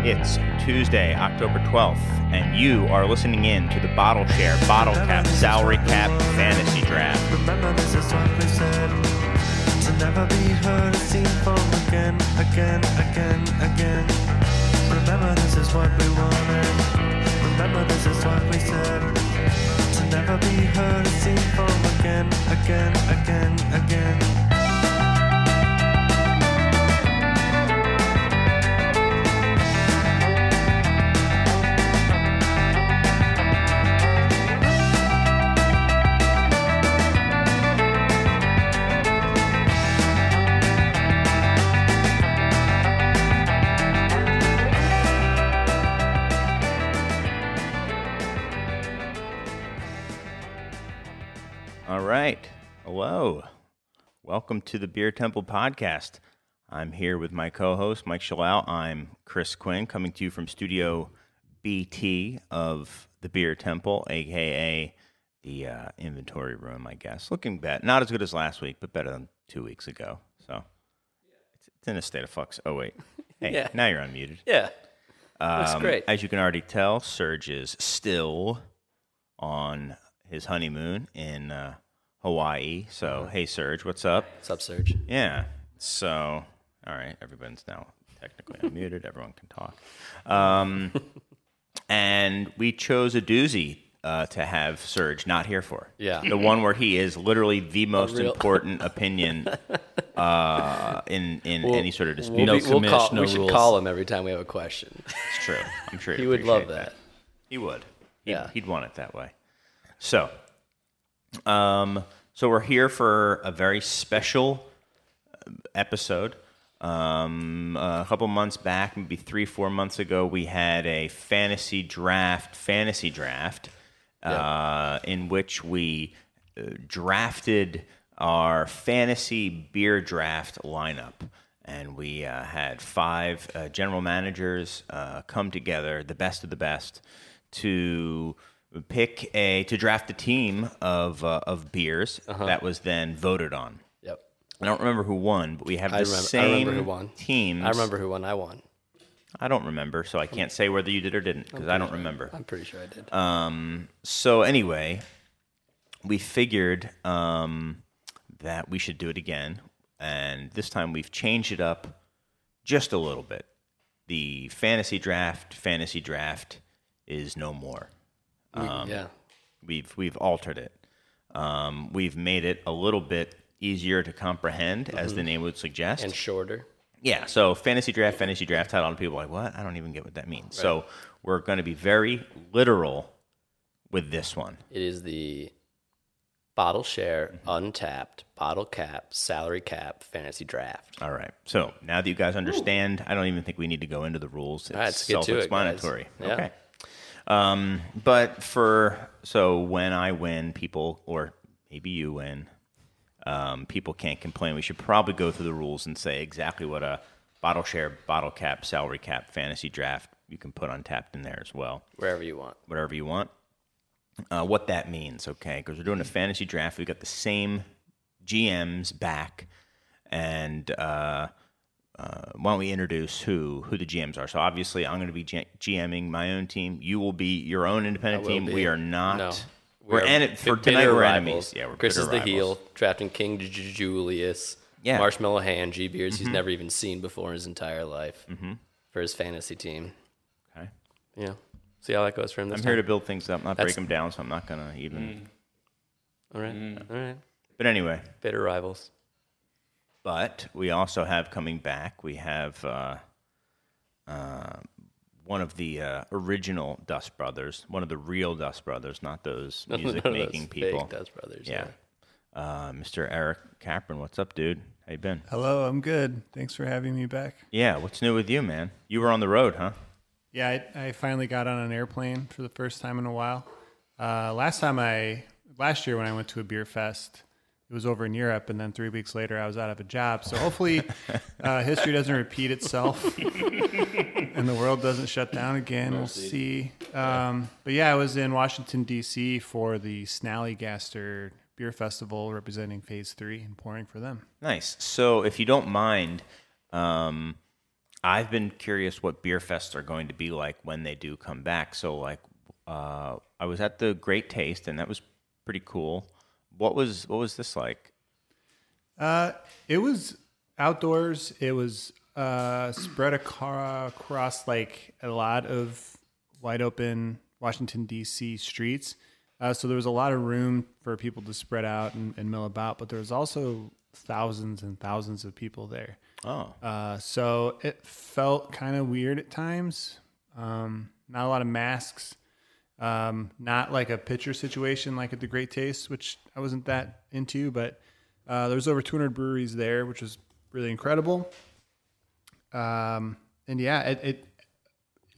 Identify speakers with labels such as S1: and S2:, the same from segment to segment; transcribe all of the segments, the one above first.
S1: It's Tuesday, October 12th, and you are listening in to the Bottle Share, Bottle Cap, Salary Cap, Fantasy Draft.
S2: Remember, this is what we said. To never be heard or seen from again. Remember, this is what we wanted. Remember, this is what we said. To never be heard or seen from again.
S1: All right. Hello. Welcome to the Beer Temple podcast. I'm here with my co-host, Mike Shalal. I'm Chris Quinn, coming to you from Studio BT of the Beer Temple, a.k.a. the inventory room, I guess. Looking bad. Not as good as last week, but better than 2 weeks ago. So it's in a state of flux. Oh, wait. Hey,
S3: Yeah.
S1: Now you're unmuted.
S3: Yeah, that's great.
S1: As you can already tell, Serge is still on his honeymoon in Hawaii. So, hey, Serge, what's up?
S3: What's up, Serge?
S1: Yeah. So, all right, everyone's now technically unmuted. Everyone can talk. And we chose a doozy to have Serge not here for.
S3: Yeah.
S1: The one where he is literally the most
S3: real-
S1: important opinion in any sort of dispute.
S3: We
S4: rules.
S3: should call him every time we have a question.
S1: It's true. I'm sure
S3: He would love
S1: appreciate
S3: that.
S1: He would.
S3: Yeah.
S1: He'd want it that way. So, so we're here for a very special episode. A couple months back, maybe 3-4 months ago, we had a fantasy draft, in which we drafted our fantasy beer draft lineup. And we had 5 general managers come together, the best of the best, to draft a team of beers that was then voted on.
S3: Yep.
S1: I don't remember who won, but we have the
S3: I
S1: same
S3: remember who won.
S1: teams.
S3: I remember who won. I won.
S1: I don't remember, so I can't say whether you did or didn't because I don't remember.
S3: I'm pretty sure I did.
S1: So anyway, we figured that we should do it again, and this time we've changed it up just a little bit. The fantasy draft is no more.
S3: Yeah.
S1: We've altered it. We've made it a little bit easier to comprehend, as the name would suggest.
S3: And shorter.
S1: Yeah, so fantasy draft, had a lot of people like, what? I don't even get what that means. Right. So we're going to be very literal with this one.
S3: It is the Bottle Share, Untappd, Bottle Cap, Salary Cap, Fantasy Draft.
S1: All right. So now that you guys understand, I don't even think we need to go into the rules. It's
S3: All right, let's get to it,
S1: self-explanatory.
S3: guys. Yeah.
S1: Okay. So when I win, people, or maybe you win, people can't complain. We should probably go through the rules and say exactly what a bottle share, bottle cap, salary cap, fantasy draft, you can put Untappd in there as well.
S3: Wherever you want.
S1: Whatever you want. What that means, okay? Because we're doing a fantasy draft. We've got the same GMs back. And why don't we introduce who the GMs are? So obviously I'm going to be GMing my own team. You will be your own independent team. We are not.
S3: No.
S1: For tonight, we're enemies. Yeah, we're
S3: Chris is the
S1: rivals.
S3: heel, drafting King Julius, Marshmallow Hand, G Beers he's never even seen before in his entire life for his fantasy team.
S1: Okay.
S3: Yeah. See how that goes for him this
S1: I'm
S3: time?
S1: here to build things up, not break them down, so I'm not going to even...
S3: All right. All right.
S1: But anyway.
S3: Bitter rivals.
S1: But we also have coming back, we have one of the original Dust Brothers, one of the real Dust Brothers, not those music-making people.
S3: Fake Dust Brothers.
S1: Yeah. Mr. Eric Capron, what's up, dude? How you been?
S4: Hello, I'm good. Thanks for having me back.
S1: Yeah, what's new with you, man? You were on the road, huh?
S4: Yeah, I finally got on an airplane for the first time in a while. Last year when I went to a beer fest, it was over in Europe, and then 3 weeks later I was out of a job. So hopefully history doesn't repeat itself and the world doesn't shut down again. We'll see. But yeah, I was in Washington, D.C. for the Snallygaster Beer Festival representing Phase 3 and pouring for them.
S1: Nice. So if you don't mind, I've been curious what beer fests are going to be like when they do come back. So, like, I was at the Great Taste, and that was pretty cool. What was this like?
S4: It was outdoors. It was spread across like a lot of wide open Washington D.C. streets. So there was a lot of room for people to spread out and mill about, but there was also thousands and thousands of people there.
S1: Oh,
S4: so it felt kind of weird at times. Not a lot of masks. Not like a pitcher situation like at the Great Taste, which I wasn't that into, but there was over 200 breweries there, which was really incredible. And yeah, it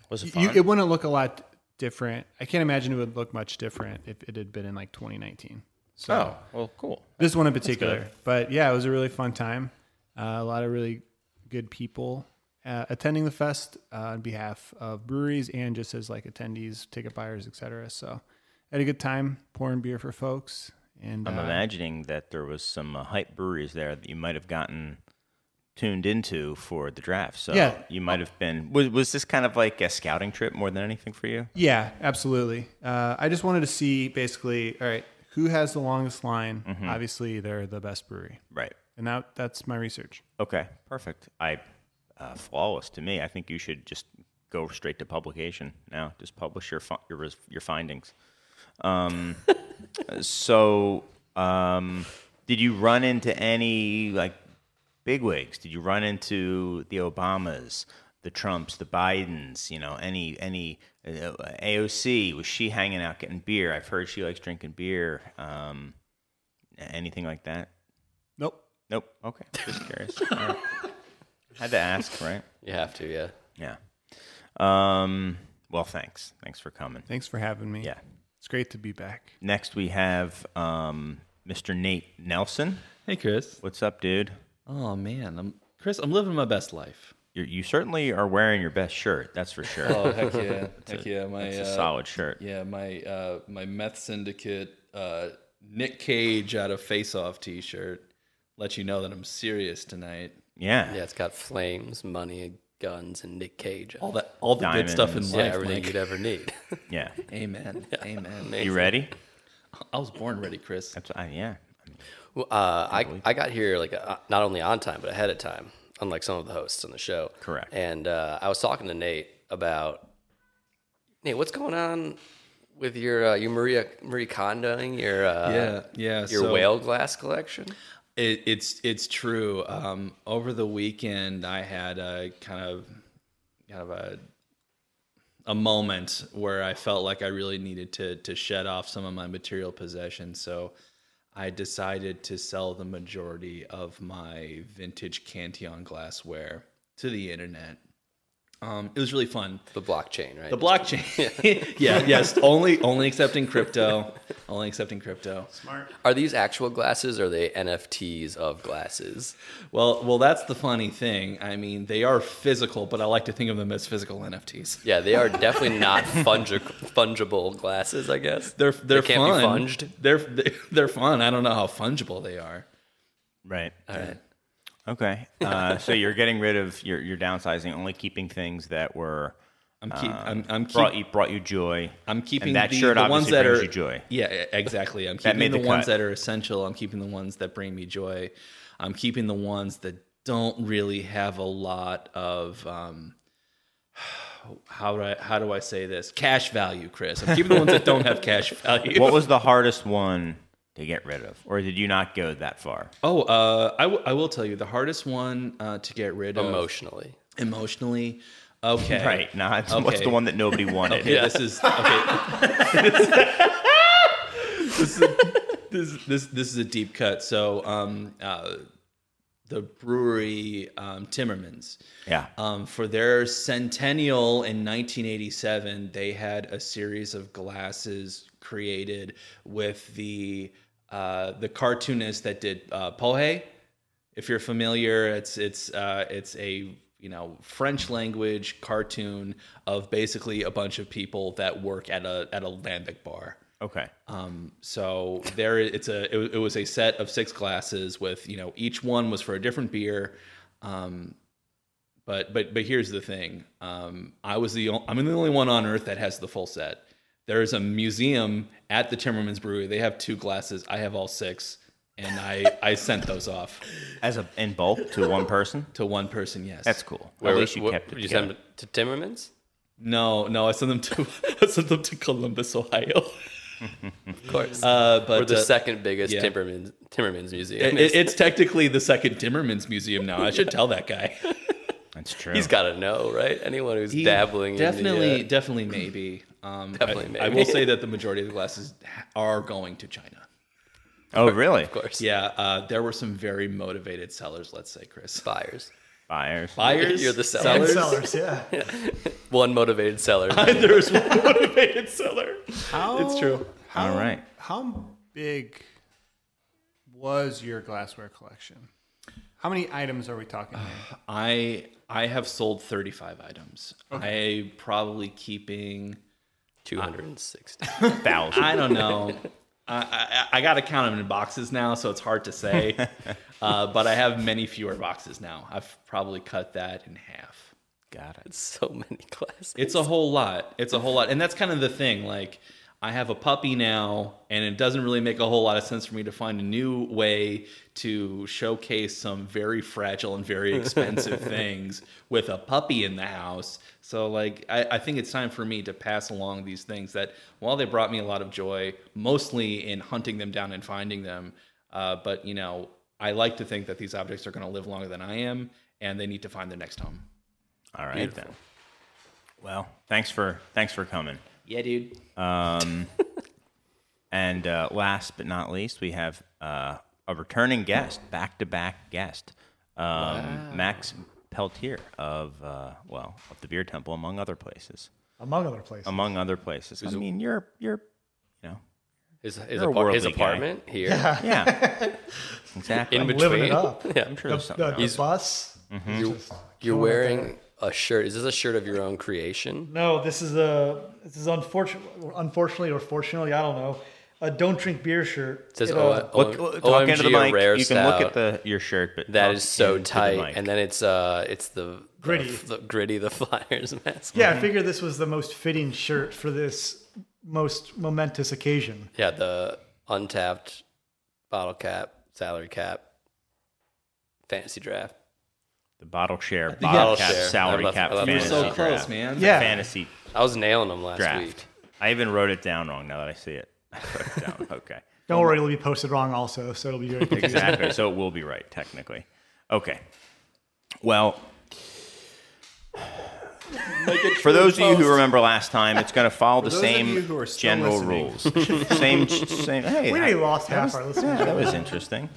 S1: was it fun?
S4: It wouldn't look a lot different. I can't imagine it would look much different if it had been in like 2019. So,
S1: well, cool.
S4: This one in particular, but yeah, it was a really fun time. A lot of really good people attending the fest on behalf of breweries and just as like attendees, ticket buyers, etc. So, I had a good time pouring beer for folks. And
S1: I'm imagining that there was some hype breweries there that you might have gotten tuned into for the draft. So
S4: yeah.
S1: You might have been. Was this kind of like a scouting trip more than anything for you?
S4: Yeah, absolutely. I just wanted to see basically, all right, who has the longest line? Mm-hmm. Obviously, they're the best brewery,
S1: right?
S4: And that's my research.
S1: Okay, perfect. Flawless to me. I think you should just go straight to publication now. Just publish your findings. So, did you run into any like bigwigs? Did you run into the Obamas, the Trumps, the Bidens? You know, any AOC? Was she hanging out getting beer? I've heard she likes drinking beer. Anything like that?
S4: Nope.
S1: Okay, just curious. Right. Had to ask, right?
S3: You have to, yeah.
S1: Yeah. Well, thanks. Thanks for coming.
S4: Thanks for having me.
S1: Yeah.
S4: It's great to be back.
S1: Next, we have Mr. Nate Nelson.
S5: Hey, Chris.
S1: What's up, dude?
S5: Oh, man. Chris, I'm living my best life.
S1: You certainly are wearing your best shirt. That's for sure.
S5: Oh, heck yeah.
S1: It's a solid shirt.
S5: Yeah, my meth syndicate Nick Cage out of Face Off t-shirt lets you know that I'm serious tonight.
S1: Yeah.
S3: Yeah, it's got flames, money, guns, and Nick Cage.
S5: All the
S1: Diamonds.
S5: good stuff in life.
S3: Yeah, everything
S5: Mike.
S3: you'd ever need.
S1: Yeah.
S5: Amen. Amen.
S3: Amazing.
S1: You ready?
S5: I was born ready, Chris.
S1: That's yeah.
S3: Well, I got here like not only on time but ahead of time, unlike some of the hosts on the show.
S1: Correct.
S3: And I was talking to Nate about what's going on with your Marie Kondoing your whale glass collection.
S5: It's true. Over the weekend, I had a kind of a moment where I felt like I really needed to shed off some of my material possessions. So I decided to sell the majority of my vintage Cantillon glassware to the internet. It was really fun.
S3: The blockchain, right?
S5: The blockchain. Yes. Only accepting crypto. Only accepting crypto.
S4: Smart.
S3: Are these actual glasses or are they NFTs of glasses?
S5: Well, that's the funny thing. I mean, they are physical, but I like to think of them as physical NFTs.
S3: Yeah, they are definitely not fungible glasses, I guess.
S5: They're
S3: they can't
S5: fun.
S3: be funged.
S5: They're fun. I don't know how fungible they are.
S1: Right.
S3: All right.
S1: Okay. So you're getting rid of you're downsizing, only keeping things that were brought you joy.
S5: I'm keeping
S1: and that
S5: the
S1: shirt
S5: the
S1: obviously
S5: ones that
S1: brings
S5: are
S1: you joy.
S5: Yeah, exactly. I'm
S1: That
S5: keeping
S1: made
S5: the
S1: the
S5: ones
S1: cut.
S5: that are essential. I'm keeping the ones that bring me joy. I'm keeping the ones that don't really have a lot of how do I say this? Cash value, Chris. I'm keeping the ones that don't have cash value.
S1: What was the hardest one to get rid of, or did you not go that far?
S5: Oh, I will tell you the hardest one to get rid of emotionally. Okay,
S1: Right. Now, what's the one that nobody wanted?
S5: Okay, this is okay. This is a deep cut. So, the brewery Timmermans.
S1: Yeah.
S5: For their centennial in 1987, they had a series of glasses created with the cartoonist that did Pohe. If you're familiar, it's a French language cartoon of basically a bunch of people that work at a lambic bar.
S1: Okay.
S5: So it was a set of 6 glasses with each one was for a different beer. But here's the thing. I'm the only one on earth that has the full set. There is a museum at the Timmerman's Brewery. They have 2 glasses. I have all 6, and I sent those off
S1: In bulk to one person.
S5: to one person. Yes,
S1: That's cool. At least you kept it.
S3: Did you
S1: together.
S3: send them to Timmerman's?
S5: No, I sent them to Columbus, Ohio.
S3: Of course.
S5: But
S3: We're the second biggest
S5: yeah.
S3: Timmerman's museum.
S5: It's technically the second Timmerman's museum now. I should tell that guy.
S1: That's true.
S3: He's got to know, right? Anyone who's dabbling
S5: definitely,
S3: in
S5: definitely maybe.
S3: Definitely maybe.
S5: I will say that the majority of the glasses are going to China.
S1: Oh, really?
S3: of course.
S5: Yeah, there were some very motivated sellers. Let's say, Chris.
S3: Buyers.
S1: Buyers.
S3: You're the seller.
S2: Sellers, yeah.
S3: One motivated seller.
S5: There's one motivated seller.
S4: It's
S5: true.
S1: All right.
S4: How big was your glassware collection? How many items are we talking here?
S5: I have sold 35 items. Okay. I probably keeping
S3: 260,000.
S5: I don't know. I got to count them in boxes now, so it's hard to say. But I have many fewer boxes now. I've probably cut that in half.
S1: Got it.
S3: It's so many classes.
S5: It's a whole lot. And that's kind of the thing. Like, I have a puppy now, and it doesn't really make a whole lot of sense for me to find a new way to showcase some very fragile and very expensive things with a puppy in the house. So, like, I think it's time for me to pass along these things that, while they brought me a lot of joy, mostly in hunting them down and finding them, but, I like to think that these objects are going to live longer than I am, and they need to find their next home.
S1: All right, then. Well, thanks for coming.
S5: Yeah, dude.
S1: And last but not least, we have a returning guest, back-to-back guest, Max Peltier of the Beer Temple, among other places.
S2: Among other places.
S1: I mean, you're
S3: His
S1: You're a worldly guy.
S3: apartment here.
S1: yeah, exactly.
S3: In
S2: I'm
S3: between.
S2: living it up.
S3: Yeah.
S1: I'm sure there's something
S2: The
S1: else.
S2: bus.
S3: You're wearing a shirt. Is this a shirt of your own creation?
S2: No, this is unfortunately or fortunately, I don't know, a don't drink beer shirt.
S3: It says
S1: Talk into the
S3: OMG, a
S1: mic.
S3: rare
S1: You can look
S3: stout.
S1: at your shirt, but
S3: That
S1: talk
S3: is so
S1: into the
S3: tight.
S1: mic.
S3: And then it's the
S2: Gritty.
S3: the Gritty, the Flyers mask.
S2: Yeah, I figured this was the most fitting shirt for this most momentous occasion.
S3: Yeah, the Untappd bottle cap, salary cap, fantasy draft.
S1: The bottle share,
S5: think
S1: bottle
S3: bottle
S1: cap,
S3: share.
S1: salary
S3: I love-
S1: cap,
S3: I love
S1: fantasy
S5: You're so
S1: draft.
S5: close, man.
S2: Yeah.
S1: Fantasy
S3: I was nailing them last
S1: draft.
S3: week.
S1: I even wrote it down wrong now that I see it. I wrote it down. Okay.
S2: Don't worry, it'll be posted wrong also, so it'll be very confusing.
S1: Exactly. So it will be right, technically. Okay. Well, for those of you who remember last time, it's going to follow the
S4: those of you
S1: same
S4: who are still
S1: general
S4: listening.
S1: rules. same. Hey,
S2: We already lost half our
S1: yeah,
S2: listeners.
S1: that was interesting.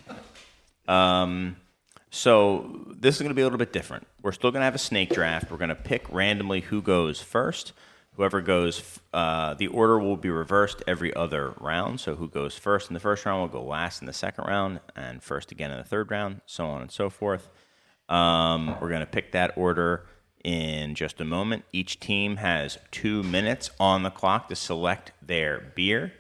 S1: So this is going to be a little bit different. We're still going to have a snake draft. We're going to pick randomly who goes first. Whoever goes, the order will be reversed every other round. So who goes first in the first round will go last in the second round, and first again in the third round, so on and so forth. We're going to pick that order in just a moment. Each team has 2 minutes on the clock to select their beer.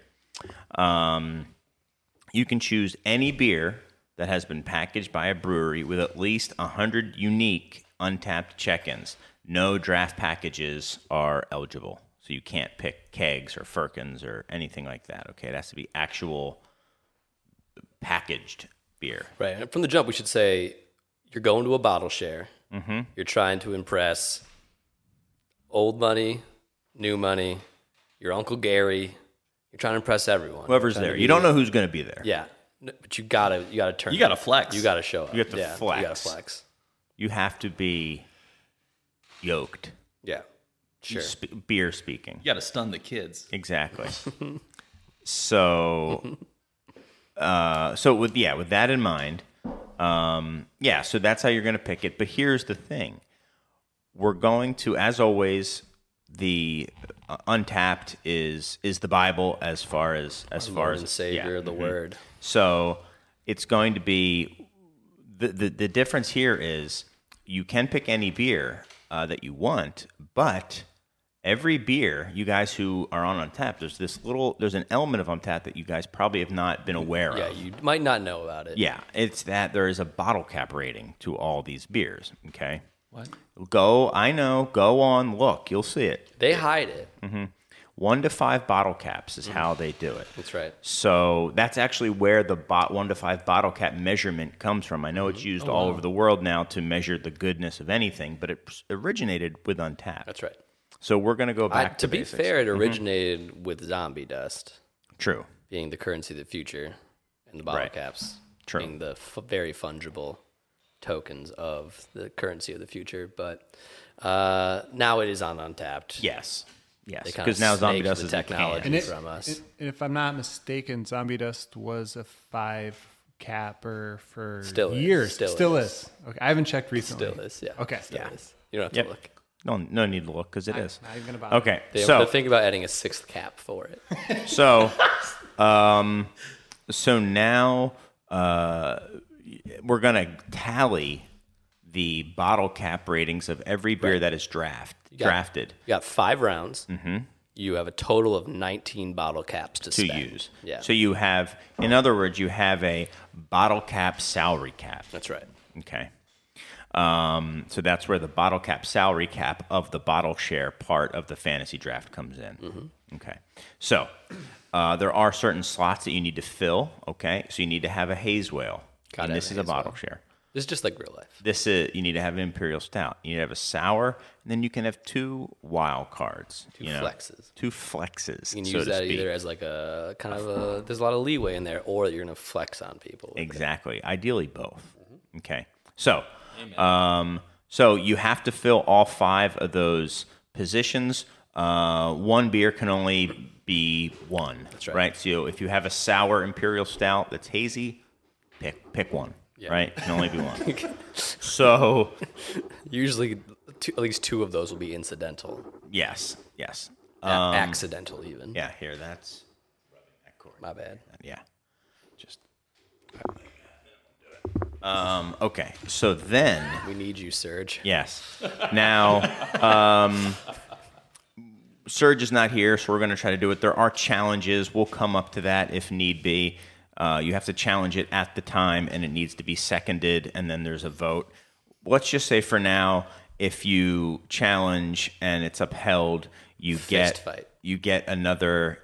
S1: You can choose any beer that has been packaged by a brewery with at least 100 unique Untappd check-ins. No draft packages are eligible, so you can't pick kegs or firkins or anything like that. Okay, it has to be actual packaged beer.
S3: Right. And from the jump, we should say you're going to a bottle share.
S1: Mm-hmm.
S3: You're trying to impress old money, new money, your Uncle Gary. You're trying to impress everyone.
S1: Whoever's
S3: Trying to
S1: there,
S3: be
S1: you don't know who's going to be there.
S3: Yeah, but you gotta turn.
S5: You gotta
S3: up.
S5: flex.
S3: You gotta show up.
S1: You have to
S3: yeah,
S1: flex.
S3: You gotta flex.
S1: You have to be yoked.
S3: Yeah, sure.
S1: Beer speaking.
S5: You got to stun the kids.
S1: Exactly. So with that in mind, so that's how you're going to pick it. But here's the thing: we're going to, as always, the Untappd is the Bible as far as
S3: Lord and Savior, the Word.
S1: So it's going to be the difference here is you can pick any beer that you want, but every beer, you guys who are on Untappd, there's an element of Untappd that you guys probably have not been aware
S3: Yeah,
S1: of.
S3: you might not know about it.
S1: Yeah, it's that there is a bottle cap rating to all these beers, okay?
S5: What?
S1: Go on, look. You'll see it.
S3: They hide it.
S1: 1 to 5 bottle caps is how they do it.
S3: That's right.
S1: So that's actually where the 1 to 5 bottle cap measurement comes from. I know it's used all over the world now to measure the goodness of anything, but it originated with Untappd.
S3: That's right.
S1: So we're going to go back to
S3: be
S1: basics.
S3: fair, it originated with zombie dust
S1: True.
S3: being the currency of the future, and the bottle caps
S1: True.
S3: being the very fungible tokens of the currency of the future. But now it is on Untappd.
S1: Yes.
S3: They
S1: Yes.
S3: kinda
S1: Because now zombie
S3: snaked
S1: dust
S3: the
S1: is a
S3: technology
S1: can.
S3: from us.
S4: And if I'm not mistaken, Zombie Dust was a 5 capper for
S3: Still is.
S4: years.
S3: Still
S4: is. Okay, I haven't checked recently.
S3: Still is, yeah.
S4: Okay.
S3: Still
S1: Yeah.
S3: is. You don't have
S1: Yep.
S3: to look.
S1: No need to look because it is.
S4: Not even gonna bother.
S1: Okay.
S3: They
S1: So
S3: think about adding a 6th cap for it.
S1: So, so now we're gonna tally the bottle cap ratings of every beer that is drafted
S3: You got 5 rounds. Mm-hmm. You have a total of 19 bottle caps to
S1: to
S3: spend.
S1: use.
S3: Yeah,
S1: So you have, in other words, you have a bottle cap salary cap.
S3: that's right.
S1: Okay. So that's where the bottle cap salary cap of the bottle share part of the fantasy draft comes in.
S3: Mm-hmm.
S1: Okay. So there are certain slots that you need to fill. Okay. So you need to have a haze whale.
S3: Gotta
S1: And
S3: have
S1: this
S3: a
S1: is a
S3: haze
S1: bottle
S3: whale.
S1: share.
S3: This is just like real life.
S1: You need to have an imperial stout. You need to have a sour, and then you can have 2 wild cards.
S3: Two
S1: you know?
S3: flexes.
S1: 2 flexes.
S3: You can
S1: so
S3: use
S1: to
S3: that
S1: speak.
S3: either as like a kind of a. There's a lot of leeway in there, or you're gonna flex on people. with it.
S1: Exactly. Ideally, both. Okay. So, so you have to fill all 5 of those positions. 1 beer can only be 1.
S3: That's right.
S1: So if you have a sour imperial stout that's hazy, pick 1.
S3: Yeah.
S1: Right? It can only be 1. So,
S3: Usually, at least 2 of those will be incidental,
S1: yes.
S3: accidental even.
S1: Yeah. Here, that's rubbing that cord.
S3: My bad.
S1: Yeah. Just. Okay. So then.
S3: We need you, Serge.
S1: Yes. Now, Serge is not here, so we're going to try to do it. There are challenges. We'll come up to that if need be. You have to challenge it at the time, and it needs to be seconded, and then there's a vote. Let's just say for now, if you challenge and it's upheld, you
S3: Fist fight.
S1: get another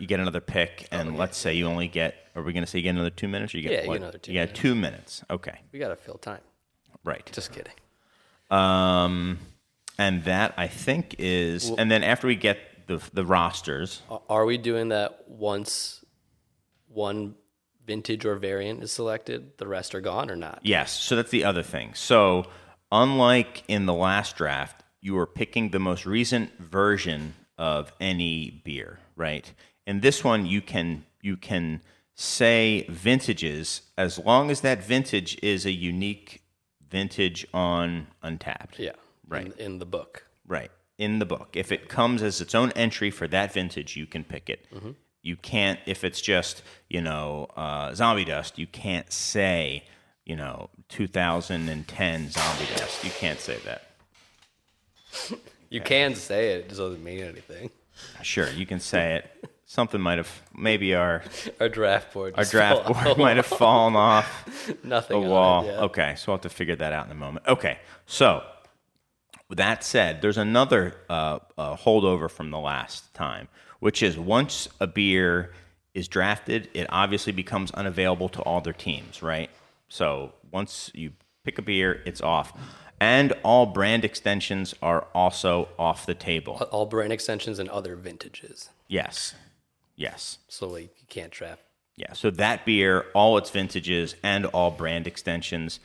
S1: pick, and let's say you only get. Are we going to say you get another 2 minutes? Or you get
S3: Yeah, you
S1: what?
S3: get another 2
S1: You
S3: minutes.
S1: get 2 minutes. Okay.
S3: We gotta fill time.
S1: Right.
S3: Just kidding.
S1: And that I think is, and then after we get the rosters,
S3: Are we doing that once one vintage or variant is selected, the rest are gone or not?
S1: yes. So that's the other thing. So unlike in the last draft, you are picking the most recent version of any beer, right? In this one, you can say vintages as long as that vintage is a unique vintage on Untappd.
S3: Yeah.
S1: Right.
S3: In the book.
S1: Right. In the book. If it comes as its own entry for that vintage, you can pick it.
S3: Mm-hmm.
S1: You can't, if it's just, Zombie Dust, you can't say, 2010 Zombie Dust. You can't say that.
S3: You can say it. It just doesn't mean anything.
S1: Sure, you can say it. Something might have, maybe our
S3: draft board.
S1: our
S3: just
S1: draft
S3: fell
S1: board might have fallen off
S3: Nothing
S1: the
S3: on
S1: wall.
S3: it, yeah.
S1: Okay, so we'll have to figure that out in a moment. Okay, so with that said, there's another holdover from the last time, which is once a beer is drafted, it obviously becomes unavailable to all their teams, right? So once you pick a beer, it's off. And all brand extensions are also off the table.
S3: All brand extensions and other vintages.
S1: Yes.
S3: So like you can't draft.
S1: Yeah, so that beer, all its vintages, and all brand extensions.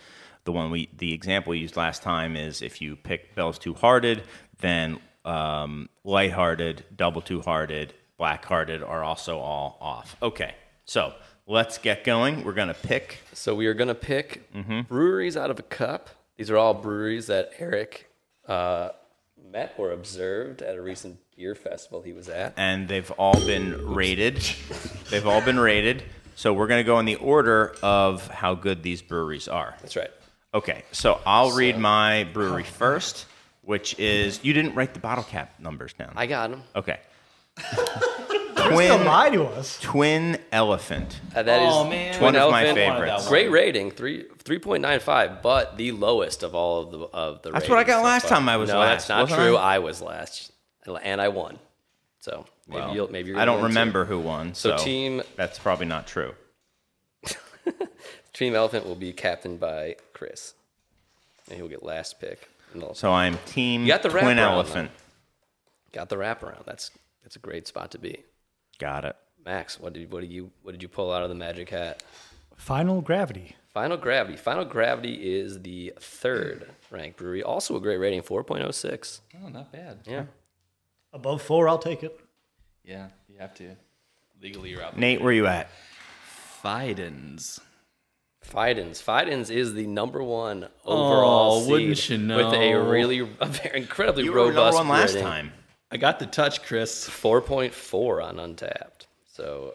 S1: The example we used last time is if you pick Bell's Two Hearted, then Lighthearted, Double Two Hearted, Black Hearted are also all off. Okay, so let's get going. We're gonna pick.
S3: So we are going to pick breweries out of a cup. These are all breweries that Eric met or observed at a recent beer festival he was at.
S1: And they've all been rated. So we're going to go in the order of how good these breweries are.
S3: That's right.
S1: Okay, so I'll read my brewery first, which is, you didn't write the bottle cap numbers down.
S3: I got them.
S1: Okay. Twin,
S6: lie to us.
S1: Twin Elephant.
S3: That is
S5: man.
S1: One
S3: Twin
S1: of my
S3: Elephant.
S1: favorites.
S3: Great rating, 3.95, but the lowest of all of the.
S1: That's what I got
S3: ratings
S1: last
S3: so far.
S1: time I was
S3: no,
S1: last.
S3: that's not
S1: wasn't
S3: true.
S1: I?
S3: I was last, and I won. So maybe you're.
S1: I don't
S3: gonna win
S1: remember
S3: too.
S1: who won,
S3: So
S1: so
S3: team
S1: that's probably not true.
S3: Team Elephant will be captained by Chris, and he'll get last pick.
S1: So I'm team
S3: You got the
S1: Twin
S3: wraparound,
S1: Elephant.
S3: Got the wraparound. That's a great spot to be.
S1: Got it.
S3: Max, what did you pull out of the magic hat?
S6: Final Gravity.
S3: Final Gravity. Final Gravity is the third ranked brewery. Also a great rating, 4.06.
S5: Oh, not bad.
S3: Yeah.
S6: Above 4, I'll take it.
S5: Yeah, you have to. Legally, you're out.
S1: Nate, where you at?
S5: Fidens.
S3: Fidens is the number one overall seed
S5: wouldn't you know?
S3: with a very incredibly
S1: You were number
S3: robust
S1: one last
S3: rating.
S1: time.
S5: I got the touch, Chris.
S3: 4.4 on Untappd. So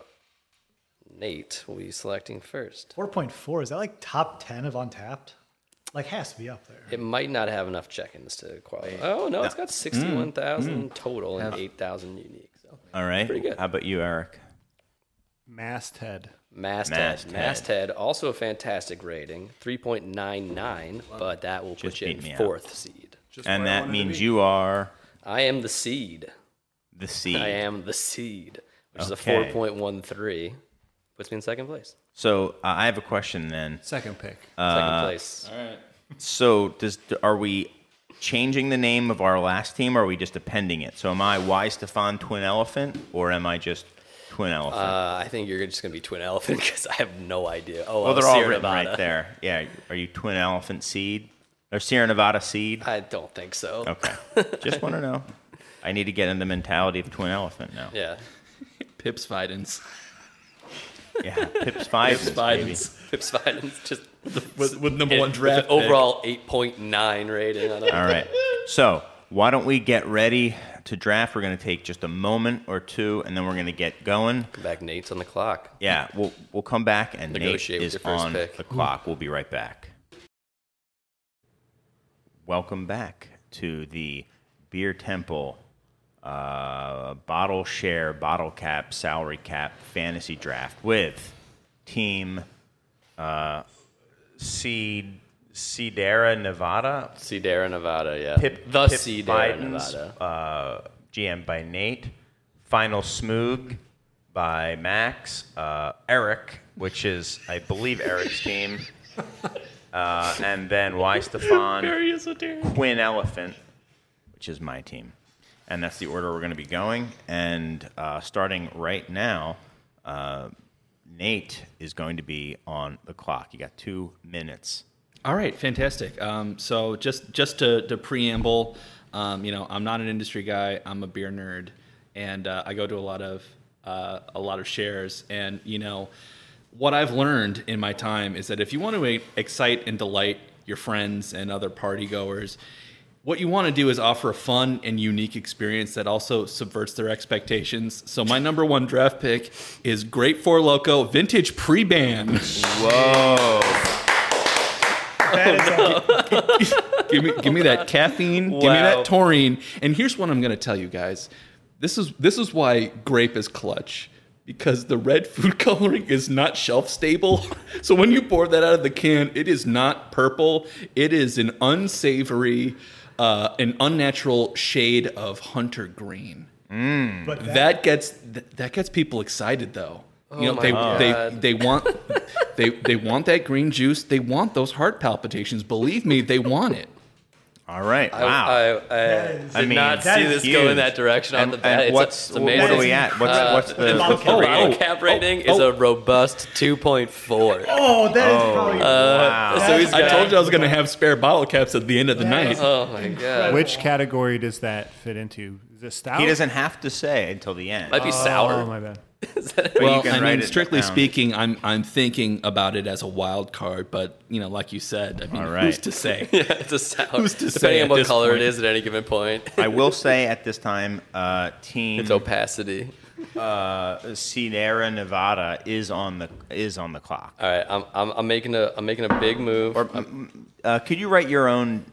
S3: Nate will be selecting first.
S6: 4.4, is that like top 10 of Untappd? Like, has to be up there.
S3: It might not have enough check-ins to qualify. Oh, no, it's got 61,000 total and 8,000 unique. So
S1: All right.
S3: Pretty good.
S1: How about you, Eric?
S4: Masthead.
S3: Masthead, also a fantastic rating, 3.99, but that will put you
S1: beat
S3: in
S1: me out.
S3: fourth seed.
S1: And that means you are
S3: I am the seed.
S1: the seed.
S3: I am the seed, which is a
S1: Okay.
S3: 4.13. Puts me in second place.
S1: So I have a question then.
S4: Second pick.
S3: Second place.
S5: All right.
S1: So are we changing the name of our last team, or are we just appending it? So am I Y Stefan Twin Elephant, or am I just Twin Elephant?
S3: I think you're just going to be Twin Elephant because I have no idea. Oh,
S1: well, they're all
S3: Sierra
S1: written
S3: Nevada.
S1: right there. Yeah. Are you Twin Elephant Seed? Or Sierra Nevada Seed?
S3: I don't think so.
S1: Okay. Just want to know. I need to get in the mentality of Twin Elephant now.
S3: Yeah.
S5: Pips Fidens.
S1: Yeah. Pips Fidens, baby.
S3: Pips Fidens just
S5: With number one draft
S3: with an overall 8.9 rating. On
S1: All right. So why don't we get ready to draft? We're going to take just a moment or two, and then we're going to get going.
S3: Come back, Nate's on the clock.
S1: Yeah, we'll come back, and
S3: Negotiate
S1: Nate
S3: with
S1: is
S3: your first
S1: on
S3: pick.
S1: the clock. We'll be right back. Welcome back to the Beer Temple bottle share, bottle cap, salary cap, fantasy draft with Team Cedera Nevada.
S3: Cedera Nevada, yeah.
S1: Pip
S3: Cedera
S1: Bidens,
S3: Nevada.
S1: GM by Nate. Final Smoog by Max. Eric, which is, I believe, Eric's team. And then Y Stefan, Twin Elephant, which is my team. And that's the order we're going to be going. And starting right now, Nate is going to be on the clock. You got 2 minutes.
S5: All right, fantastic. So just to preamble, I'm not an industry guy. I'm a beer nerd, and I go to a lot of shares. And what I've learned in my time is that if you want to excite and delight your friends and other party goers, what you want to do is offer a fun and unique experience that also subverts their expectations. So my number one draft pick is Great Four Loko Vintage Pre-Ban.
S1: Whoa.
S5: give me that caffeine. Give me that taurine. And here's what I'm going to tell you guys. This is why grape is clutch. Because the red food coloring is not shelf stable. So when you pour that out of the can, it is not purple. It is an unsavory, an unnatural shade of hunter green.
S6: But
S5: That gets people excited though.
S3: my God.
S5: They want they want that green juice. They want those heart palpitations. Believe me, they want it.
S1: All right. Wow.
S3: I did not
S6: that
S3: see
S6: is
S3: this go in
S1: huge.
S3: that direction on
S1: And-
S3: the bat.
S1: and
S3: It's
S1: what
S3: amazing.
S1: are we at? What's the
S6: bottle cap
S1: rating?
S3: Bottle cap rating is a robust 2.4.
S6: oh, that is probably...
S1: Wow.
S3: So he's
S5: I
S3: got,
S5: told you I was going to have spare bottle caps at the end of the night.
S3: Oh my God.
S4: Which category does that fit into? Is it stout?
S1: He doesn't have to say until the end.
S3: Might be sour.
S4: Oh, my bad.
S1: But you
S5: Well,
S1: can
S5: I
S1: write
S5: mean,
S1: it
S5: strictly
S1: down.
S5: speaking, I'm thinking about it as a wild card, but like you said, I mean,
S1: All right.
S5: who's to say?
S3: Yeah, it's a sour.
S5: Who's to say
S3: Depending
S5: at
S3: on what
S5: this
S3: color
S5: point?
S3: it is at any given point.
S1: I will say at this time, Team
S3: It's opacity.
S1: Sierra Nevada is on the clock.
S3: All right, I'm making a big move.
S1: Or could you write your own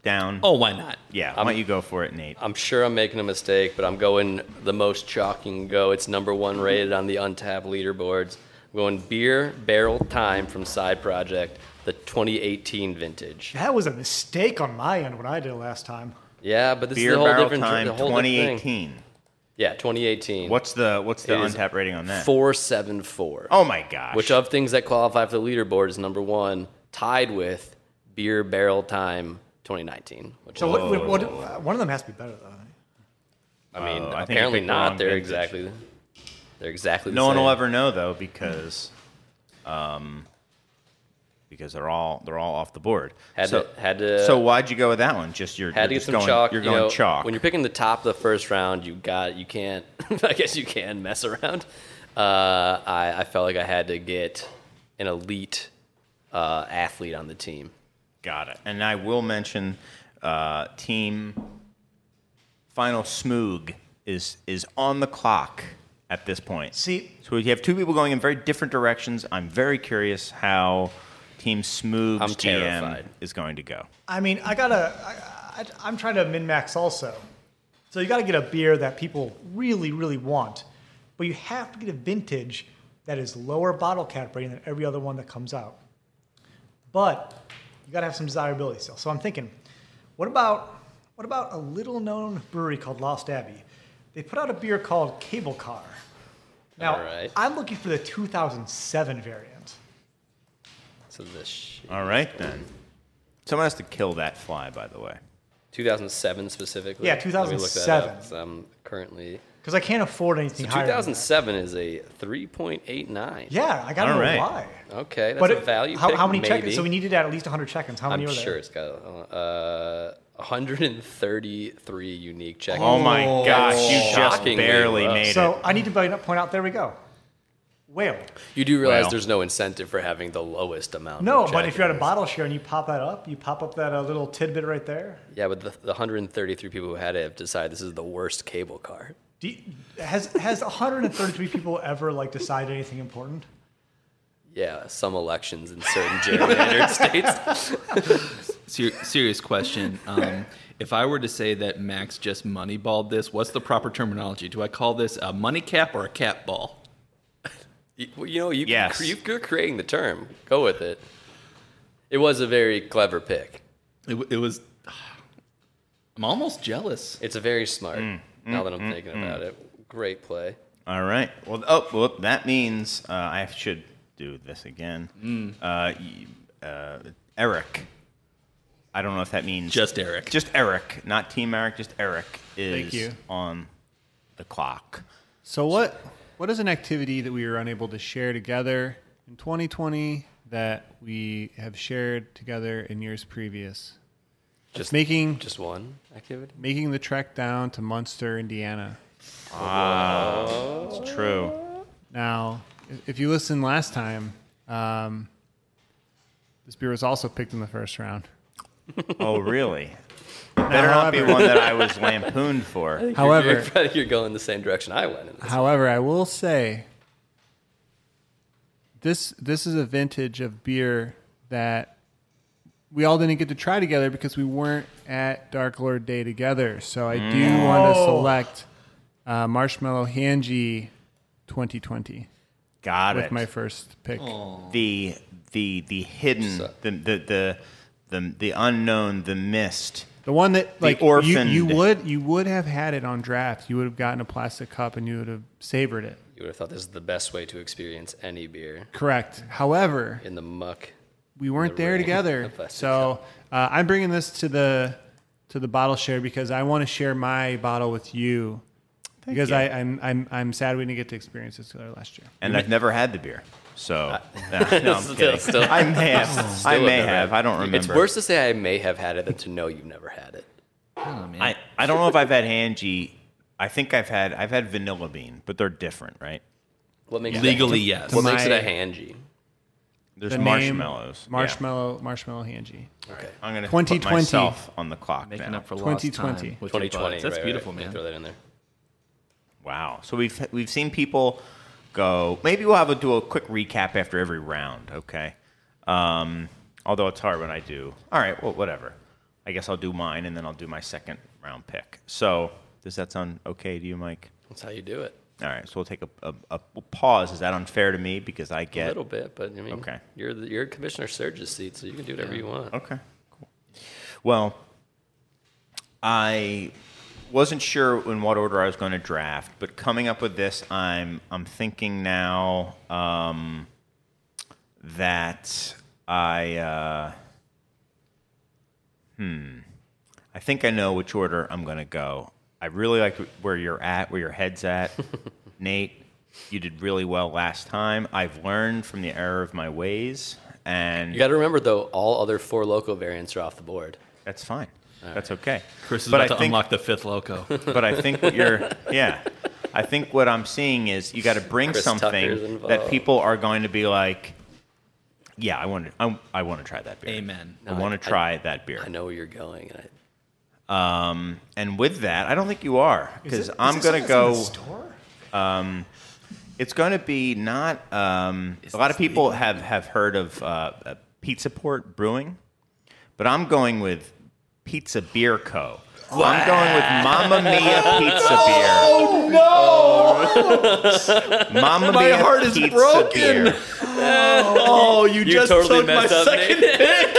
S1: down?
S5: Oh, why not?
S1: Yeah, why don't you go for it, Nate?
S3: I'm sure I'm making a mistake, but I'm going the most chalk you can go. It's #1 rated on the Untappd leaderboards. I'm going Beer Barrel Time from Side Project, the 2018 vintage.
S6: That was a mistake on my end when I did it last time.
S3: Yeah, but this
S1: Beer
S3: is a whole
S1: Barrel
S3: different
S1: Time
S3: the whole different thing.
S1: 2018.
S3: Yeah, 2018.
S1: What's the
S3: It is
S1: Untappd rating on that?
S3: 474.
S1: Oh my gosh.
S3: Which of things that qualify for the leaderboard is #1, tied with Beer Barrel Time 2019. Which
S6: So
S3: is,
S6: what, one of them has to be better, though.
S3: I mean,
S1: I think you
S3: apparently
S1: picked the wrong
S3: not. They're
S1: vintage.
S3: exactly the
S1: No
S3: same.
S1: one will ever know though because they're all off the board.
S3: Had
S1: so,
S3: to.
S1: So why'd you go with that one? Just you're
S3: Had to get
S1: just
S3: some
S1: going,
S3: chalk.
S1: You're
S3: you
S1: going
S3: know,
S1: chalk.
S3: When you're picking the top of the first round, you can't. I guess you can mess around. I felt like I had to get an elite athlete on the team.
S1: Got it. And I will mention team final Smoog is on the clock at this point.
S6: See,
S1: So you have two people going in very different directions. I'm very curious how Team Smoog's
S3: I'm
S1: GM
S3: terrified.
S1: is going to go.
S6: I mean, I'm trying to min-max also. So you got to get a beer that people really, really want. But you have to get a vintage that is lower bottle cap rating than every other one that comes out. But you got to have some desirability still. So I'm thinking, what about a little-known brewery called Lost Abbey? They put out a beer called Cable Car. Now,
S3: All right.
S6: I'm looking for the 2007 variant.
S3: So this
S1: All right, then. Someone has to kill that fly, by the way.
S3: 2007 specifically.
S6: Yeah,
S3: Let me look that
S6: 2007.
S3: up, 'cause I'm currently.
S6: Because I can't afford anything
S3: So
S6: higher than that.
S3: 2007 is a 3.89.
S6: Yeah, I got to
S1: All
S6: know
S1: right.
S6: why.
S3: Okay, that's
S6: But
S3: a value.
S6: how
S3: pick,
S6: many
S3: maybe.
S6: check-ins? So we needed at least 100 check-ins. How many
S3: I'm
S6: were there?
S3: sure it's got 133 unique check-ins.
S1: Oh my gosh, you just
S3: Shockingly
S1: barely
S3: low.
S1: made
S6: So
S1: it.
S6: I need to point out, there we go. Whale.
S3: You do realize
S1: Well.
S3: there's no incentive for having the lowest amount.
S6: No,
S3: of
S6: but if you're at a
S3: check-ins.
S6: bottle share and you pop that up, you pop up that little tidbit right there.
S3: Yeah, but the 133 people who had it have decided this is the worst cable car.
S6: Has 133 people ever decided anything important?
S3: Yeah, some elections in certain gerrymandered states.
S5: Serious question. If I were to say that Max just moneyballed this, what's the proper terminology? Do I call this a money cap or a cap ball?
S1: Yes.
S3: You're creating the term. Go with it. It was a very clever pick.
S5: It was. I'm almost jealous.
S3: It's a very smart. Now that I'm thinking about it, great play.
S1: All right. Well, that means I should do this again. Eric. I don't know if that means
S5: Just Eric.
S1: Just Eric, not Team Eric. Just Eric
S4: Thank
S1: is
S4: you.
S1: on the clock.
S4: So what is an activity that we were unable to share together in 2020 that we have shared together in years previous?
S3: Just
S4: making
S3: one activity.
S4: making the trek down to Munster, Indiana.
S1: It's true.
S4: Now, if you listened last time, this beer was also picked in the first round.
S1: Oh, really? Better not be one that I was lampooned for.
S4: However,
S3: You're going the same direction I went in this.
S4: However, I will say this is a vintage of beer that we all didn't get to try together because we weren't at Dark Lord Day together. So I do want to select Marshmallow Hanji 2020
S1: Got
S4: with
S1: it.
S4: my first pick.
S1: The hidden, the unknown, the mist.
S4: The one that
S1: orphaned.
S4: you would have had it on draft. You would have gotten a plastic cup and you would have savored it.
S3: You would have thought this is the best way to experience any beer
S4: Correct. However,
S3: in the muck.
S4: we weren't
S3: The
S4: there
S3: rain.
S4: together.
S3: The plastic
S4: So I'm bringing this to the bottle share because I want to share my bottle with you. Because
S1: you.
S4: I'm sad we didn't get to experience this together last year.
S1: And I've never had the beer. So, no, I'm kidding.
S3: Still-
S1: I may have. I may have. I don't remember.
S3: It's worse to say I may have had it than to know you've never had it.
S5: Oh, man.
S1: I don't know if I've had Hanji. I think I've had vanilla bean, but they're different, right?
S3: What makes
S5: Legally,
S3: it,
S5: yes.
S3: What makes it
S4: My-
S3: a hangy?
S1: There's
S4: The name,
S1: marshmallows.
S4: Marshmallow Hanji.
S3: Okay.
S1: I'm going to put
S4: 2020.
S1: myself on the clock
S5: Making
S1: now.
S5: up for lost
S4: 2020.
S5: time. with your
S3: 2020.
S5: buds. That's
S3: right,
S5: beautiful,
S3: right.
S5: man.
S3: Throw that in there.
S1: Wow. So we've seen people go. Maybe we'll do a quick recap after every round. Okay. Although it's hard when I do. All right. Well, whatever. I guess I'll do mine, and then I'll do my second round pick. So does that sound okay to you, Mike?
S3: That's how you do it.
S1: All right, so we'll take a pause. Is that unfair to me because I get
S3: A little bit, but I mean,
S1: Okay.
S3: you're Commissioner Surge's seat, so you can do whatever you want.
S1: Okay, cool. Well, I wasn't sure in what order I was going to draft, but coming up with this, I'm thinking now that I think I know which order I'm going to go. I really like where you're at, where your head's at. Nate, you did really well last time. I've learned from the error of my ways, and
S3: You got to remember, though, all other 4 loco variants are off the board.
S1: that's fine. That's okay.
S5: Chris is
S1: But
S5: about
S1: I
S5: to unlock the 5th loco.
S1: But I think I think what I'm seeing is you got to bring
S3: Chris Tucker's
S1: something
S3: involved.
S1: that people are going to be like, yeah, I want to try that beer.
S5: Amen.
S1: I want to try that beer.
S3: I know where you're going.
S1: And with that, I don't think you are, because I'm going to
S6: go.
S1: go. It's going to be not. A lot of people have heard of Pizza Port Brewing, but I'm going with Pizza Beer Co. I'm going with Mamma Mia Pizza Beer. Oh no! Mamma
S5: My
S1: Mia
S5: heart is
S1: Pizza
S5: broken.
S1: Beer.
S5: Oh, you just
S3: totally
S5: took my
S3: messed up,
S5: second
S3: Nate.
S5: pick.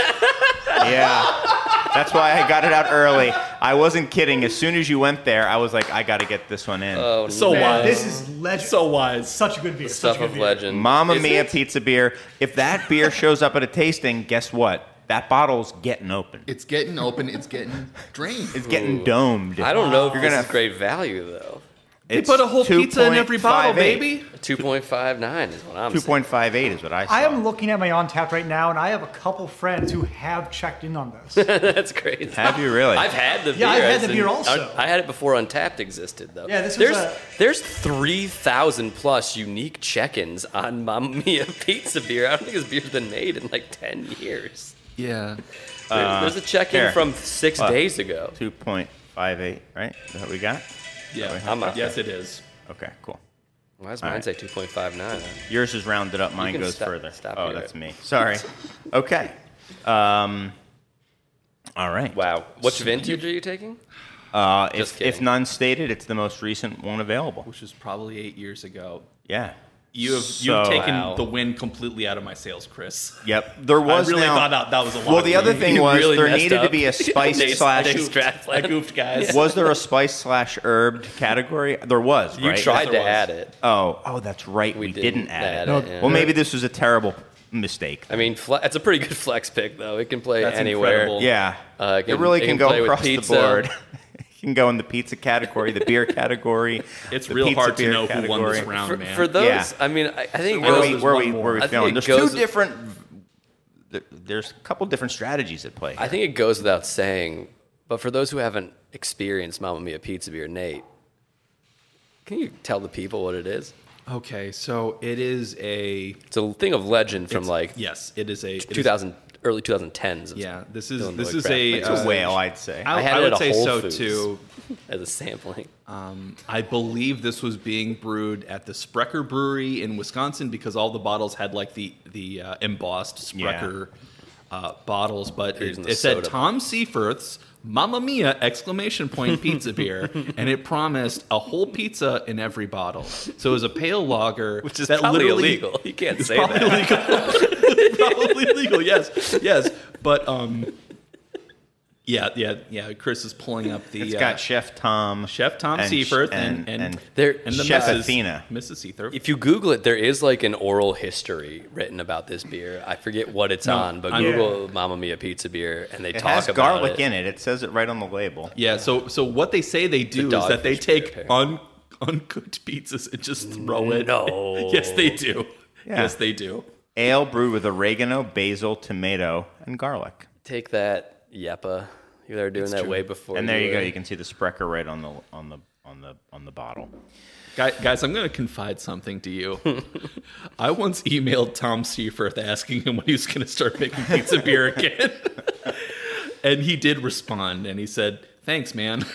S1: Yeah, that's why I got it out early. I wasn't kidding. As soon as you went there, I was like, I got to get this one in.
S3: Oh,
S5: So
S3: man.
S5: wise.
S6: This is legend.
S5: So wise.
S6: Such a good beer.
S3: Stuff
S6: Such a good
S3: of
S6: beer.
S3: legend.
S1: Mamma
S3: Is
S1: Mia
S3: it?
S1: Pizza Beer. If that beer shows up at a tasting, guess what? That bottle's getting open.
S7: It's getting open. It's getting drained.
S1: It's getting domed.
S3: I don't know if
S1: You're
S3: this
S1: gonna-
S3: is great value, though.
S5: They put a whole pizza in every bottle,
S1: 2.58.
S5: baby.
S3: 2.59 is what I'm saying.
S1: 2.58 is what I saw.
S6: I am looking at my Untappd right now, and I have a couple friends who have checked in on this.
S3: That's crazy.
S1: Have you really?
S3: I've had the beer.
S6: Yeah, I've had the
S3: It's
S6: beer
S3: in-
S6: also.
S3: I had it before Untappd existed, though.
S6: Yeah, this was
S3: there's 3,000 plus unique check-ins on Mamma Mia Pizza Beer. I don't think this beer's been made in like 10 years.
S5: Yeah.
S3: There's a check-in
S1: here.
S3: from 6
S1: What?
S3: days ago.
S1: 2.58, right? Is that what we got?
S5: Yeah.
S3: I'm
S5: Yes, it is.
S1: Okay, cool.
S3: Why does
S1: All
S3: mine
S1: right.
S3: say 2.59?
S1: Yours is rounded up. Mine
S3: can
S1: goes
S3: stop-
S1: further.
S3: stop
S1: Oh,
S3: here.
S1: that's me. Sorry. Okay. All right.
S3: Wow. Which vintage are you taking?
S1: If
S3: kidding.
S1: none stated, it's the most recent one available.
S5: Which was probably 8 years ago.
S1: Yeah.
S5: You've
S1: So-
S5: taken
S3: Wow.
S5: the wind completely out of my sails, Chris.
S1: Yep. There was
S5: I really
S1: now.
S5: thought that was a lot.
S1: Well, the other thing
S3: You
S1: was
S3: really
S1: there
S3: messed
S1: needed to
S3: up.
S1: be a spice
S3: Nate's-
S1: slash.
S3: Nate's draft
S5: I
S3: plan.
S5: goofed, guys.
S1: Was there a spice slash herbed category? There was,
S3: You
S1: right?
S3: tried to
S5: there was.
S3: add it.
S1: Oh, that's right. We didn't add it.
S3: yeah.
S1: Well, maybe this was a terrible mistake.
S3: I mean, it's a pretty good flex pick, though. It can play
S5: That's
S3: anywhere.
S5: incredible.
S1: Yeah.
S3: It
S1: It really can go
S3: play with
S1: across the
S3: pizza.
S1: board. It can go in the pizza category, the beer category.
S5: It's
S1: the
S5: real
S1: pizza
S5: hard to
S1: beer
S5: know who won this
S1: category.
S5: round, man.
S3: For those,
S1: Yeah.
S3: I mean, I think
S1: Where
S3: it
S1: are we
S5: one more. I
S1: feeling?
S3: think
S1: There's
S3: it goes-
S1: two different. There's a couple different strategies at play.
S3: I think it goes without saying, but for those who haven't experienced Mamma Mia Pizza Beer, Nate, can you tell the people what it is?
S5: Okay, so it is a
S3: It's a thing of legend from like
S5: yes, it is a
S3: 2000, early 2010s. of
S5: Yeah, this is
S3: Illinois
S5: this is
S3: craft
S5: a
S3: beer.
S1: it's a whale, I'd say.
S3: I had
S5: I
S3: it
S5: would
S3: at a
S5: say
S3: Whole
S5: so
S3: Foods.
S5: too.
S3: as a sampling.
S5: I believe this was being brewed at the Sprecher Brewery in Wisconsin because all the bottles had like the embossed Sprecher bottles, but
S3: Here's
S5: it,
S3: the
S5: it said
S3: soda.
S5: Tom Seifert Mamma Mia! Pizza beer, and it promised a whole pizza in every bottle. So it was a pale lager,
S3: Which is
S5: that
S3: probably
S5: literally-
S3: illegal. You can't say
S5: Probably
S3: that.
S5: illegal. Probably illegal. Yes. But yeah. Chris is pulling up the.
S1: It's got Chef Tom,
S5: Chef Tom
S1: and-
S5: Seifert
S1: and-
S5: and
S3: There-
S5: and the
S1: Chef
S5: Mrs.
S1: Athena.
S5: Mrs. Seifert.
S3: If you Google it, there is like an oral history written about this beer. I forget what it's on, but Google Mamma Mia Pizza Beer, and they
S1: It
S3: talk
S1: has
S3: about
S1: garlic
S3: it.
S1: in it. It says it right on the label.
S5: Yeah. So what they say they do is
S3: dog
S5: that they
S3: fish beer,
S5: take
S3: apparently.
S5: uncooked pizzas and just throw it.
S3: No.
S5: Yes, they do.
S1: Yeah.
S5: Yes, they do.
S1: Ale brewed with oregano, basil, tomato, and garlic.
S3: Take that, Yeppa. You were doing that
S5: true.
S3: way before.
S1: And there you go.
S3: were-
S1: You can see the Sprecher right on the bottle.
S5: Guys, I'm going to confide something to you. I once emailed Tom Seifert asking him when he was going to start making pizza beer again. And he did respond, and he said, "Thanks, man."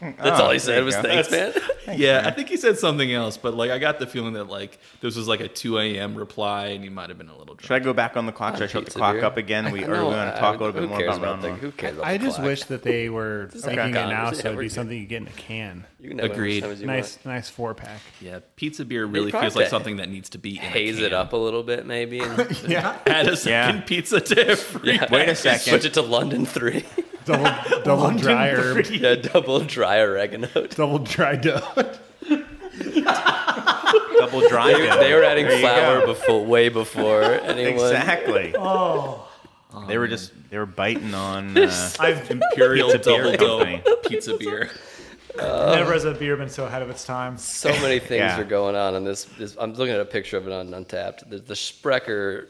S3: That's all he
S1: there
S3: said
S1: you
S3: was
S1: go.
S3: thanks, man.
S5: Yeah, I think he said something else, but like I got the feeling that like this was like a 2 a.m. reply, and he might have been a little drunk.
S1: Should I go back on the clock? Should I shut the
S3: Pizza
S1: clock
S3: beer.
S1: up again? We
S3: No,
S1: want to talk a little bit
S3: who
S1: more
S3: cares
S1: about round one.
S3: Who cares about
S4: I
S3: the
S4: just
S3: clock?
S4: wish that they were making it now, so
S3: Yeah,
S4: it'd
S3: we're
S4: be
S3: good.
S4: something you get in a can.
S3: You can have
S5: Agreed.
S3: as much as you
S4: Nice 4-pack.
S5: Yeah, pizza beer really
S3: probably
S5: feels like
S3: have to
S5: something that needs to be in a
S3: haze it
S5: can.
S3: up a little bit, maybe. And
S5: Add a second pizza to every.
S3: yeah.
S1: Wait a second.
S3: Switch it to London 3.
S4: Double dry herb,
S3: Yeah, double dry oregano.
S4: double dry dough.
S1: Double dry.
S3: They were adding
S1: There you
S3: flour
S1: go.
S3: way before anyone.
S1: Exactly.
S6: Oh,
S1: They were biting on
S6: I've
S5: Imperial
S1: Pizza beer
S5: double
S1: company.
S5: dough pizza beer.
S6: never has a beer been so ahead of its time.
S3: So many things
S1: Yeah.
S3: are going on in this. I'm looking at a picture of it on Untappd. The Sprecher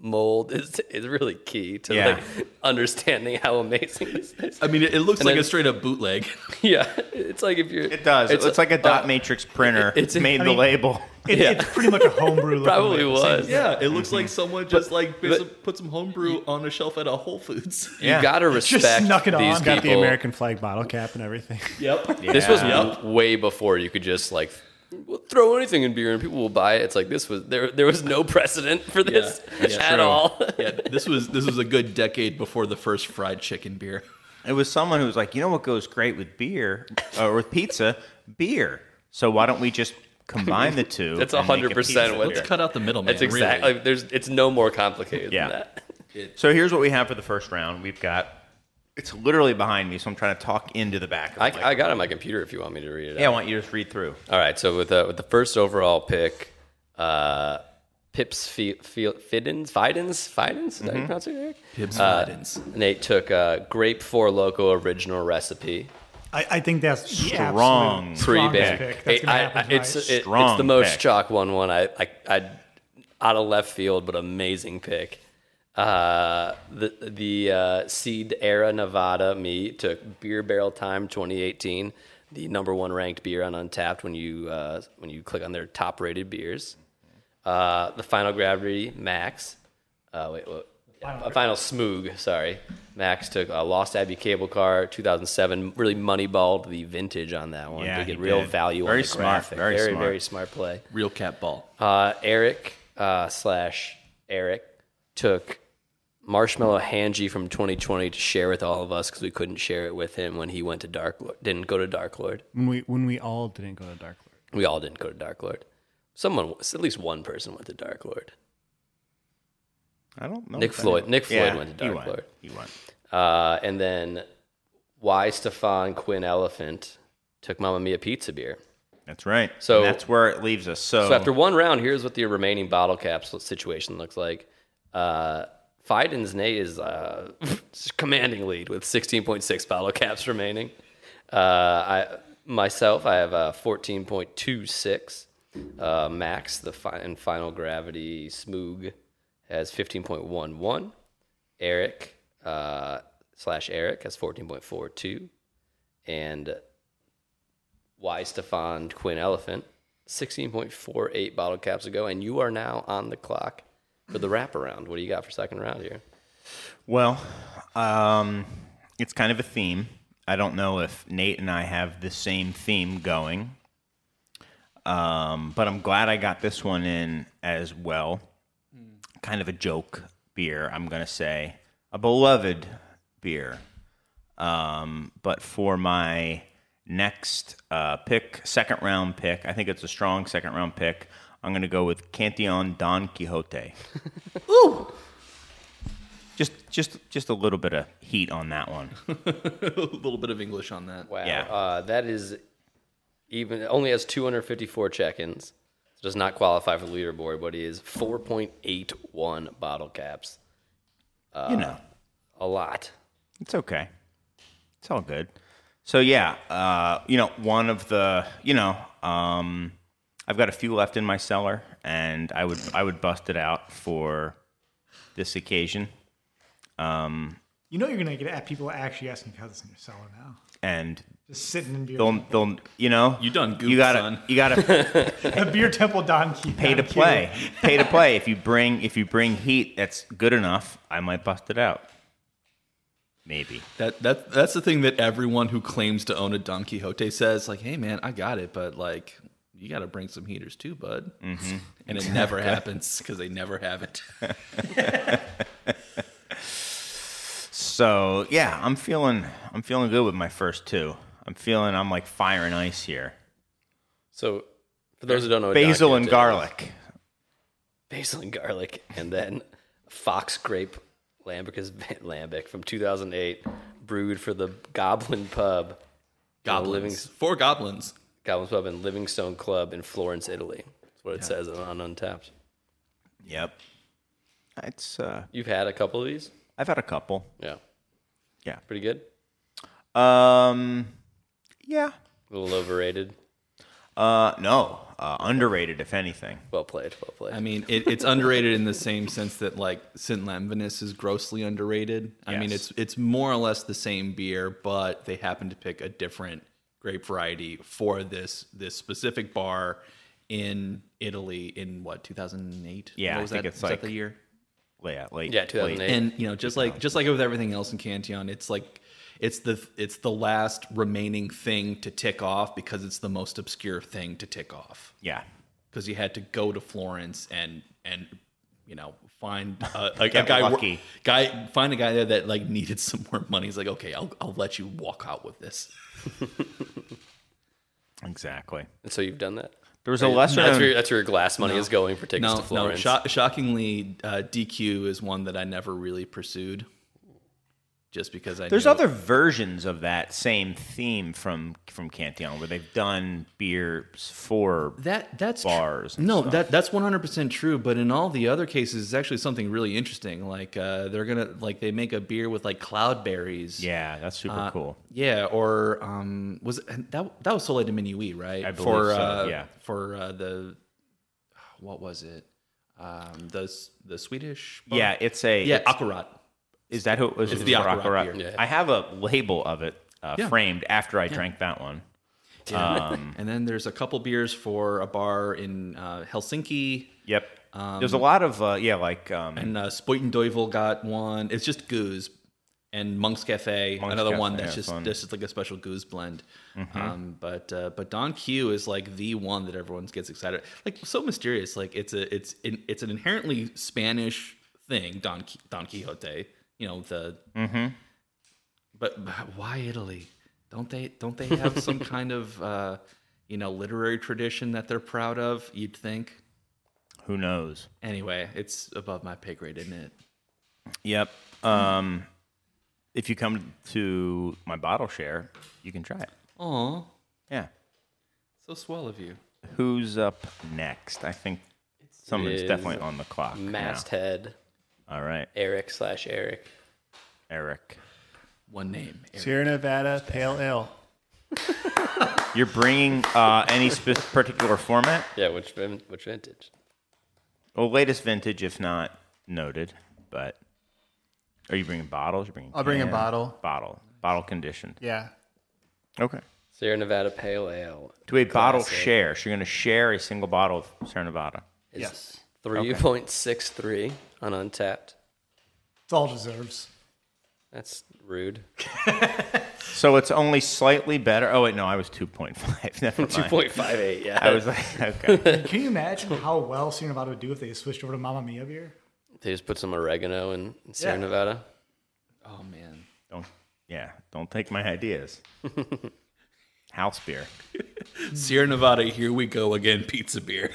S3: mold is really key to
S1: Yeah.
S3: understanding how amazing this is.
S5: I mean, it looks
S3: And
S5: like
S3: then-
S5: a straight up bootleg.
S3: Yeah, it's like if you're.
S1: It does. It's like a dot matrix printer.
S3: it's-
S1: Made
S6: I
S1: the
S6: mean-
S1: label.
S6: It's pretty much a homebrew. looking
S3: Probably
S6: label.
S3: was.
S5: Yeah, it looks like someone just
S3: but-
S5: put some homebrew on a shelf at a Whole Foods.
S1: Yeah.
S3: You gotta respect
S6: snuck it on.
S3: these people.
S4: Got the American flag bottle cap and everything.
S5: Yep.
S3: This was
S1: Yeah.
S3: way before you could just throw anything in beer and people will buy it. It's like this was there was no precedent for this
S5: that's
S3: at
S5: true.
S3: all.
S5: Yeah, this was a good decade before the first fried chicken beer.
S1: It was someone who was like, you know what goes great with beer or with pizza? Beer. So why don't we just combine the two?
S3: That's
S1: and make a
S3: 100%
S1: pizza
S3: what-
S1: beer?
S5: Let's cut out the middleman.
S3: It's exactly
S5: Really.
S3: it's no more complicated
S1: Yeah.
S3: than that.
S1: So here's what we have for the first round. We've got. It's literally behind me, so I'm trying to talk into the back. Of the
S3: I got it on my computer if you want me to read it.
S1: Yeah, I
S3: out.
S1: want you to just read through.
S3: All right. So with the first overall pick, Pips Fidens. Is that how you pronounce it, Eric?
S5: Pips Fidens.
S3: Nate took Grape 4 Loco original recipe.
S6: I think that's the
S1: Strong.
S6: absolute
S3: Pre-bag.
S6: strongest pick. That's gonna happen tonight.
S3: It's
S1: Strong
S3: the most
S1: pick.
S3: chalk 1-1. I out of left field, but amazing pick. The Seed Era Nevada me took Beer Barrel Time 2018, the #1 ranked beer on Untappd when you click on their top rated beers. The Final Gravity Max. Final Smoog, sorry. Max took Lost Abbey Cable Car 2007. Really moneyballed the vintage on that one
S1: Yeah,
S3: to get
S1: he
S3: real
S1: did.
S3: value
S1: Very
S3: on the
S1: smart,
S3: graphic.
S1: very smart.
S3: Very smart play.
S5: Real cat ball.
S3: Eric / Eric took Marshmallow Hanji from 2020 to share with all of us because we couldn't share it with him when he went to didn't go to Dark Lord.
S4: When we all didn't go to Dark Lord.
S3: We all didn't go to Dark Lord. At least one person went to Dark Lord.
S1: I don't know.
S3: Nick
S1: if
S3: Floyd went to
S1: he
S3: Dark
S1: went.
S3: Lord.
S1: He went.
S3: And then Stefan Quinn Elephant took Mamma Mia Pizza beer.
S1: That's right.
S3: So-
S1: And that's where it leaves us.
S3: So after one round, here's what the remaining bottle caps situation looks like. Fiden's Nate is commanding lead with 16.6 bottle caps remaining. I have 14.26. Max, the Final Gravity Smoog, has 15.11. Eric / Eric has 14.42. And Stefan Quinn Elephant, 16.48 bottle caps ago. And you are now on the clock for the wraparound. What do you got for second round here?
S1: Well, it's kind of a theme. I don't know if Nate and I have the same theme going, but I'm glad I got this one in as well. Kind of a joke beer, I'm going to say. A beloved beer. But for my next second round pick, I think it's a strong second round pick. I'm going to go with Cantillon Don Quixote. Ooh! Just a little bit of heat on that one.
S5: A little bit of English on that.
S3: Wow.
S1: Yeah.
S3: That is only has 254 check-ins. Does not qualify for the leaderboard, but he is 4.81 bottle caps. A lot.
S1: It's okay. It's all good. So yeah, one of the, I've got a few left in my cellar, and I would bust it out for this occasion.
S6: You know you're gonna get people actually asking how this in your cellar now.
S1: And
S6: Just sitting in beer.
S1: they'll
S5: You done goofed, son.
S1: you gotta
S6: A beer temple donkey.
S1: pay to play. Pay to play. If you bring heat that's good enough, I might bust it out. maybe.
S5: That's the thing that everyone who claims to own a Don Quixote says, like, hey man, I got it, but like you got to bring some heaters too, bud. Mm-hmm. And it never happens because they never have it.
S1: So yeah, I'm feeling good with my first two. I'm like fire and ice here.
S3: So, for those who don't know, what
S1: Basil
S3: Don
S1: and
S3: Quixote
S1: garlic.
S3: Basil and garlic, and then fox grape lambic from 2008, brewed for the Goblin Pub.
S5: Goblins. 4 goblins.
S3: Goblin's Pub in Livingstone Club in Florence, Italy. That's what it says on Untappd.
S1: Yep. It's
S3: You've had a couple of these?
S1: I've had a couple.
S3: Yeah.
S1: Yeah.
S3: Pretty good?
S1: Yeah.
S3: A little overrated?
S1: No. Underrated, if anything.
S3: Well played.
S5: I mean, it's underrated in the same sense that like St. Lambanus is grossly underrated. I mean,
S1: Yes.
S5: it's more or less the same beer, but they happen to pick a different grape variety for this specific bar in Italy in what, 2008?
S1: Yeah,
S5: what was
S1: I think
S5: that?
S1: it's
S5: Was
S1: like
S5: that the year?
S1: Late.
S3: Yeah, 2008.
S5: And you know, just like with everything else in Cantillon, it's like it's the last remaining thing to tick off because it's the most obscure thing to tick off.
S1: Yeah.
S5: Because you had to go to Florence and you know find
S1: Get lucky.
S5: find a guy there that like needed some more money. He's like, okay, I'll let you walk out with this.
S1: Exactly.
S3: And so you've done that?
S1: There was a lesser
S3: That's
S1: known...
S3: where your glass money is going for tickets to Florence.
S5: Shockingly, DQ is one that I never really pursued. Just because
S1: There's other versions of that same theme from Cantillon where they've done beers for
S5: that's
S1: bars. And
S5: no,
S1: stuff.
S5: that's 100% true. But in all the other cases, it's actually something really interesting. Like they make a beer with like cloudberries.
S1: Yeah, that's super cool.
S5: Yeah, or was it, that was Soleil de Minuit, right?
S1: I believe so, yeah.
S5: For the what was it? The Swedish bar?
S1: Yeah, it's
S5: Akkurat.
S1: Is that who it was?
S5: It's
S1: It
S5: the
S1: was
S5: Akkurat
S1: Akkurat.
S5: beer.
S3: Yeah.
S1: I have a label of it
S5: Yeah.
S1: framed after I drank that one.
S5: And then there's a couple beers for a bar in Helsinki.
S1: Yep. There's a lot of
S5: And Spoitendeuvel got one. It's just goose. And Monk's Cafe,
S1: Monk's
S5: another
S1: Cafe,
S5: one that's
S1: yeah, fun.
S5: just like a special goose blend. But Don Q is like the one that everyone gets excited. Like so mysterious. Like it's an inherently Spanish thing. Don Quixote. You know the. But why Italy? Don't they have some kind of literary tradition that they're proud of? You'd think.
S1: Who knows?
S5: Anyway, it's above my pay grade, isn't it?
S1: Yep. If you come to my bottle share, you can try it.
S5: Aw,
S1: Yeah.
S5: so swell of you.
S1: Who's up next? I think someone's
S3: is
S1: definitely on the clock. now.
S3: Masthead,
S1: All right.
S3: Eric.
S1: Eric.
S5: One name.
S4: Sierra Nevada Pale Ale.
S1: You're bringing any particular format?
S3: Yeah, which vintage?
S1: Well, latest vintage, if not noted. But are you bringing bottles? You're bringing.
S4: I'll bring a
S1: cans?
S4: bottle.
S1: Bottle conditioned.
S4: Yeah.
S1: Okay.
S3: Sierra Nevada Pale Ale.
S1: Do a bottle
S3: Classic.
S1: share. So you're going to share a single bottle of Sierra Nevada.
S4: Yes.
S3: 3.63 on Untappd.
S6: It's all deserves.
S3: That's rude.
S1: So it's only slightly better. Oh wait, no, I was 2.5. Never mind.
S3: 2.58, yeah.
S1: I was like, okay.
S6: Can you imagine how well Sierra Nevada would do if they switched over to Mamma Mia beer?
S3: They just put some oregano in Sierra
S6: Yeah.
S3: Nevada.
S5: Oh man.
S1: Don't take my ideas. House beer.
S5: Sierra Nevada, here we go again. Pizza beer.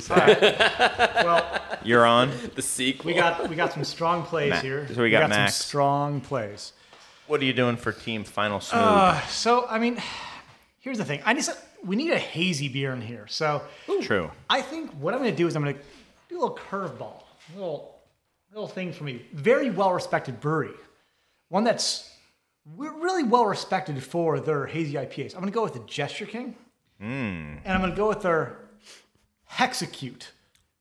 S6: Well,
S1: You're on.
S3: The sequel.
S6: we got some strong plays here.
S1: So we got
S6: some
S1: Max.
S6: strong plays.
S1: What are you doing for Team Final Smooth?
S6: So I mean, here's the thing. We need a hazy beer in here. So
S1: True.
S6: I think what I'm going to do is I'm going to do a little curveball, a little thing for me. Very well respected brewery, one that's really well respected for their hazy IPAs. I'm going to go with the Gesture King, and I'm going to go with their Hexecute,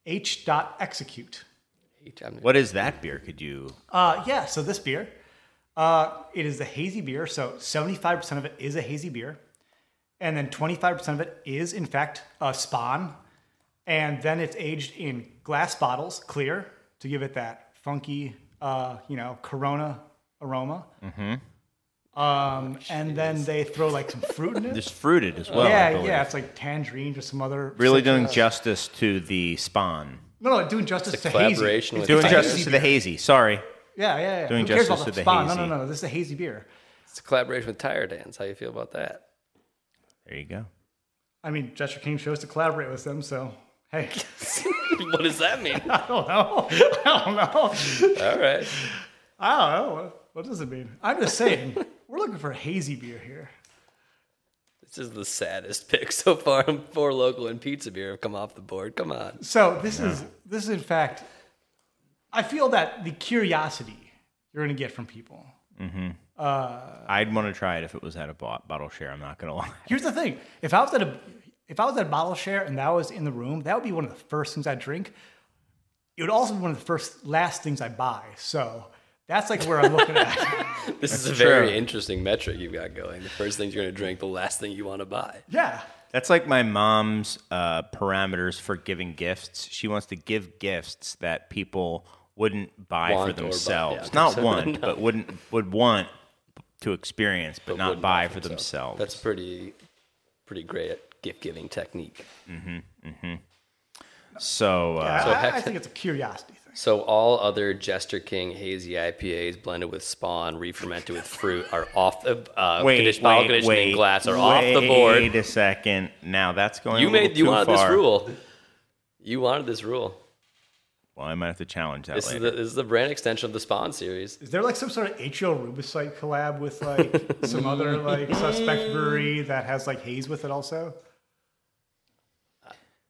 S6: H.Execute.
S1: What is that beer? Could you?
S6: So this beer, it is a hazy beer. So 75% of it is a hazy beer. And then 25% of it is, in fact, a spawn. And then it's aged in glass bottles, clear, to give it that funky, Corona aroma. And then they throw like some fruit in it.
S1: There's fruited as well. I
S6: yeah,
S1: believe.
S6: yeah. It's like tangerine or some other.
S1: Really
S6: citrus.
S1: doing justice to the spawn.
S6: No, doing justice
S3: It's a
S6: to hazy.
S3: collaboration with
S1: Doing
S3: It's
S1: justice to the hazy. Sorry.
S6: Yeah.
S1: Doing
S6: Who cares
S1: justice
S6: about
S1: to
S6: the
S1: the
S6: spawn?
S1: hazy.
S6: No. This is a hazy beer.
S3: It's a collaboration with Tire Dance. How you feel about that?
S1: There you go.
S6: I mean, Jester King chose to collaborate with them, so hey.
S3: What does that mean?
S6: I don't know.
S3: All right.
S6: I don't know. What does it mean? I'm just saying, we're looking for a hazy beer here.
S3: This is the saddest pick so far. Four Local and Pizza Beer have come off the board. Come on.
S6: So this is in fact, I feel that the curiosity you're going to get from people.
S1: I'd want to try it if it was at a bottle share. I'm not going to lie.
S6: Here's the thing: if I was at a bottle share and that was in the room, that would be one of the first things I'd drink. It would also be one of the last things I buy. So that's like where I'm looking at.
S3: This is a
S1: true.
S3: very interesting metric you've got going. The first thing you're going to drink, the last thing you want to buy.
S6: Yeah.
S1: That's like my mom's parameters for giving gifts. She wants to give gifts that people wouldn't buy
S3: Want
S1: for
S3: or buy,
S1: themselves.
S3: yeah.
S1: Not want, but would want to experience, but not
S3: wouldn't
S1: buy for
S3: themselves.
S1: themselves.
S3: That's pretty great gift giving technique.
S1: So,
S6: I think it's a curiosity thing.
S3: So all other Jester King hazy IPAs blended with spawn, re-fermented with fruit are off the bottle conditioning glass are off the board.
S1: Wait a second. Now that's going.
S3: You
S1: a little
S3: made you
S1: too
S3: wanted
S1: far.
S3: this rule. You wanted this rule.
S1: Well, I might have to challenge that
S3: This
S1: later.
S3: is the brand extension of the Spawn series.
S6: Is there like some sort of H.O. Rubicite collab with like some other like suspect brewery that has like haze with it also?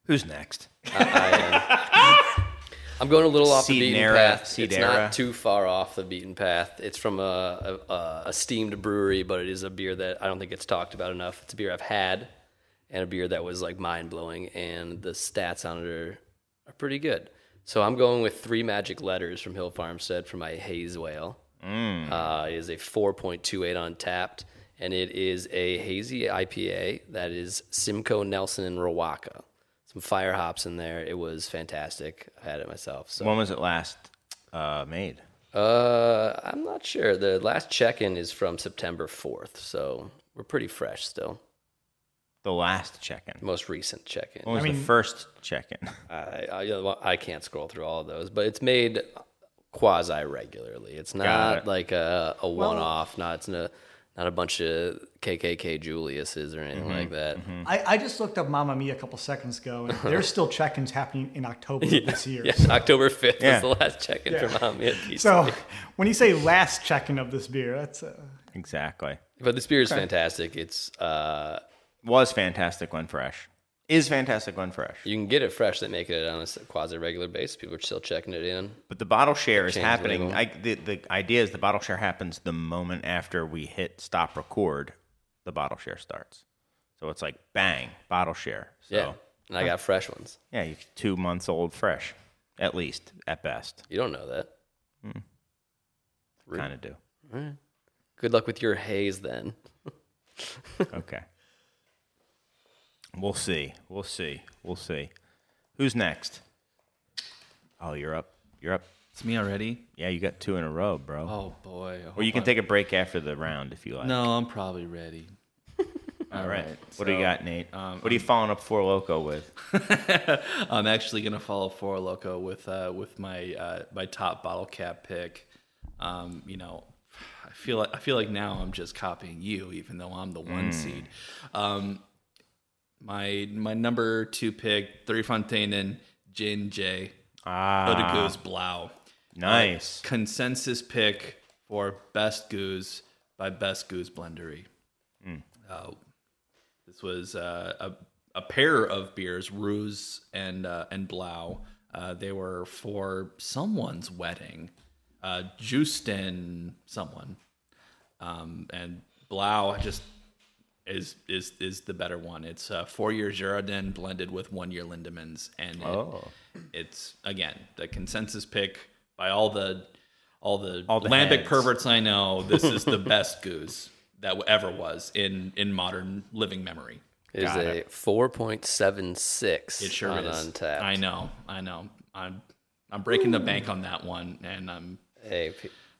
S1: Who's next?
S3: I'm going a little off the beaten
S1: Seedera-
S3: path. It's
S1: Seedera.
S3: not too far off the beaten path. It's from a steamed brewery, but it is a beer that I don't think gets talked about enough. It's a beer I've had, and a beer that was like mind blowing, and the stats on it are pretty good. So I'm going with 3 Magic Letters from Hill Farmstead for my Haze Whale. It is a 4.28 on Untappd, and it is a hazy IPA that is Simcoe, Nelson, and Rawaka. Some fire hops in there. It was fantastic. I had it myself. So
S1: When was it last made?
S3: I'm not sure. The last check-in is from September 4th, so we're pretty fresh still.
S1: The last check-in.
S3: Most recent check-in.
S1: When was the first check-in?
S3: I can't scroll through all of those, but it's made quasi regularly. It's
S1: Got
S3: not
S1: it.
S3: like a one-off. It's not a bunch of KKK Juliuses or anything like that.
S6: I just looked up Mamma Mia a couple seconds ago, and there's still check-ins happening in October of this year.
S3: Yeah, October 5th
S1: Yeah.
S3: was the last check-in
S6: Yeah.
S3: for Mommy at Pizza.
S6: So when you say last check-in of this beer, that's
S1: Exactly.
S3: But this beer is fantastic. It's
S1: Was fantastic when fresh. Is fantastic when fresh.
S3: you can get it fresh. They make it on a quasi regular basis. People are still checking it in.
S1: But the bottle share is
S3: Change
S1: happening.
S3: label.
S1: The idea is the bottle share happens the moment after we hit stop record, the bottle share starts. So it's like bang, bottle share. So
S3: Yeah, and I got fresh ones.
S1: yeah, you 2 months old fresh, at least, at best.
S3: You don't know that.
S1: Kind of do.
S3: Good luck with your haze then.
S1: Okay. We'll see. We'll see. We'll see. Who's next? Oh, you're up. You're up.
S5: It's me already.
S1: Yeah, you got 2 in a row, bro.
S5: Oh boy.
S1: Or you can take a break after the round if you like.
S5: No, I'm probably ready.
S1: All right.
S5: so,
S1: What do you got, Nate? What are you following up Four Loco with?
S5: I'm actually gonna follow Four Loco with my my top bottle cap pick. You know, I feel like now I'm just copying you, even though I'm the 1 seed. My number 2 pick, Three Fontainen Gin J. Eau Goose Blau.
S1: Nice.
S5: Consensus pick for Best Goose by Best Goose Blendery. This was a pair of beers, Ruse and Blau. They were for someone's wedding, Justin someone, and Blau just is the better one. It's 4-year Girardin blended with 1-year Lindemans, and it's again the consensus pick by all the lambic
S1: heads.
S5: perverts I know. This is the best goose that ever was in modern living memory.
S3: It is a 4.76
S5: It sure
S3: on
S5: is.
S3: Untappd.
S5: I know. I'm breaking the bank on that one, and I'm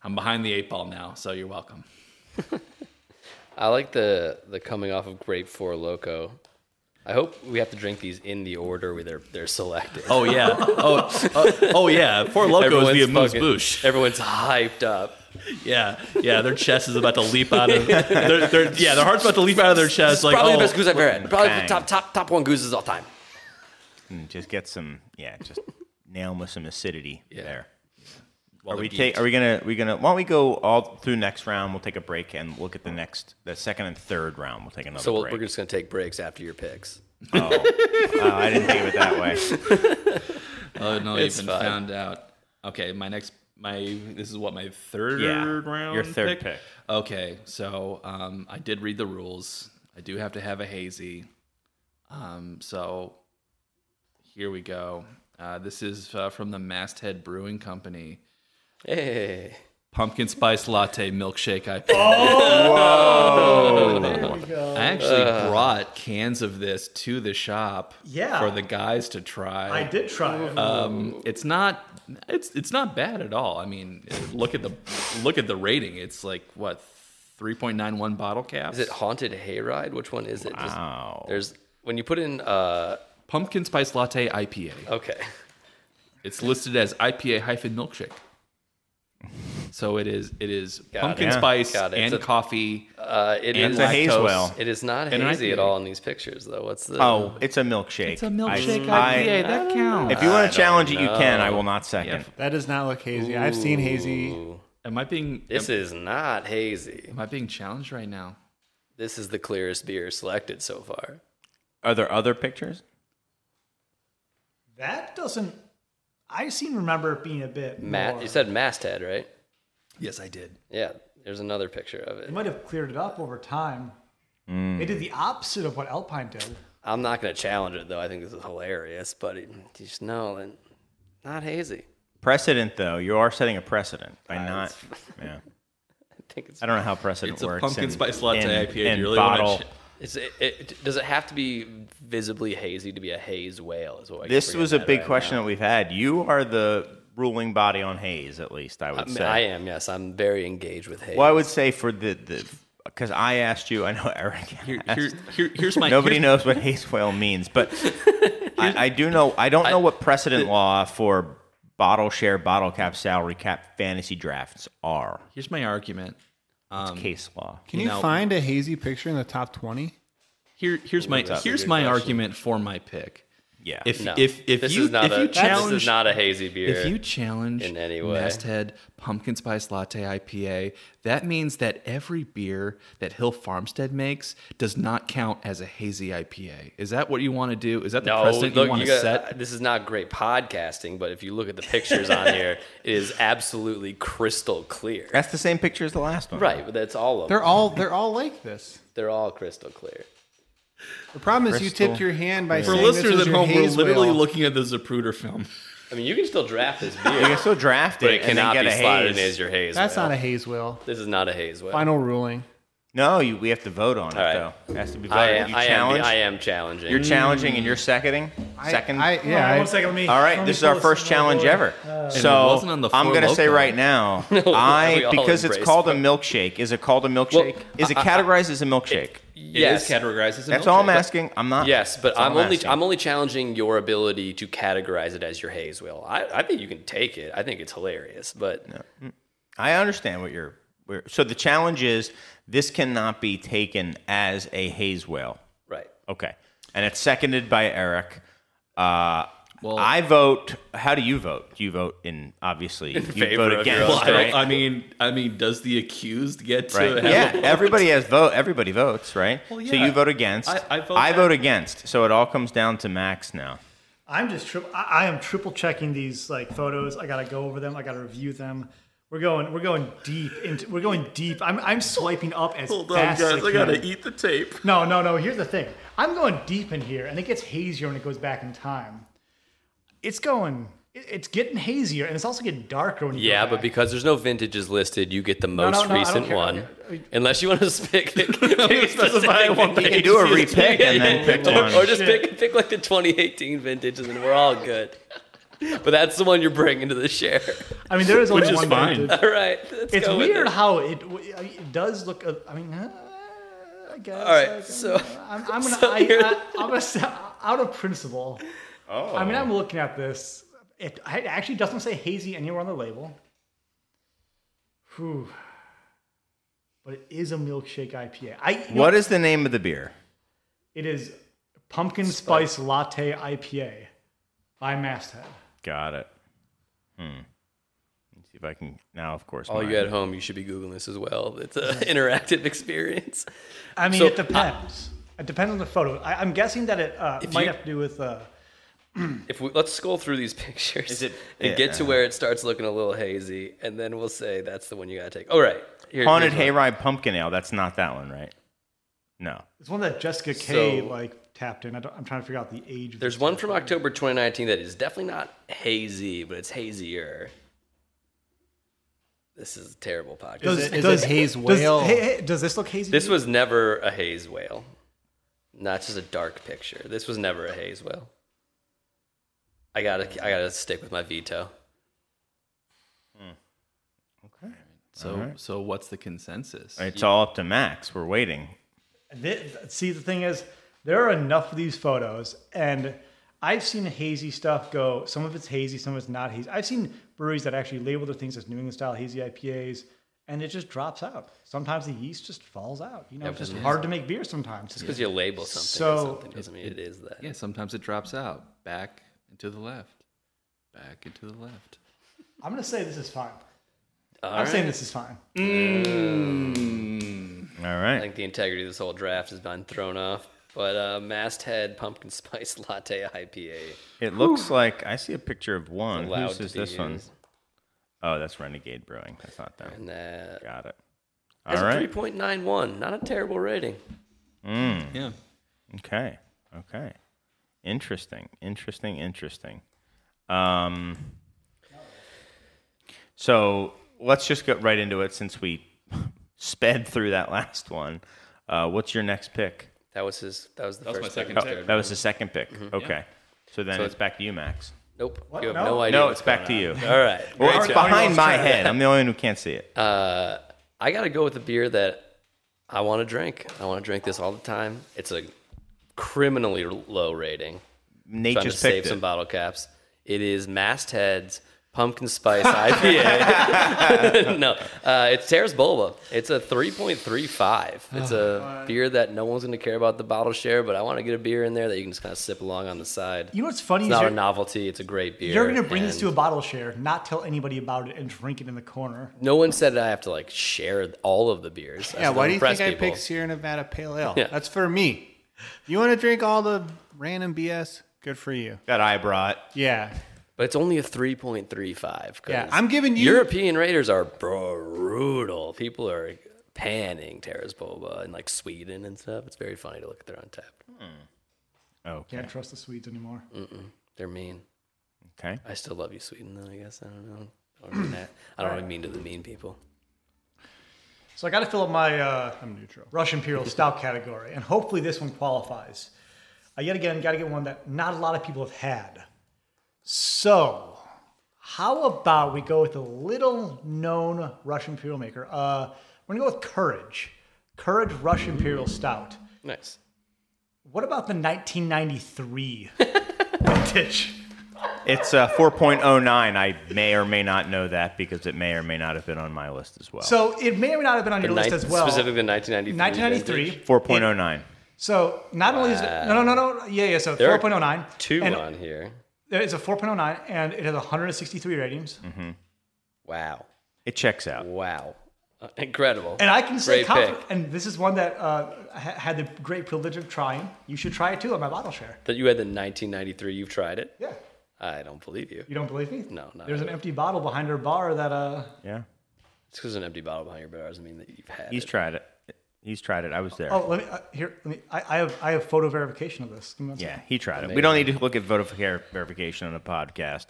S5: I'm behind the 8 ball now, so you're welcome.
S3: I like the coming off of Grape 4 Loco. I hope we have to drink these in the order where they're selected.
S5: Oh yeah. Oh yeah. Four Locos via Moose Bouche.
S3: Everyone's hyped up.
S5: Yeah. Their chest is about to leap out of. Their heart's about to leap out of their chest. Like,
S3: Probably the best goose I've ever had. Probably
S1: bang.
S3: the top one gooses all time.
S1: Just get some, just nail 'em with some acidity there.
S5: While
S1: Are we
S5: they're
S1: gonna why don't we go all through next round? We'll take a break and look at the second and third round. We'll take another
S3: So
S1: break.
S3: we're just going to take breaks after your picks.
S1: Oh, I didn't think of it that way.
S5: Oh no,
S3: It's
S5: even
S3: fine.
S5: found out. Okay, this is what, my third round.
S1: Your third pick.
S5: Okay, so I did read the rules. I do have to have a hazy. So here we go. This is from the Masthead Brewing Company.
S3: Hey.
S5: Pumpkin spice latte milkshake IPA.
S6: There we go.
S5: I actually brought cans of this to the shop
S6: Yeah.
S5: for the guys to try.
S6: I did try it.
S5: It's not bad at all. I mean, look at the rating. It's like what, 3.91 bottle caps.
S3: Is it Haunted Hayride? Which one is it?
S1: Wow.
S3: There's when you put in
S5: Pumpkin spice latte IPA?
S3: okay.
S5: It's listed as IPA milkshake. So it is pumpkin
S1: it.
S5: spice
S3: Got it.
S5: and
S3: It's a-
S5: coffee.
S3: It
S5: and
S3: is
S1: a
S5: lactose.
S1: Hazewell.
S3: It is not
S5: And an
S3: hazy at
S5: IPA.
S3: all in these pictures, though. What's the?
S1: Oh, it's a milkshake.
S5: It's a milkshake
S1: I-
S5: IPA. That counts.
S1: If you want
S3: I
S1: to challenge it,
S3: don't
S1: you can. I
S3: know.
S1: will not second.
S4: That does not look hazy. I've seen hazy.
S3: Ooh,
S5: Am I being
S3: This is not hazy.
S5: am I being challenged right now?
S3: This is the clearest beer selected so far.
S1: Are there other pictures?
S6: That doesn't. I seem to remember it being a bit.
S3: Matt,
S6: more.
S3: you said Masthead, right?
S5: Yes, I did.
S3: Yeah. There's another picture of
S6: They
S3: it.
S6: might have cleared it up over time. They did the opposite of what Alpine did.
S3: I'm not going to challenge it though. I think this is hilarious, but just know that not hazy.
S1: Precedent, though. You are setting a precedent by not. Yeah.
S3: I think it's.
S1: I don't know how precedent
S5: It's a
S1: works.
S5: pumpkin spice latte IPA. Do
S1: In
S5: you really
S1: bottle.
S5: want to?
S3: Does it have to be visibly hazy to be a haze whale? Is what I
S1: This
S3: keep
S1: was a
S3: forgetting
S1: big
S3: right
S1: question
S3: now.
S1: that we've had. You are the ruling body on haze, at least I would say.
S3: I am, yes. I'm very engaged with haze.
S1: Well, I would say for the because I asked you. I know Eric.
S5: Here's my
S1: Nobody knows what haze whale means, but I do know. I don't know what precedent law for bottle share, bottle cap, salary cap, fantasy drafts are.
S5: Here's my argument.
S1: It's case law.
S4: Can you
S5: know-
S4: find a hazy picture in the top 20?
S5: Here's my
S3: That's a
S5: here's
S3: good
S5: my
S3: question.
S5: argument for my pick.
S1: Yeah.
S5: If
S3: No.
S5: if
S3: this
S5: you
S3: is not
S5: if
S3: a,
S5: you
S3: this
S5: challenge
S3: is not a hazy beer.
S5: if you challenge
S3: in any way.
S5: Masthead Pumpkin Spice Latte IPA, that means that every beer that Hill Farmstead makes does not count as a hazy IPA. Is that what you want to do? Is that the
S3: no,
S5: precedent
S3: look,
S5: you want to
S3: got,
S5: set?
S3: this is not great podcasting, but if you look at the pictures on here, it is absolutely crystal clear.
S1: That's the same picture as the last one.
S3: Right, but that's all of them.
S4: They're all like this.
S3: They're all crystal clear.
S4: The problem is you
S1: Crystal.
S4: tipped your hand by
S5: For
S4: saying
S5: listeners
S4: this
S5: at
S4: was your
S5: home, we're
S4: haze
S5: literally
S4: whale.
S5: looking at the Zapruder film.
S3: I mean, you can still draft this
S1: You
S3: beer,
S1: can still draft
S3: but
S1: it
S3: it
S1: and then
S3: cannot
S1: get
S3: be
S1: a
S3: slotted in
S1: haze.
S3: as your haze.
S4: That's
S3: whale.
S4: not a haze wheel.
S3: This is not a haze whale.
S4: Final ruling.
S1: No, we have to vote on it,
S3: All right.
S1: though. It has to be voted. You challenge?
S3: I am challenging.
S1: You're challenging and you're seconding? Second?
S6: One second, let me.
S1: All right,
S6: let me
S1: this is
S6: pull
S1: our
S6: this
S1: first
S6: from
S1: challenge
S6: my
S1: ever.
S6: board.
S1: So
S5: it wasn't on the
S1: I'm
S5: Four
S1: going to say
S5: Loko.
S1: right now,
S3: we all
S1: because it's
S3: embrace
S1: called a
S3: it.
S1: milkshake. Is it called a milkshake? Is it categorized as a milkshake?
S3: Yes.
S5: It is categorized as a
S1: That's all I'm
S5: milkshake.
S1: asking. I'm not.
S3: Yes, but
S1: that's all asking.
S3: I'm only challenging your ability to categorize it as your haze wheel. I think you can take it. I think it's hilarious, but
S1: I understand what you're. So the challenge is this cannot be taken as a haze whale.
S3: right.
S1: Okay, and it's seconded by Eric.
S5: Well-
S1: I vote. How do you vote? Do you vote you
S3: favor
S1: vote
S3: of your
S1: against,
S3: own
S5: Well,
S1: right?
S5: I mean, does the accused get to
S1: Right.
S5: have
S1: Yeah.
S5: a vote?
S1: Everybody has vote. Everybody votes, right?
S5: Well,
S1: So
S5: yeah.
S1: you vote against.
S5: I vote
S1: I
S5: that-
S1: vote against. So it all comes down to Max now.
S6: I'm just I am triple checking these like photos. I gotta go over them. I gotta review them. We're going deep. I'm swiping up as fast as I can.
S5: eat the tape.
S6: No. Here's the thing. I'm going deep in here, and it gets hazier when it goes back in time. It's getting hazier, and it's also getting darker when you
S3: Yeah,
S6: go
S3: but
S6: back.
S3: because there's no vintages listed, you get the most
S6: no, I don't
S3: recent
S6: care.
S3: one.
S6: Okay.
S3: Unless you want to pick
S5: specify one
S1: You can do a repick and then pick one.
S3: or just pick like the 2018 vintage, and then we're all good. But that's the one you're bringing to the share.
S6: I mean, there is only
S5: Which is
S6: one
S5: fine.
S6: vintage.
S3: All right. Let's
S6: It's
S3: go with
S6: weird
S3: it.
S6: how it does look. I guess.
S3: All right,
S6: like,
S3: so-
S6: I'm gonna.
S3: so
S6: I'm gonna say, out of principle.
S1: Oh.
S6: I mean, I'm looking at this. It actually doesn't say hazy anywhere on the label. Whew. But it is a milkshake IPA.
S1: What is the name of the beer?
S6: It is pumpkin spice latte IPA by Masthead.
S1: Got it. Let's see if I can now. Of course,
S3: All
S1: mine.
S3: you at home, you should be Googling this as well. It's an interactive experience.
S6: I mean,
S3: So,
S6: it depends. It depends on the photo. I'm guessing that it might
S3: you-
S6: have to do with.
S3: Let's scroll through these pictures
S1: Is it-
S3: and
S1: yeah.
S3: get to where it starts looking a little hazy, and then we'll say that's the one you gotta take. All right.
S1: Haunted
S3: here's one.
S1: Hayride Pumpkin Ale. That's not that one, right? No.
S6: It's one that Jessica K
S3: So-
S6: tapped in. I'm trying to figure out the age. Of
S3: There's
S6: this
S3: one
S6: stuff.
S3: from October 2019 that is definitely not hazy, but it's hazier. This is a terrible podcast.
S4: Is it haze whale?
S6: Does this look hazy?
S3: This
S6: to you?
S3: was never a haze whale. Not just a dark picture. This was never a haze whale. I gotta stick with my veto.
S1: Okay.
S5: So what's the consensus?
S1: It's all up to Max. We're waiting.
S6: See, the thing is, there are enough of these photos, and I've seen hazy stuff go. Some of it's hazy, some of it's not hazy. I've seen breweries that actually label their things as New England style hazy IPAs, and it just drops out. Sometimes the yeast just falls out. You know, it's just hard to make beer sometimes.
S3: Just because you label something
S6: So-
S3: as something doesn't mean it is that.
S5: Yeah, sometimes it drops out. Back and to the left. Back and to the left.
S6: I'm gonna say this is fine.
S3: All
S6: I'm
S3: right.
S6: saying this is fine.
S1: All
S3: I
S1: right.
S3: think the integrity of this whole draft has been thrown off. But Masthead Pumpkin Spice Latte IPA.
S1: It looks like I see a picture of one.
S3: Allowed
S1: Whose
S3: to
S1: is
S3: be
S1: this one?
S3: used.
S1: Oh, that's Renegade Brewing. That's not them.
S3: And that
S1: Got it.
S3: has
S1: All
S3: a
S1: right.
S3: 3.91. Not a terrible rating.
S5: Yeah.
S1: Okay. Okay. Interesting. So let's just get right into it since we sped through that last one. What's your next pick?
S3: That was the first
S5: my
S3: pick.
S5: second
S1: Oh,
S5: pick.
S1: that was the second pick. Okay. So then it's back to you, Max.
S3: Nope.
S6: What?
S3: You have
S6: No?
S3: no idea.
S1: No,
S3: what's
S1: it's back to
S3: going
S1: you.
S3: on. All right.
S1: Well,
S3: Great
S1: it's
S3: job.
S1: behind my head. I'm the only one who can't see it.
S3: I got to go with a beer that I want to drink. I want to drink this all the time. It's a criminally low rating.
S1: Nate
S3: Trying to
S1: just
S3: save
S1: picked
S3: some
S1: it.
S3: bottle caps. It is Masthead's Pumpkin Spice IPA. No, it's Terrace Bulba. It's a 3.35. It's a beer that no one's going to care about the bottle share, but I want to get a beer in there that you can just kind of sip along on the side.
S6: You know what's funny
S3: It's
S6: is
S3: not a
S6: you're,
S3: novelty. It's a great beer.
S6: you're going to bring this
S3: and
S6: to a bottle share, not tell anybody about it, and drink it in the corner.
S3: No one said I have to like share all of the beers.
S4: Yeah, why do you think I
S3: people.
S4: picked Sierra Nevada Pale Ale?
S3: Yeah.
S4: That's for me. You want to drink all the random BS? Good for you.
S1: That I brought.
S4: Yeah.
S3: But it's only a 3.35.
S4: Yeah, I'm giving you-
S3: European raters are brutal. People are panning Terrace Boba in like Sweden and stuff. It's very funny to look at their Untappd.
S1: Okay.
S6: Can't trust the Swedes anymore.
S3: They're mean.
S1: Okay.
S3: I still love you, Sweden, though, I guess. I don't know. I don't mean that. I don't really mean to the mean people.
S6: So I got to fill up my Russian Imperial Stout category, and hopefully this one qualifies. Yet again, got to get one that not a lot of people have had. So, how about we go with a little-known Russian Imperial maker? We're going to go with Courage. Courage Russian Imperial Stout.
S3: Nice.
S6: What about the 1993 vintage?
S1: It's 4.09. I may or may not know that because it may or may not have been on my list as well.
S6: So it may or may not have been on your list as well.
S3: Specifically the 1993.
S6: 1993.
S1: 4.09.
S6: So not only is it no. Yeah. So
S3: There are
S6: 4.09.
S3: Two
S6: and
S3: on here.
S6: It's a 4.09, and it has 163 ratings.
S3: Wow.
S1: It checks out.
S3: Wow. Incredible.
S6: And I can say
S3: Great
S6: confident,
S3: pick.
S6: and this is one that had the great privilege of trying. You should try it too on my bottle share.
S3: That you had the 1993. You've tried it?
S6: Yeah.
S3: I don't believe you.
S6: You don't believe me?
S3: No, not
S6: There's an
S3: really.
S6: empty bottle behind her bar that
S1: Yeah.
S3: It's because an empty bottle behind your bar doesn't mean that you've had
S1: He's
S3: it.
S1: tried it. He's tried it. I was there.
S6: Oh, let me here. Let me. I have photo verification of this. Give me one
S1: Yeah,
S6: second.
S1: he tried it. We don't need to look at voter verification on a podcast.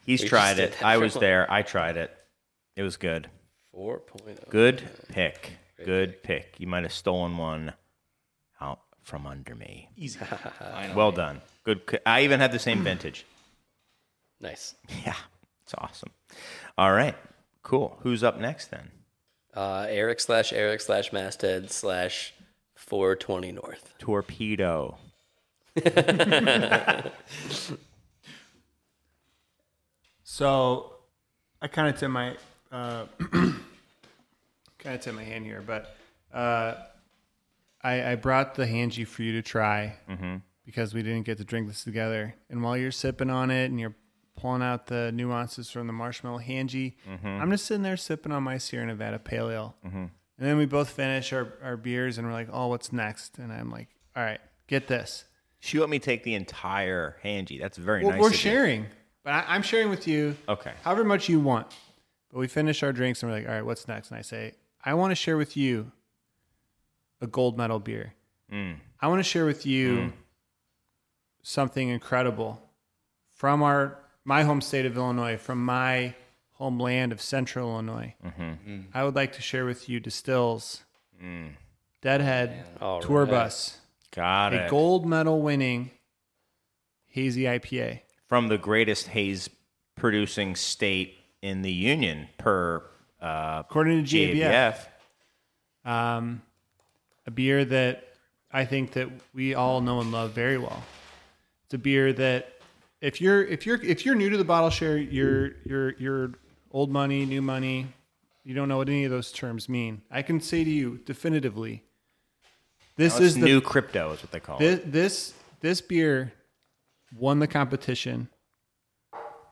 S1: He's
S3: We
S1: tried
S3: just
S1: it.
S3: did that
S1: I
S3: for
S1: was
S3: one.
S1: there. I tried it. It was good.
S3: 4.0.
S1: Good pick. Good pick. You might have stolen one out from under me.
S6: Easy.
S1: Well done. Good. I even had the same vintage.
S3: Nice.
S1: Yeah, it's awesome. All right, cool. Who's up next then?
S3: Eric/Masthead/420 North.
S1: Torpedo.
S4: So I kind of tip my hand here, but I brought the Hanji for you to try because we didn't get to drink this together. And while you're sipping on it and you're pulling out the nuances from the marshmallow Hanji, I'm just sitting there sipping on my Sierra Nevada Pale Ale. And then we both finish our beers and we're like, oh, what's next? And I'm like, all right, get this.
S1: She let me take the entire Hanji. That's very nice.
S4: We're
S1: of you.
S4: sharing, but I'm sharing with you
S1: Okay.
S4: however much you want. But we finish our drinks and we're like, all right, what's next? And I say, I want to share with you a gold medal beer. I want to share with you something incredible from my home state of Illinois, from my homeland of Central Illinois. I would like to share with you Distill's Deadhead
S3: All
S4: Tour
S3: right.
S4: Bus,
S1: Got
S4: a
S1: it.
S4: gold medal winning hazy IPA.
S1: From the greatest haze producing state in the union per
S4: According to GABF.
S1: GABF.
S4: A beer that I think that we all know and love very well. It's a beer that if you're new to the bottle share, you're old money, new money, you don't know what any of those terms mean. I can say to you definitively, this is the
S1: new crypto is what they call it.
S4: this beer won the competition,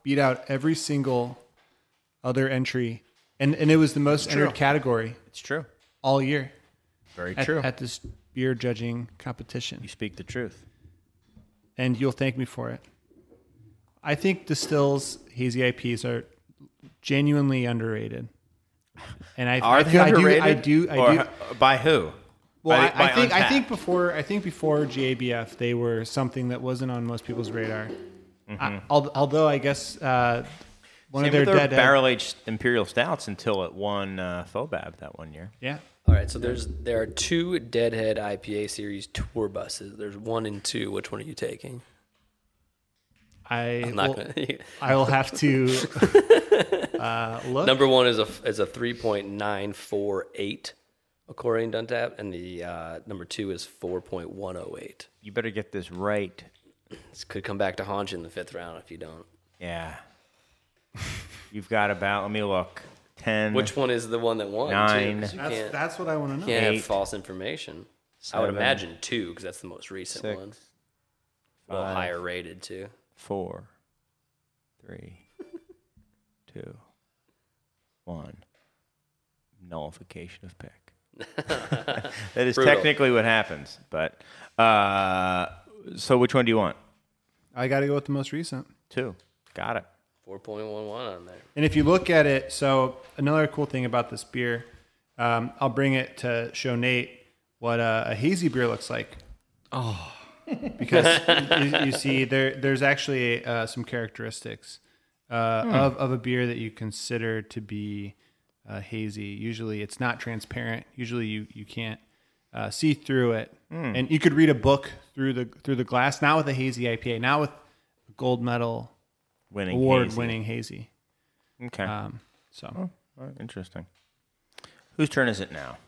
S4: beat out every single other entry, and it was the most entered category
S1: It's true.
S4: all year.
S1: Very
S4: at,
S1: true.
S4: at this beer judging competition.
S1: You speak the truth.
S4: And you'll thank me for it. I think Distill's hazy IPs are genuinely underrated. And
S1: Are they underrated?
S4: I do.
S1: By who?
S4: Well,
S1: By
S4: I think
S1: Untappd.
S4: before GABF they were something that wasn't on most people's radar. Although I guess one
S1: Same
S4: of their
S1: with their
S4: dead
S1: barrel-aged imperial stouts until it won FOBAB that one year.
S4: yeah.
S3: All right, so there are 2 Deadhead IPA series tour buses. There's 1 and 2. Which one are you taking? I'm not gonna.
S4: I will have to look.
S3: Number 1 is a 3.948 according to Untappd, and the number 2 is 4.108.
S1: You better get this right.
S3: This could come back to haunt you in the 5th round if you don't.
S1: Yeah. You've got about, let me look, 10.
S3: Which one is the one that won?
S1: 9.
S3: Too, 'cause you can't,
S4: That's what I want to know.
S3: can't
S1: 8,
S3: have false information. I would
S1: 7,
S3: imagine 2 because that's the most recent
S1: 6,
S3: one. Well,
S1: 5,
S3: higher rated too.
S1: 4, 3, 2, 1. Nullification of pick. That is
S3: Brutal.
S1: technically what happens. But so which one do you want?
S4: I got to go with the most recent.
S1: 2. Got it.
S3: 4.11 on there.
S4: And if you look at it, so another cool thing about this beer, I'll bring it to show Nate what a hazy beer looks like. Oh, because you see, there's actually some characteristics of a beer that you consider to be hazy. Usually, it's not transparent. Usually, you can't see through it, and you could read a book through the glass. Not with a hazy IPA, not with a gold medal. Award-winning hazy.
S1: Okay.
S4: So
S1: All right, interesting. Whose turn is it now?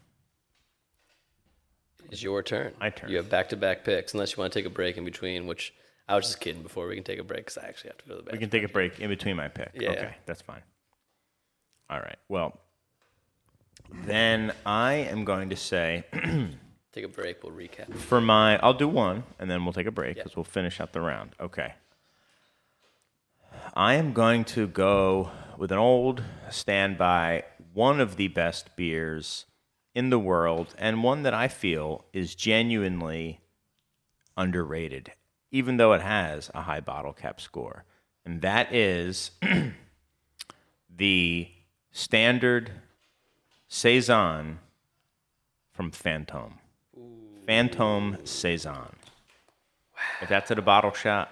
S3: It's your turn.
S1: My turn.
S3: You have back-to-back picks, unless you want to take a break in between, which I was just kidding before. We can take a break because I actually have to go to the bathroom.
S1: We can take a break in between my pick.
S3: Yeah.
S1: Okay, that's fine. All right. Well, then I am going to say
S3: Take a break. We'll recap.
S1: I'll do one, and then we'll take a break because we'll finish out the round. Okay. I am going to go with an old standby, one of the best beers in the world, and one that I feel is genuinely underrated, even though it has a high bottle cap score. And that is the standard Saison from Fantôme. Fantôme Saison. If that's at a bottle share,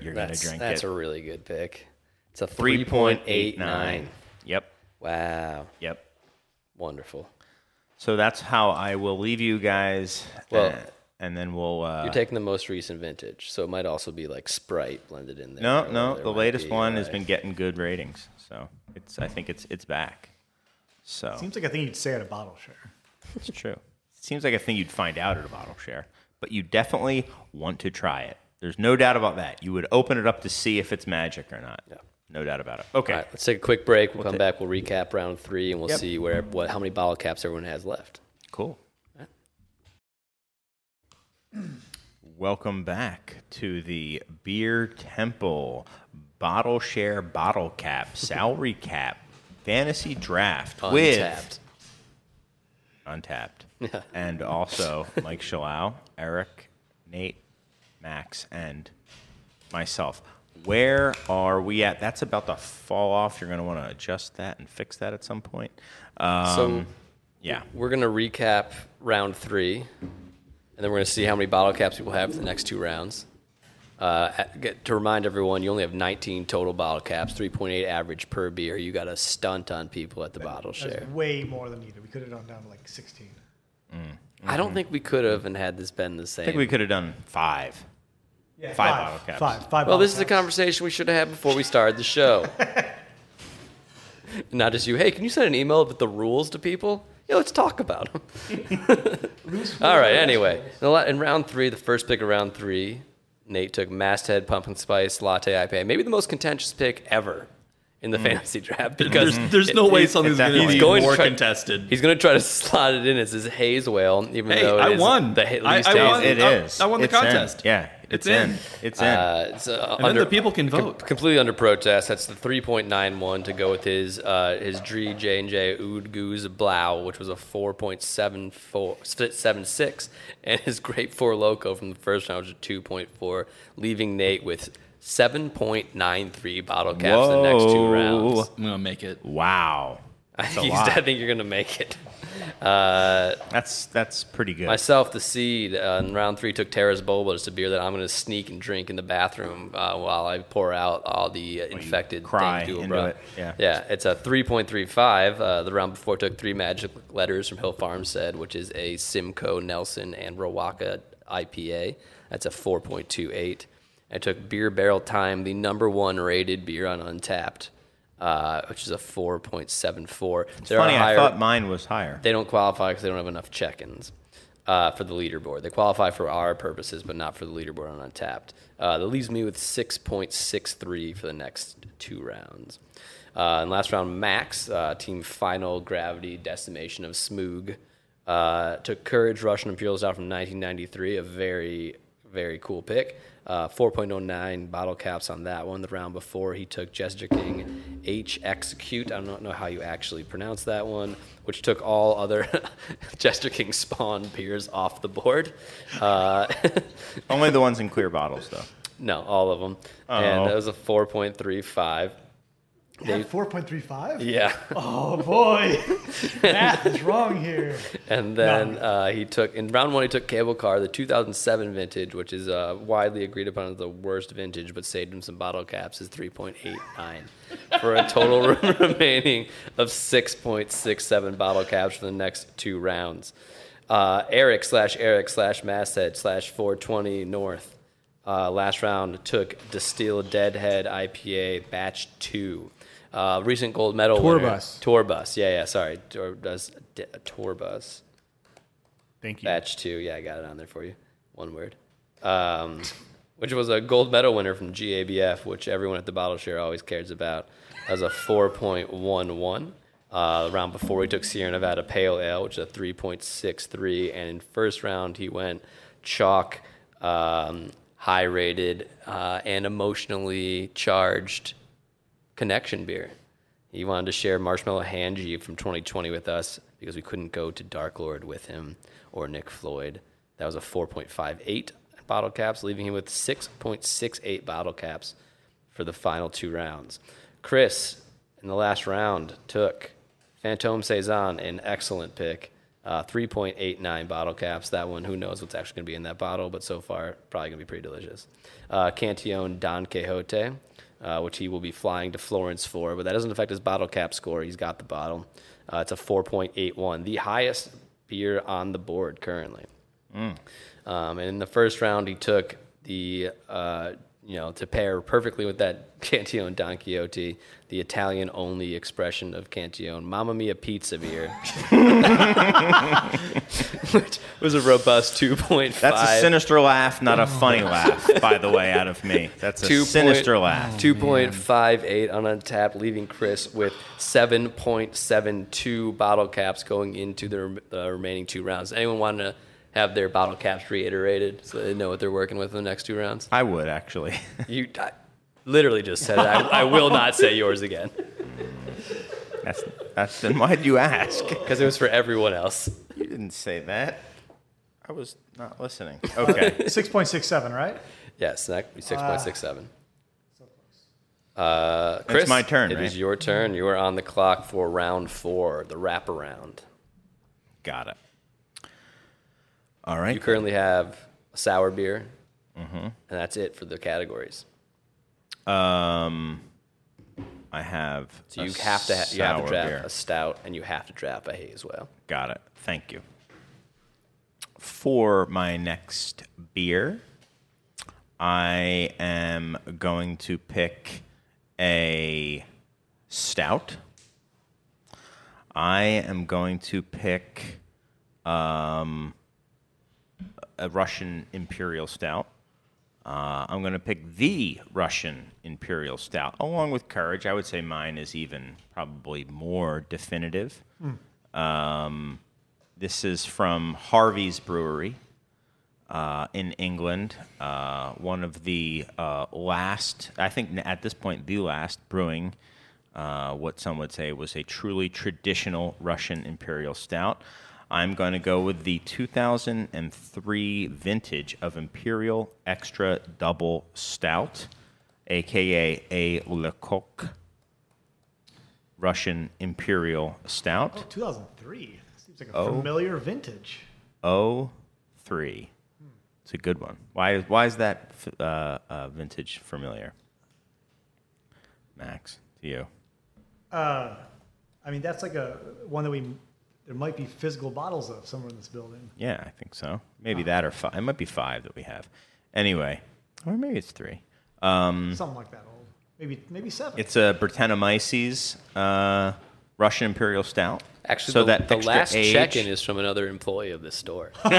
S1: you're going to drink
S3: That's
S1: it.
S3: a really good pick. It's a
S1: 3.89.
S3: 3.89.
S1: Yep.
S3: Wow.
S1: Yep.
S3: Wonderful.
S1: So that's how I will leave you guys.
S3: Well,
S1: and then we'll.
S3: You're taking the most recent vintage, so it might also be like Sprite blended in there.
S1: No,
S3: There
S1: the
S3: might
S1: latest
S3: be,
S1: one has been getting good ratings, so I think it's back. So
S6: Seems like a thing you'd say at a bottle share.
S1: it's true. It seems like a thing you'd find out at a bottle share, but you definitely want to try it. There's no doubt about that. You would open it up to see if it's magic or not.
S3: Yeah.
S1: No doubt about it. Okay.
S3: All right, let's take a quick break. We'll come back. We'll recap round 3, and we'll see how many bottle caps everyone has left.
S1: Cool. Welcome back to the Beer Temple Bottle Share Bottle Cap Salary Cap Fantasy Draft with Untappd. And also Mike Shalau, Eric, Nate, Max, and myself. Where are we at? That's about to fall off. You're going to want to adjust that and fix that at some point.
S3: So
S1: yeah.
S3: we're going to recap round 3, and then we're going to see how many bottle caps people have for the next 2 rounds. To remind everyone, you only have 19 total bottle caps, 3.8 average per beer. You got a stunt on people at the bottle share.
S6: That's way more than needed. We could have gone down to like 16.
S3: I don't think we could have and had this been the same.
S1: I think we could have done 5.
S6: Yeah,
S1: 5 bottle caps.
S6: Five
S3: Well,
S6: bottle
S3: this is a
S6: caps.
S3: conversation we should have had before we started the show. Not just you. Hey, can you send an email with the rules to people? Yeah, let's talk about them. All right. Anyway, in round 3, the first pick of round 3, Nate took Masthead Pumpkin Spice Latte IPA. Maybe the most contentious pick ever in the fantasy draft because
S5: There's no way something's going to
S1: definitely
S5: be
S3: to
S5: more
S3: try-
S5: contested.
S3: he's going to try to slot it in as his haze whale, even
S5: Hey,
S3: though it
S5: I
S3: is
S5: won.
S3: the least
S5: I won.
S3: hazy.
S1: It is.
S5: I won the
S1: It's in.
S5: contest.
S1: Yeah. It's in. It's in.
S3: It's,
S5: And then the people can vote.
S3: Completely under protest. That's the 3.91 to go with his Dree J&J Oud Goose Blau, which was a 4.76, and his Grape 4 Loco from the first round was a 2.4, leaving Nate with 7.93 bottle caps in the next 2 rounds.
S5: I'm going to make it.
S1: Wow. That's a lot.
S3: I think you're going to make it.
S1: That's pretty good.
S3: Myself, the seed, in round 3 took Terra's Boba. It's a beer that I'm going to sneak and drink in the bathroom while I pour out all the infected
S1: cry
S3: things to a
S1: into
S3: bro.
S1: it, yeah.
S3: Yeah, it's a 3.35. The round before took 3 Magic Letters from Hill Farmstead, which is a Simcoe, Nelson, and Rowaka IPA. That's a 4.28. I took Beer Barrel Time, the #1 rated beer on Untappd, which is a 4.74.
S1: It's funny, I thought mine was higher.
S3: They don't qualify because they don't have enough check-ins for the leaderboard. They qualify for our purposes, but not for the leaderboard on Untappd. That leaves me with 6.63 for the next 2 rounds. And last round, Max, Team Final Gravity Decimation of Smoog, took Courage Russian Imperial Stout from 1993, a very, very cool pick. 4.09 bottle caps on that one. The round before, he took Jester King H Execute. I don't know how you actually pronounce that one, which took all other Jester King spawn beers off the board.
S1: Only the ones in clear bottles, though.
S3: No, all of them. And that was a 4.35.
S6: Yeah, 4.35?
S3: Yeah.
S6: Oh, boy. Math is wrong here.
S3: And then he took, in round 1, he took Cable Car, the 2007 vintage, which is widely agreed upon as the worst vintage, but saved him some bottle caps, is 3.89 for a total remaining of 6.67 bottle caps for the next 2 rounds. Eric/Masthead/420 North. Last round took Distilled Deadhead IPA Batch 2. Recent gold medal
S4: Tour
S3: winner.
S4: bus.
S3: Tour bus. Yeah, sorry. Tour bus.
S4: Thank you.
S3: Batch 2. Yeah, I got it on there for you. One word. Which was a gold medal winner from GABF, which everyone at the bottle share always cares about. That was a 4.11. The round before, he took Sierra Nevada Pale Ale, which is a 3.63. And in first round, he went Chalk, high-rated, and emotionally charged Connection beer. He wanted to share Marshmallow Hanji from 2020 with us because we couldn't go to Dark Lord with him or Nick Floyd. That was a 4.58 bottle caps, leaving him with 6.68 bottle caps for the final 2 rounds. Chris, in the last round, took Fantôme Saison, an excellent pick. 3.89 bottle caps. That one, who knows what's actually going to be in that bottle, but so far, probably going to be pretty delicious. Cantillon Don Quixote, which he will be flying to Florence for, but that doesn't affect his bottle cap score. He's got the bottle. It's a 4.81, the highest beer on the board currently. And in the first round, he took the, to pair perfectly with that Cantillon Don Quixote, the Italian-only expression of Cantillon, Mamma Mia Pizza beer, which was a robust 2.5.
S1: That's a sinister laugh, not a funny laugh, by the way, out of me. That's a sinister laugh.
S3: 2.58 on Untappd, leaving Chris with 7.72 bottle caps going into the remaining 2 rounds. Anyone want to have their bottle caps reiterated so they know what they're working with in the next 2 rounds?
S1: I would, actually.
S3: I literally just said it. I will not say yours again.
S1: That's then why'd you ask?
S3: Because it was for everyone else.
S1: You didn't say that. I was not listening. Okay.
S6: 6.67, right?
S3: Yes, that would be 6.67. Chris,
S1: It's my turn,
S3: It
S1: right?
S3: is your turn. You are on the clock for round 4, the wraparound.
S1: Got it. All right.
S3: You currently have a sour beer, and that's it for the categories.
S1: I have.
S3: So you
S1: a
S3: have to
S1: sour
S3: draft
S1: beer.
S3: a stout, and you have to draft a haze well.
S1: Got it. Thank you. For my next beer, I am going to pick a stout. I am going to pick a Russian Imperial Stout. I'm going to pick the Russian Imperial Stout, along with Courage. I would say mine is even probably more definitive. This is from Harvey's Brewery in England. One of the last, I think at this point, the last brewing, what some would say was a truly traditional Russian Imperial Stout. I'm going to go with the 2003 vintage of Imperial Extra Double Stout, a.k.a. a Le Coq Russian Imperial Stout.
S6: Oh, 2003. Seems like a familiar vintage.
S1: 03. It's a good one. Why is that vintage familiar? Max, to you.
S6: I mean, that's like a one that there might be physical bottles of somewhere in this building.
S1: Yeah, I think so. Maybe that or 5. It might be 5 that we have. Anyway, or maybe it's 3.
S6: Something like that old. Maybe 7.
S1: It's a Brettanomyces Russian Imperial Stout.
S3: Actually,
S1: so
S3: the
S1: that extra
S3: last
S1: age,
S3: check-in is from another employee of this store.
S1: There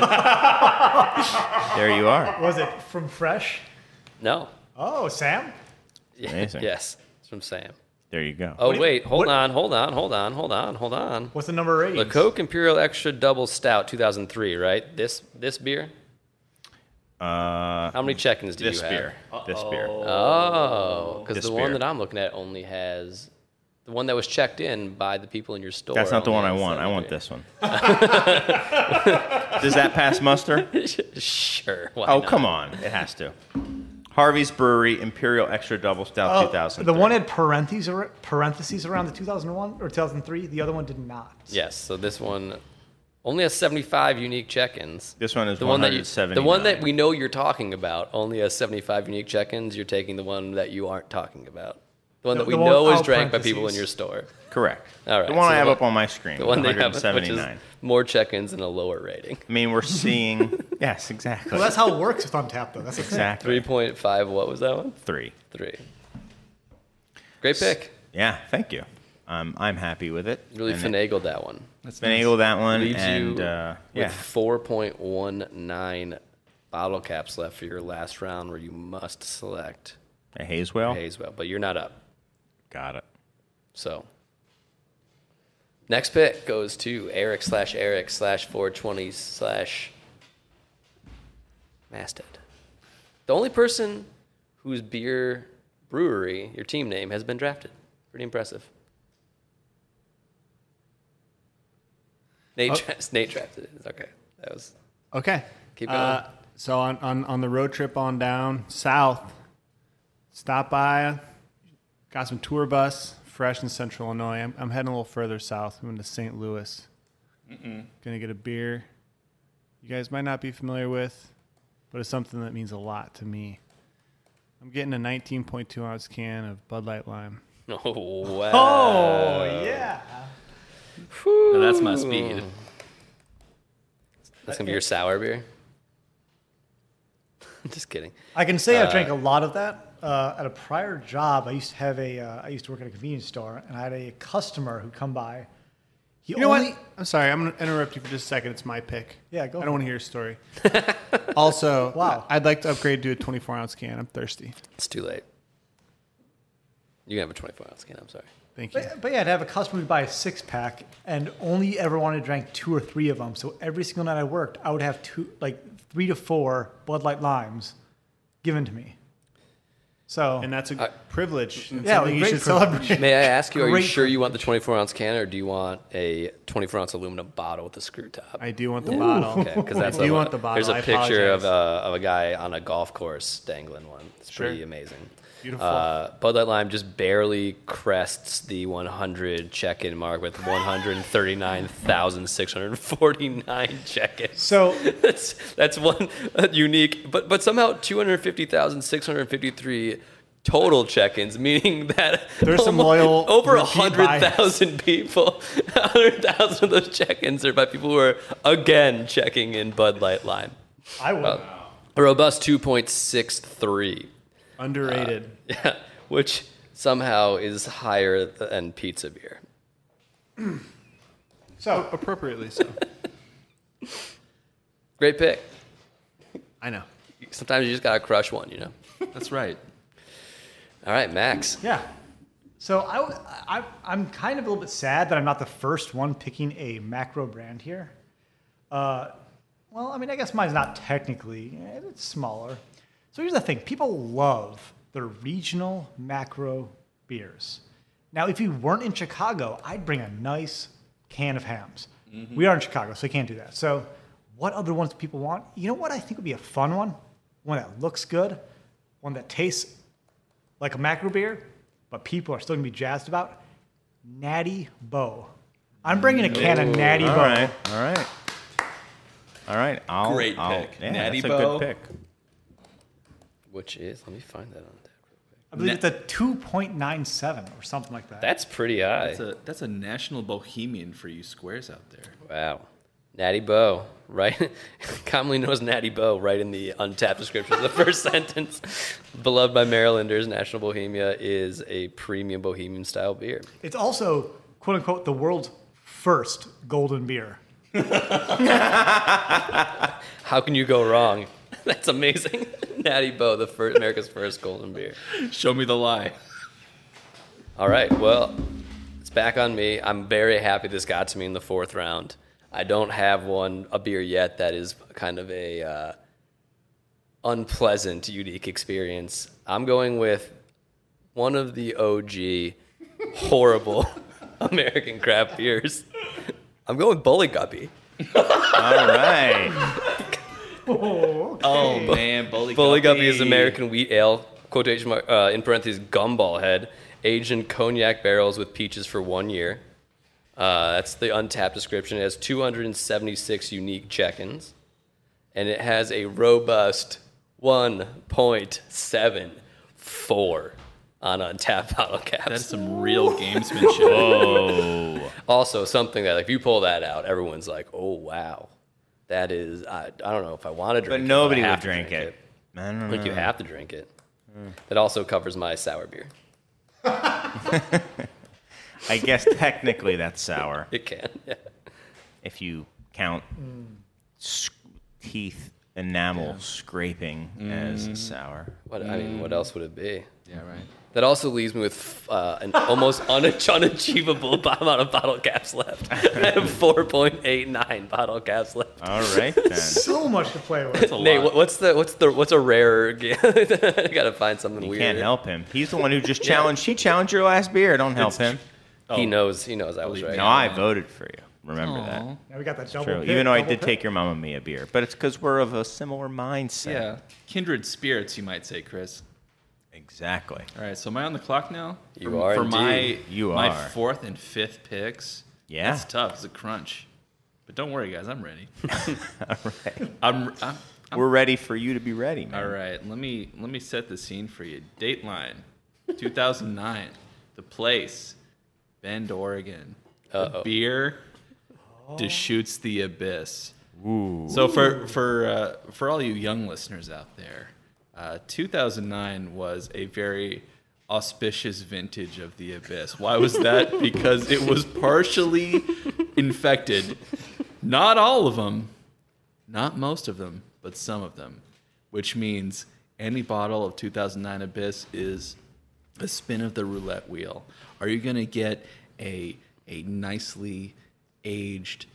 S1: you are.
S6: Was it from Fresh?
S3: No.
S6: Oh, Sam?
S1: Amazing.
S3: Yes, it's from Sam.
S1: There you go.
S3: Oh, wait, hold on.
S6: What's the number 8?
S3: Le Coq Imperial Extra Double Stout 2003, right? This beer? How many check-ins do you have?
S1: This beer.
S3: Oh, because
S1: This
S3: the one
S1: beer.
S3: that I'm looking at only has the one that was checked in by the people in your store.
S1: That's not the
S3: only
S1: one I
S3: has
S1: want. I
S3: 7
S1: want
S3: beer.
S1: this one. Does that pass muster?
S3: Sure. Why
S1: Oh,
S3: not?
S1: come on. It has to. Harvey's Brewery Imperial Extra Double Stout 2003.
S6: The one had parentheses around the 2001 or 2003. The other one did not.
S3: Yes. So this one only has 75 unique check-ins.
S1: This one is
S3: The one that
S1: 179.
S3: the one that we know you're talking about only has 75 unique check-ins. You're taking the one that you aren't talking about. The one that we
S6: the one
S3: know is
S6: without
S3: drank by people in
S6: parentheses.
S3: your store.
S1: Correct.
S3: All right,
S1: The one
S3: so
S1: I have
S3: the
S1: up on my screen.
S3: The one they have, which is
S1: 179.
S3: more check-ins and a lower rating.
S1: I mean, we're seeing. Yes, exactly.
S6: Well, that's how it works with Untappd, though. That's the thing.
S1: exactly
S3: 3.5. What was that one?
S1: 3.
S3: 3. Great pick.
S1: Yeah, thank you. I'm happy with it.
S3: Really
S1: And
S3: finagled that one.
S1: finagled that one,
S3: Leaves
S1: and
S3: you
S1: yeah,
S3: with 4.19 bottle caps left for your last round, where you must select
S1: a Hazewell.
S3: Hazewell, but you're not up.
S1: Got it.
S3: So, next pick goes to Eric/420/Masthead. The only person whose beer brewery, your team name, has been drafted. Pretty impressive. Nate drafted it. Okay. That was.
S4: Okay.
S3: Keep going.
S4: So on the road trip on down south, stop by, got some tour bus, fresh in Central Illinois. I'm heading a little further south. I'm going to St. Louis. Gonna get a beer you guys might not be familiar with, but it's something that means a lot to me. I'm getting a 19.2 ounce can of Bud Light Lime.
S3: Oh, wow.
S6: Oh, yeah.
S5: Now that's my speed.
S3: That's going to be your sour beer? Just kidding.
S6: I can say I drank a lot of that. At a prior job, I used to have I used to work at a convenience store, and I had a customer who come by.
S4: You know what? I'm sorry. I'm going to interrupt you for just a second. It's my pick.
S6: Yeah, go
S4: I
S6: for
S4: don't want to hear a story. Also,
S6: Wow.
S4: I'd like to upgrade to a 24-ounce can. I'm thirsty.
S3: It's too late. You can have a 24-ounce can. I'm sorry.
S4: Thank you.
S6: But yeah, to have a customer who buy a 6-pack and only ever wanted to drink 2 or 3 of them. So every single night I worked, I would have 3 to 4 Bud Light Limes given to me. So
S4: And that's a privilege. And
S6: yeah,
S4: something you
S6: great
S4: should
S6: privilege.
S4: celebrate.
S3: May I ask you, are you
S6: Great
S3: sure you want the 24-ounce can, or do you want a 24-ounce aluminum bottle with a screw top?
S4: I do want the bottle.
S3: Okay, because that's
S4: I do want the bottle.
S3: There's a
S4: I
S3: picture of
S4: apologize.
S3: a guy on a golf course dangling one. It's pretty amazing.
S4: Beautiful.
S3: Bud Light Lime just barely crests the 100 check-in mark with 139,649 check-ins.
S6: So
S3: That's one unique, but somehow 250,653 total check-ins, meaning that
S4: There's some loyal
S3: over
S4: repeat
S3: 100,000 people, 100,000 of those check-ins are by people who are again checking in Bud Light Lime.
S6: I would.
S3: A robust 2.63.
S4: Underrated.
S3: Yeah, which somehow is higher than pizza beer.
S6: So
S4: Appropriately so.
S3: Great pick.
S4: I know.
S3: Sometimes you just gotta crush one, you know.
S5: That's right.
S3: All right, Max.
S6: yeah. So I'm kind of a little bit sad that I'm not the first one picking a macro brand here. Well, I mean, I guess mine's not technically. It's smaller. So here's the thing. People love the regional macro beers. Now, if you weren't in Chicago, I'd bring a nice can of Hams. We are in Chicago, so I can't do that. So what other ones do people want? You know what I think would be a fun one? One that looks good, one that tastes like a macro beer, but people are still going to be jazzed about? Natty Boh. I'm bringing a can of Natty
S1: All
S6: Boh.
S1: right. All right.
S5: Great pick.
S1: Yeah,
S5: Natty
S1: that's
S5: Boh.
S1: a good pick.
S3: Which is, let me find that on that.
S6: I believe it's a 2.97 or something like that.
S3: That's pretty high.
S5: That's a national bohemian for you squares out there.
S3: Wow. Natty Boh, right? Commonly known as Natty Boh, right in the Untappd description of the first sentence. Beloved by Marylanders, National Bohemia is a premium bohemian style beer.
S6: It's also, quote unquote, the world's first golden beer.
S3: How can you go wrong? That's amazing. Natty Boh, America's first golden beer.
S5: Show me the lie.
S3: All right, well, it's back on me. I'm very happy this got to me in the 4th round. I don't have a beer yet that is kind of a unpleasant, unique experience. I'm going with one of the OG horrible American craft beers. I'm going with Bully Guppy.
S1: All right.
S5: Oh man, Bully
S3: Guppy is American wheat ale, quotation mark, in parentheses, gumball head, aged in cognac barrels with peaches for 1 year. That's the Untappd description. It has 276 unique check-ins, and it has a robust 1.74 on Untappd bottle caps.
S5: That's some real gamesmanship.
S1: Oh.
S3: Also, something that if you pull that out, everyone's like, "Oh wow, that is." I don't know if I want to drink
S1: But
S3: it.
S1: nobody
S3: I have
S1: would
S3: to
S1: drink it. I don't
S3: I think you have to drink it. That also covers my sour beer.
S1: I guess technically that's sour.
S3: It can. Yeah.
S1: If you count teeth enamel scraping as sour.
S3: What else would it be?
S5: Yeah, right.
S3: That also leaves me with an almost unachievable amount of bottle caps left. I have 4.89 bottle caps left.
S1: All right then.
S6: So much to play with.
S5: That's a
S3: Nate,
S5: lot.
S3: what's a rarer? I gotta find something
S1: You
S3: weird.
S1: can't help him. He's the one who just challenged. He challenged your last beer. Don't help him.
S3: He knows. I was right.
S1: No, I voted for you. Remember that.
S5: Aw.
S6: Now we got that double
S1: True.
S6: pick,
S1: Even though I
S6: double
S1: did
S6: pick.
S1: take your Mamma Mia beer, but it's because we're of a similar mindset.
S5: Yeah, kindred spirits, you might say, Chris.
S1: Exactly.
S5: All right, so am I on the clock now?
S3: You are
S5: for
S3: indeed.
S5: my
S1: are.
S5: 4th and 5th picks.
S1: Yeah.
S5: It's tough. It's a crunch. But don't worry, guys. I'm ready.
S1: All right.
S5: I'm
S1: We're ready for you to be ready, man.
S5: all right. Let me set the scene for you. Dateline, 2009. The place, Bend, Oregon. The beer, Deschutes the Abyss.
S1: Ooh.
S5: So for all you young listeners out there, 2009 was a very auspicious vintage of the Abyss. Why was that? Because it was partially infected. Not all of them, not most of them, but some of them. Which means any bottle of 2009 Abyss is a spin of the roulette wheel. Are you going to get a nicely aged,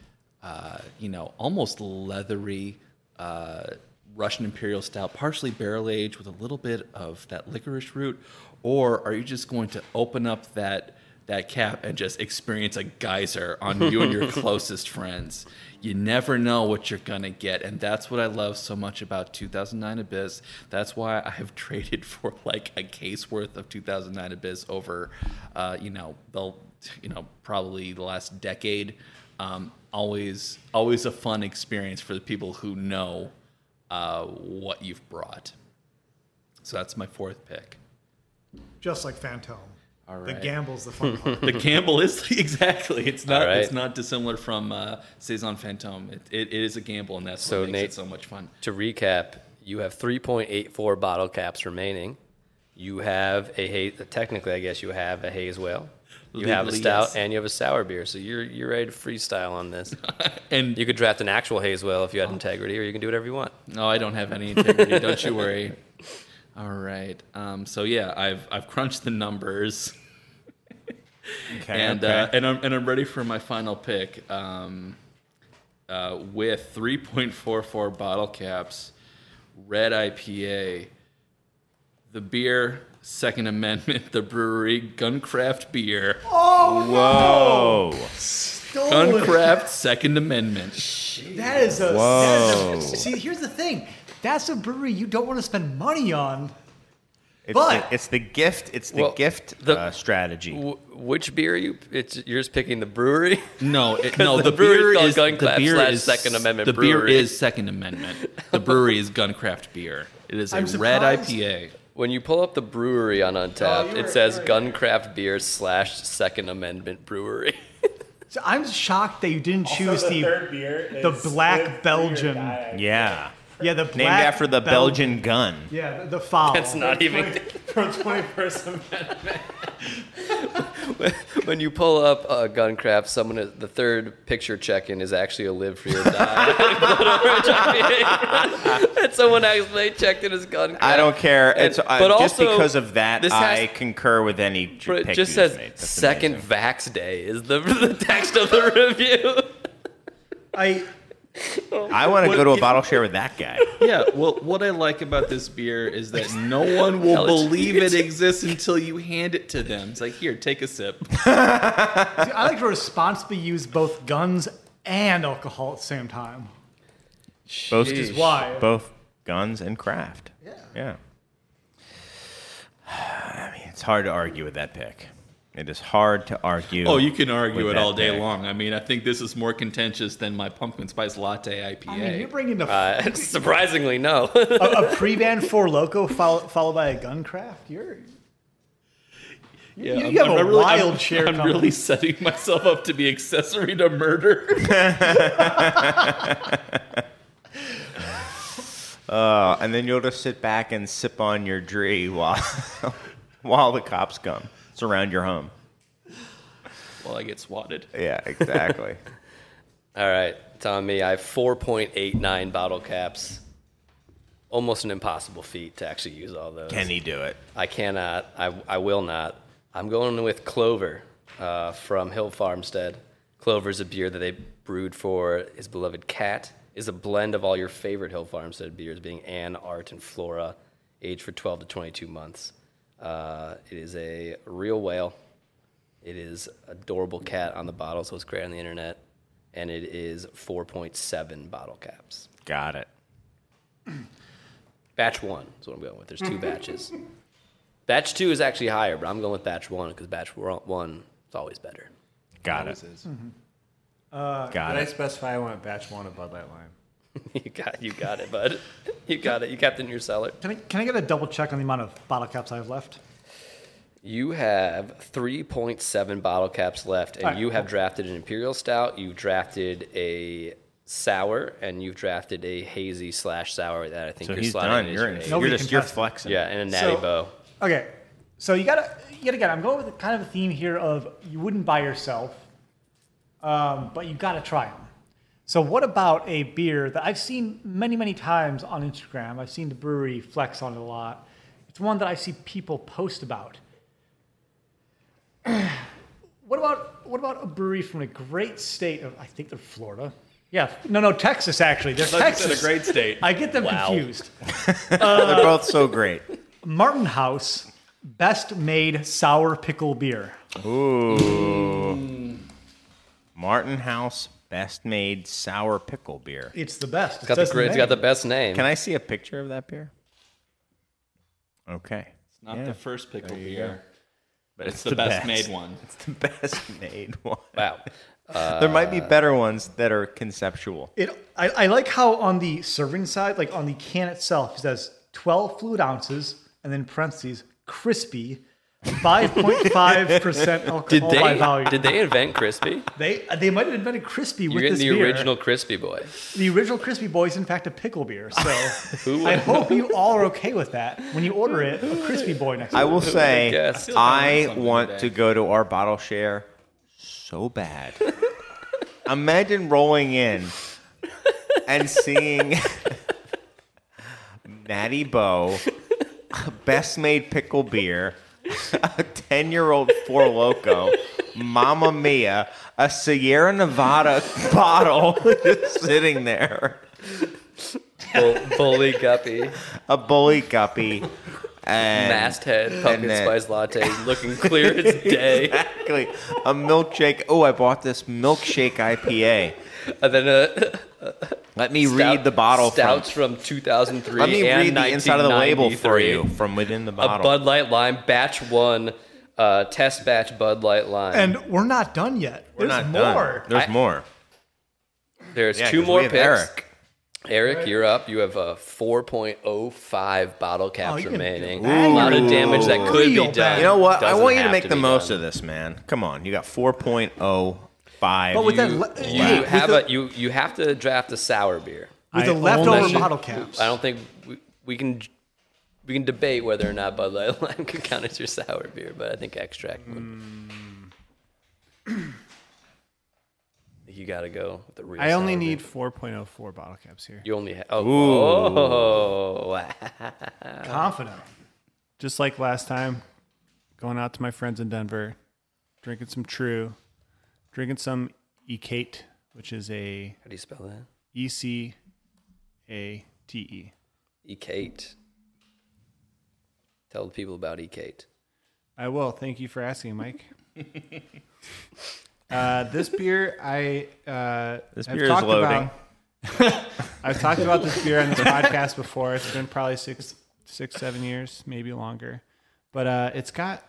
S5: almost leathery Russian Imperial Stout, partially barrel aged with a little bit of that licorice root? Or are you just going to open up that cap and just experience a geyser on you and your closest friends? You never know what you're going to get. And that's what I love so much about 2009 Abyss. That's why I have traded for like a case worth of 2009 Abyss over, probably the last decade. Always a fun experience for the people who know what you've brought. So that's my fourth pick.
S6: Just like Fantôme.
S5: All right.
S6: The gamble's the fun part.
S5: The gamble is exactly. It's not.
S3: All right.
S5: It's not dissimilar from Saison Fantôme. It is a gamble, and that's what makes it so much fun.
S3: To recap, you have 3.84 bottle caps remaining. You have technically, I guess you have a haze whale. You have a stout,
S5: yes.
S3: and you have a sour beer. So you're ready to freestyle on this.
S5: And
S3: You could draft an actual haze whale if you had integrity, or you can do whatever you want.
S5: no, I don't have any integrity. Don't you worry. All right. So yeah, I've crunched the numbers.
S1: Okay.
S5: And I'm ready for my final pick. With 3.44 bottle caps, red IPA, the beer, Second Amendment, the brewery, Guncraft beer.
S1: Whoa.
S6: Stolen.
S5: Guncraft Second Amendment.
S6: That is a.
S1: Whoa.
S6: See, here's the thing. That's a brewery you don't want to spend money on.
S1: It's the gift. It's the
S3: Well,
S1: gift
S3: the-
S1: strategy.
S3: Which beer are you? You're just picking the brewery.
S5: No,
S3: the
S5: the
S3: brewery's
S5: beer
S3: called
S5: is the
S3: Guncraft
S5: beer
S3: slash
S5: is
S3: Second Amendment
S5: The beer
S3: Brewery.
S5: is Second Amendment. The brewery is Guncraft beer. It is a
S6: I'm
S5: red
S6: surprised.
S5: IPA.
S3: When you pull up the brewery on Untappd,
S6: you
S3: it
S6: were-
S3: says
S6: you were-
S3: Guncraft Beer / Second Amendment Brewery.
S6: So I'm shocked that you didn't choose
S4: Also,
S6: the
S4: third beer
S6: the
S4: is
S6: Black
S4: live free or
S6: Belgian.
S4: die.
S1: Yeah.
S6: Yeah, the black
S1: Named after the Belgian gun.
S6: Yeah, the foul.
S3: That's not even.
S4: From 21st Amendment.
S3: When you pull up Guncraft, the third picture check-in is actually a live free or die. And someone actually checked it as Guncraft.
S1: I don't care. It's
S3: but
S1: just
S3: also,
S1: because of that.
S3: this
S1: I concur with any
S3: But
S1: pick
S3: it just
S1: you
S3: says
S1: made. That's
S3: second
S1: amazing.
S3: Vax Day is the text of the review.
S1: I want to go to a bottle share with that guy.
S5: Yeah, well, what I like about this beer is that no one will believe it exists until you hand it to them. It's like, here, take a sip.
S6: I like to responsibly use both guns and alcohol at the same time.
S1: Both,
S6: Which is why.
S1: both guns and craft. Yeah. I mean, it's hard to argue with that pick. It is hard to argue.
S5: Oh, you can argue
S1: with
S5: it
S1: that
S5: all day
S1: pick.
S5: long. I mean, I think this is more contentious than my pumpkin spice latte IPA.
S6: I mean, you're bringing the
S3: Surprisingly, no.
S6: a pre-band Four Loco followed by a gun craft. You have a wild share
S5: I'm
S6: coming.
S5: really setting myself up to be accessory to murder.
S1: And then you'll just sit back and sip on your dree while the cops come surround your home.
S5: Well, I get swatted.
S1: Yeah, exactly.
S3: All right, it's on me. I have 4.89 bottle caps. Almost an impossible feat to actually use all those.
S1: Can he do it?
S3: I cannot. I will not. I'm going with Clover from Hill Farmstead. Clover is a beer that they brewed for his beloved cat. Is a blend of all your favorite Hill Farmstead beers, being Anne, Art, and Flora, aged for 12 to 22 months. It is a real whale. It is adorable cat on the bottle, so it's great on the internet. And it is 4.7 bottle caps.
S1: Got it.
S3: Batch 1 is what I'm going with. There's 2 batches. Batch 2 is actually higher, but I'm going with batch 1 because batch 1 is always better.
S1: Got it. Got
S4: Did I
S1: it.
S4: specify I want batch 1 of Bud Light Lime?
S3: You got it, bud. You got it. You kept it in your cellar.
S6: Can I get a double check on the amount of bottle caps I have left?
S3: You have 3.7 bottle caps left, and
S6: All right,
S3: you have drafted an Imperial Stout. You've drafted a sour, and you've drafted a hazy / sour that I think
S1: So
S3: you're
S1: he's
S3: sliding
S1: done.
S3: into
S1: You're,
S3: your haze.
S6: Nobody
S1: you're
S6: contested.
S1: flexing.
S3: Yeah, and a natty
S6: So-
S3: bow.
S6: Okay, so you gotta again. I'm going with kind of a theme here of you wouldn't buy yourself, but you gotta try them. So what about a beer that I've seen many times on Instagram? I've seen the brewery flex on it a lot. It's one that I see people post about. What about a brewery from a great state of, I think they're Florida. Yeah, no, Texas actually. They're Texas.
S5: a great state.
S6: I get them
S3: Wow.
S6: confused.
S1: They're both so great.
S6: Martin House Best Made Sour Pickle Beer.
S1: Ooh. Martin House Best Made Sour Pickle Beer.
S6: It's the best. It
S3: Got the
S6: says in
S3: grid. It's got
S6: name.
S3: the best name.
S1: Can I see a picture of that beer? Okay.
S5: It's not
S1: Yeah.
S5: the first pickle
S1: There you
S5: beer,
S1: But
S5: it's the best made one.
S1: It's the best made one.
S3: Wow.
S1: There might be better ones that are conceptual.
S6: I like how on the serving side, like on the can itself, it says 12 fluid ounces, and then parentheses, crispy, 5.5% alcohol by volume.
S3: Did they invent crispy?
S6: They might have invented crispy
S3: You're
S6: with
S3: getting
S6: this
S3: the
S6: beer.
S3: original crispy boy.
S6: The original crispy boy is in fact a pickle beer. So
S3: Who
S6: I
S3: would-
S6: hope you all are okay with that when you order it. A crispy boy next
S1: I
S6: to
S1: will
S6: it.
S1: say,
S3: guessed?
S1: I
S5: something
S1: want
S5: today.
S1: to go to our bottle share so bad. Imagine rolling in and seeing Natty Bow, Best Made Pickle Beer, a 10-year-old Four Loko, Mamma Mia, a Sierra Nevada bottle just sitting there,
S3: Bully guppy,
S1: a Bully Guppy, and
S3: masthead, pumpkin
S1: then-
S3: spice latte, looking clear as day.
S1: exactly a milkshake. Oh, I bought this milkshake IPA.
S3: And then
S1: Let me read the bottle
S3: stouts from 2003.
S1: Let me
S3: and
S1: read the inside of the label for
S3: 1993.
S1: you from within the
S3: A
S1: bottle.
S3: Bud Light Lime, batch 1, test batch Bud Light Lime.
S6: And we're not done yet.
S1: We're
S6: There's
S1: not
S6: more.
S1: done. There's more.
S3: There's
S1: Yeah,
S3: 2
S1: 'cause
S3: more
S1: we have
S3: picks.
S1: Eric.
S3: Eric, you're up. You have a 4.05 bottle capture
S6: you can
S3: remaining.
S6: do
S3: A lot of damage that could be
S6: Real
S3: done.
S6: bad.
S1: You know what? I
S3: Doesn't
S1: want you to
S3: have
S1: make the
S3: be
S1: most
S3: done.
S1: of this, man. Come on. You got 4.05.
S6: But with that,
S3: You have you have to draft a sour beer.
S6: with the
S4: I
S6: leftover
S4: only-
S6: bottle caps.
S3: I don't think we can debate whether or not Bud Light Lime can count as your sour beer, but I think extract would. You got to go with the real.
S4: I only
S3: sour
S4: need
S3: beer.
S4: 4.04 bottle caps here.
S3: You only have. Oh,
S6: Confident.
S4: Just like last time, going out to my friends in Denver, drinking some True, drinking some Ecate, which is a
S3: how do you spell that?
S4: ECATE.
S3: Ecate. Tell the people about Ecate.
S4: I will. Thank you for asking, Mike. This beer,
S1: This
S4: I've
S1: beer is
S4: talked
S1: loading.
S4: I've talked about this beer on this podcast before. It's been probably 6-7 years, maybe longer. But it's got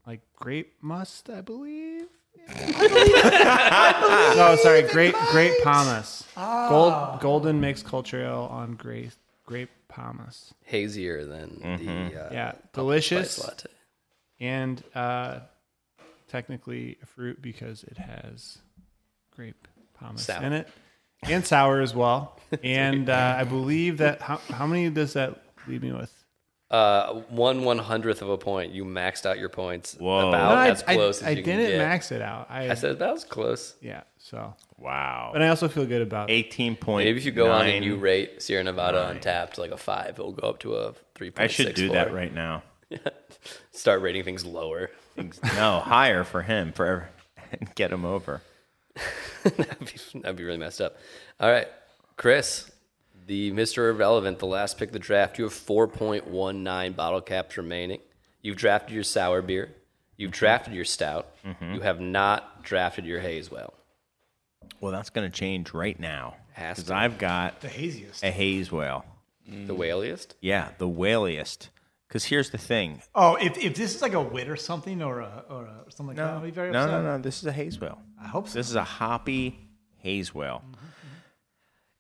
S4: like grape must, I believe. No, sorry, grape pomace. Golden mixed culture ale on grape pomace.
S3: Hazier than the
S4: Yeah,
S3: pumpkin
S4: delicious
S3: spice latte.
S4: and technically a fruit because it has grape pomace
S3: Sour.
S4: in it and sour as well. And I believe that how many does that leave me with?
S3: 1/100th of a point. You maxed out your points.
S1: Whoa.
S3: About
S4: No,
S3: as close as
S4: I
S3: you can
S4: didn't
S3: get.
S4: max it out.
S3: I said that was close.
S4: Yeah, so.
S1: Wow.
S4: But I also feel good about
S1: 18.9.
S3: Maybe if you go on and you rate Sierra Nevada Untappd like a 5, it'll go up to a 3.6.
S1: I should do that right now.
S3: Start rating things lower.
S1: No, higher for him, and get him over.
S3: That'd be really messed up. All right, Chris, the Mr. Irrelevant, the last pick of the draft. You have 4.19 bottle caps remaining. You've drafted your sour beer. You've drafted your stout. You have not drafted your haze well.
S1: Well, that's going to change right now.
S3: Has
S1: Because
S3: to.
S1: I've got
S6: The haziest.
S1: a haze whale.
S3: The whaliest?
S1: Yeah, the whaliest. Because here's the thing.
S6: Oh, if this is like a wit or something or something like that, I'll be very upset.
S1: No. This is a haze whale.
S6: I hope so.
S1: This is a hoppy haze whale.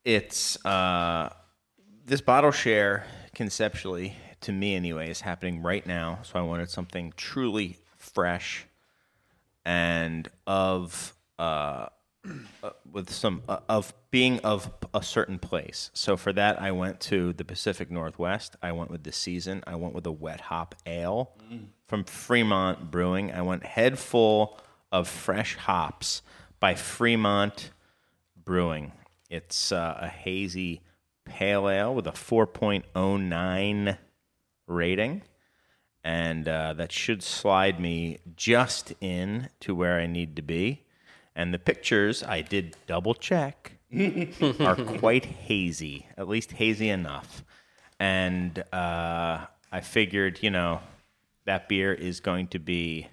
S1: It's this bottle share conceptually, to me anyway, is happening right now. So I wanted something truly fresh and of with some of being of a certain place. So for that, I went to the Pacific Northwest. I went with the Season. I went with a wet hop ale from Fremont Brewing. I went head full of fresh hops by Fremont Brewing. It's a hazy pale ale with a 4.09 rating. And that should slide me just in to where I need to be. And the pictures, I did double check, are quite hazy, at least hazy enough. And I figured, that beer is going to be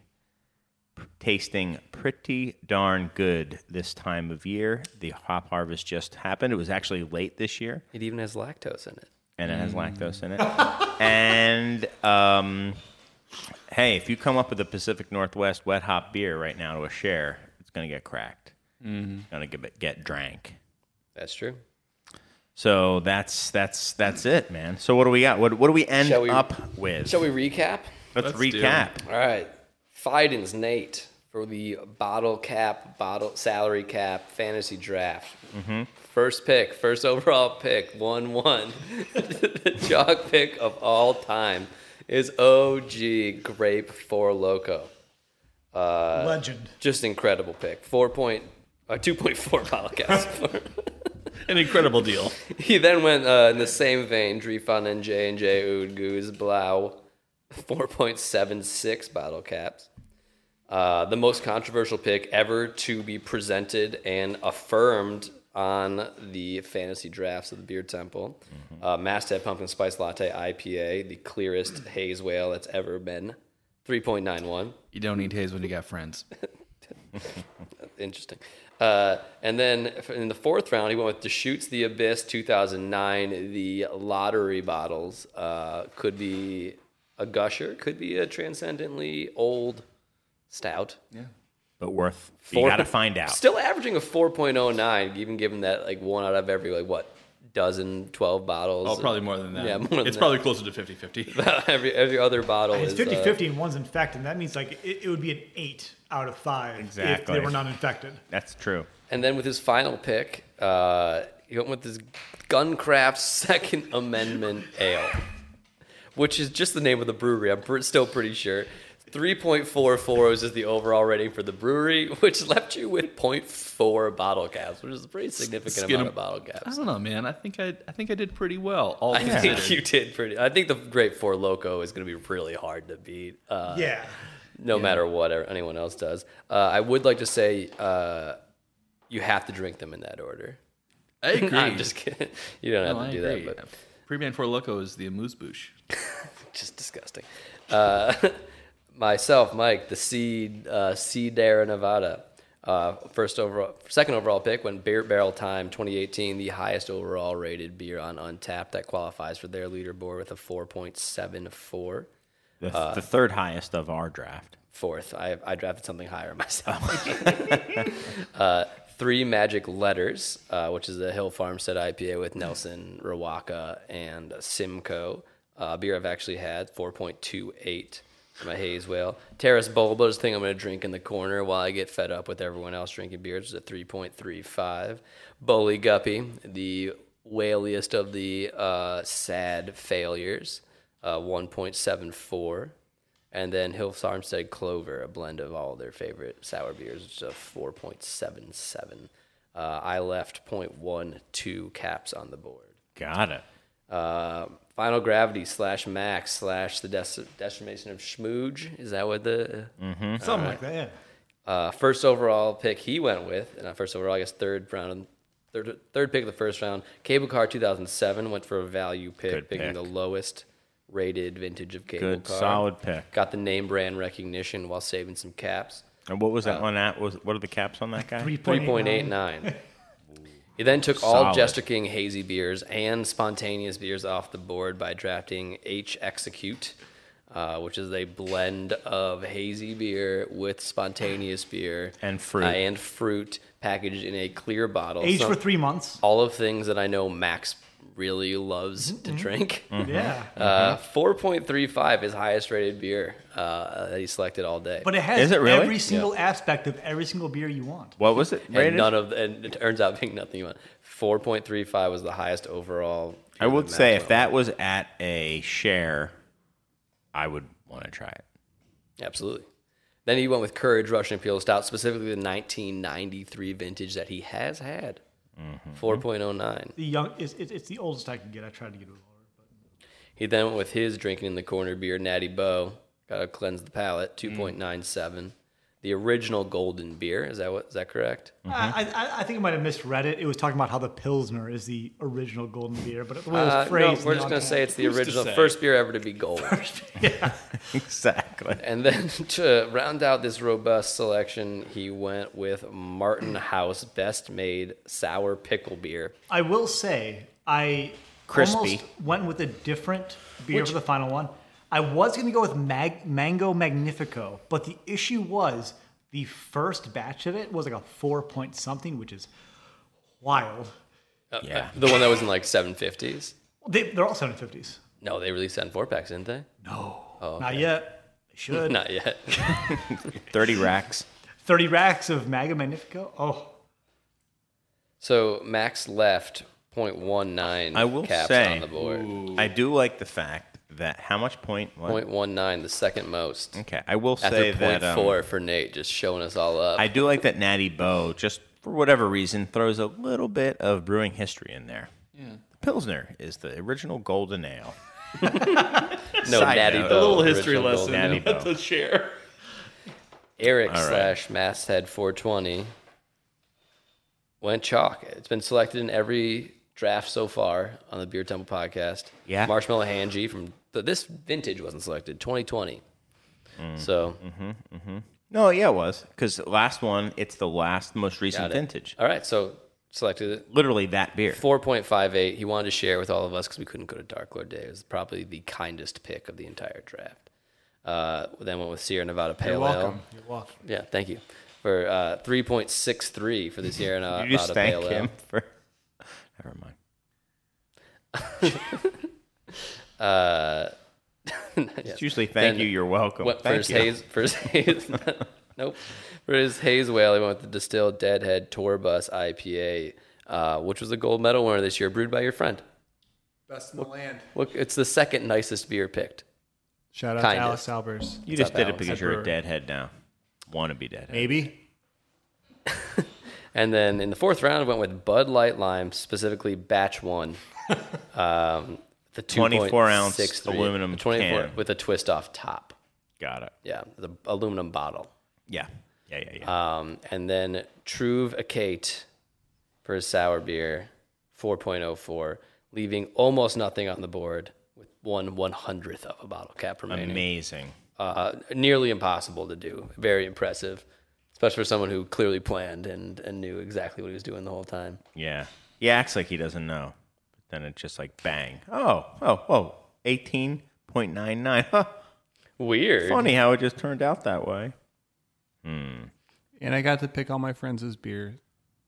S1: tasting pretty darn good this time of year. The hop harvest just happened. It was actually late this year.
S3: It even has lactose in it.
S1: And it has lactose in it. And hey, if you come up with a Pacific Northwest wet hop beer right now to a share, it's going to get cracked. It's going to get drank.
S3: That's true.
S1: So that's it, man. So what do we got? What do we end up with?
S3: Shall we recap?
S1: Let's
S5: do it.
S1: recap.
S3: All right. Fiden's Nate for the bottle salary cap fantasy draft. First overall pick, 1-1. The chalk pick of all time is OG Grape 4 Loco.
S6: Legend.
S3: Just incredible pick. 2.4 bottle caps.
S5: An incredible deal.
S3: He then went in the same vein, Drifan and J&J Oud Goose Blau, 4.76 bottle caps. The most controversial pick ever to be presented and affirmed on the fantasy drafts of the Beer Temple. Masthead Pumpkin Spice Latte IPA, the clearest haze whale that's ever been, 3.91.
S7: You don't need haze when you got friends.
S3: Interesting. And then in the fourth round, he went with Deschutes the Abyss 2009. The lottery bottles could be a gusher, could be a transcendently old stout.
S7: Yeah.
S1: But you got to find out.
S3: Still averaging a 4.09, even given that like one out of every, 12 bottles.
S5: Oh, probably more than that.
S3: Yeah, more than
S5: it's
S3: that.
S5: probably closer to 50-50.
S3: every other bottle
S6: It's
S3: is
S6: 50-50 and one's infected. And that means it would be an 8 out of 5 if
S1: Exactly.
S6: they were not infected.
S1: That's true.
S3: And then with his final pick, he went with his Guncraft Second Amendment Ale, which is just the name of the brewery. I'm still pretty sure. 3.44 is just the overall rating for the brewery, which left you with 0.4 bottle caps, which is a pretty significant amount of bottle
S5: I
S3: caps.
S5: don't know, man. I think I did pretty well. All
S3: I
S5: considered.
S3: think you did pretty. I think the Grape 4 Loco is going to be really hard to beat.
S6: Yeah.
S3: No matter what anyone else does. I would like to say you have to drink them in that order.
S5: I agree.
S3: I'm just kidding. You don't have to do
S5: agree.
S3: that, but
S5: Pre-Man 4 Loco is the amuse-bouche.
S3: just disgusting. Myself, Mike, the Sierra Nevada. Second overall pick went Beer Barrel Time 2018, the highest overall rated beer on Untappd that qualifies for their leaderboard with a 4.74.
S1: The third highest of our draft.
S3: Fourth. I drafted something higher myself. 3 Magic Letters, which is a Hill Farmstead IPA with Nelson, Rawaka, and Simcoe. Beer I've actually had, 4.28 for my haze whale. Terrace Bulba is the thing I'm going to drink in the corner while I get fed up with everyone else drinking beers, is at 3.35. Bully Guppy, the whaliest of the sad failures, 1.74. And then Hill Farmstead Clover, a blend of all their favorite sour beers, which is a 4.77. I left 0.12 caps on the board.
S1: Got it.
S3: Final Gravity / Max / the Decimation of Schmooge. Is that what the...
S6: Something like that, yeah.
S3: First overall pick he went with, and first overall, I guess third pick of the first round, Cable Car 2007, went for a value pick,
S1: Good
S3: picking
S1: pick.
S3: the lowest rated vintage of Cable
S1: Good,
S3: Car.
S1: solid pick.
S3: Got the name brand recognition while saving some caps.
S1: And what was that one at? What are the caps on that guy?
S3: 3.89. He then took all
S1: Solid.
S3: Jester King hazy beers and spontaneous beers off the board by drafting H Execute, which is a blend of hazy beer with spontaneous beer
S1: And fruit.
S3: and fruit packaged in a clear bottle.
S6: Aged
S3: Some-
S6: for 3 months.
S3: all of things that I know Max really loves to drink.
S6: Yeah.
S3: 4.35 is highest rated beer that he selected all day.
S6: But it has
S1: Is it really?
S6: every single aspect of every single beer you want.
S1: What was it rated?
S3: and it turns out being nothing you want. 4.35 was the highest overall.
S1: I would say if that was at a share, I would want to try it.
S3: Absolutely. Then he went with Courage Russian Imperial Stout, specifically the 1993 vintage that he has had. 4.09.
S6: The young, it's the oldest I can get. I tried to get it lower. But.
S3: He then went with his drinking in the corner beer, Natty Boh. Got to cleanse the palate, 2.97. The original golden beer. Is that correct?
S6: I think I might have misread it. It was talking about how the Pilsner is the original golden beer, but the way it was phrased.
S3: No, we're just going to say it's the
S5: Who's to
S3: original
S5: say?
S3: first beer ever to be gold.
S1: Exactly.
S3: And then to round out this robust selection, he went with Martin House Best Made Sour Pickle Beer.
S6: I will say, I
S1: Crispy.
S6: almost went with a different beer for the final one. I was going to go with Mango Magnifico, but the issue was the first batch of it was like a 4 point something, which is wild.
S1: Yeah.
S3: The one that was in like 750s.
S6: They're all 750s.
S3: No, they released that in 4-packs, didn't they?
S6: No,
S3: Oh, okay.
S6: not yet. They should.
S3: Not yet.
S1: 30 racks.
S6: 30 racks of Mango Magnifico. Oh,
S3: So Max left 0.19
S1: I will
S3: caps
S1: say,
S3: on the board.
S1: I do like the fact that how much point? What?
S3: 0.19, the second most.
S1: Okay, I will
S3: After
S1: say that
S3: 0.4 for Nate, just showing us all up.
S1: I do like that Natty Boh, just for whatever reason, throws a little bit of brewing history in there. Yeah. The Pilsner is the original golden ale.
S3: no,
S1: Side
S3: Natty
S1: note.
S3: Boh.
S5: A little history
S3: original
S5: lesson
S3: golden.
S1: Natty Boh.
S5: to share.
S3: Eric
S1: All right.
S3: / Masthead 420 went chalk. It's been selected in every draft so far on the Beer Temple podcast.
S1: Yeah.
S3: Marshmallow Hanji from this vintage wasn't selected, 2020. So
S1: No, yeah, it was. Because last one, it's the most recent
S3: got it.
S1: vintage.
S3: All right, so selected it.
S1: Literally that beer.
S3: 4.58. He wanted to share with all of us because we couldn't go to Dark Lord Day. It was probably the kindest pick of the entire draft. Then went with Sierra Nevada Pale
S4: You're
S3: Ale.
S4: welcome. You're welcome.
S3: Yeah, thank you. For 3.63 for the Sierra Nevada
S1: You just thank
S3: Pale Ale.
S1: him for. Never mind. It's usually thank
S3: Then
S1: you, you're welcome.
S3: What,
S1: Thank you.
S3: for his haze, nope. For his haze whale, he went with the Distilled Deadhead Tour Bus IPA, which was a gold medal winner this year, brewed by your friend.
S4: Best in the land.
S3: Look, it's the second nicest beer picked.
S4: Shout out
S3: Kindest.
S4: to Alex Albers.
S1: You just
S3: up,
S1: did it
S3: Alex?
S1: because you're a
S4: Brewer.
S1: deadhead now. Want to be deadhead.
S4: Maybe.
S3: And then in the fourth round, I went with Bud Light Lime, specifically Batch 1. The
S1: 24 ounce
S3: 2.63,
S1: aluminum can.
S3: with a twist off top.
S1: Got it.
S3: Yeah, the aluminum bottle.
S1: Yeah.
S3: And then Truve Acate for his sour beer, 4.04, leaving almost nothing on the board with 1/100th of a bottle cap remaining.
S1: Amazing.
S3: Nearly impossible to do. Very impressive, especially for someone who clearly planned and knew exactly what he was doing the whole time.
S1: Yeah. He acts like he doesn't know. But then it's just like bang. Oh, 18.99. Huh.
S3: Weird.
S1: Funny how it just turned out that way.
S4: And I got to pick all my friends' beer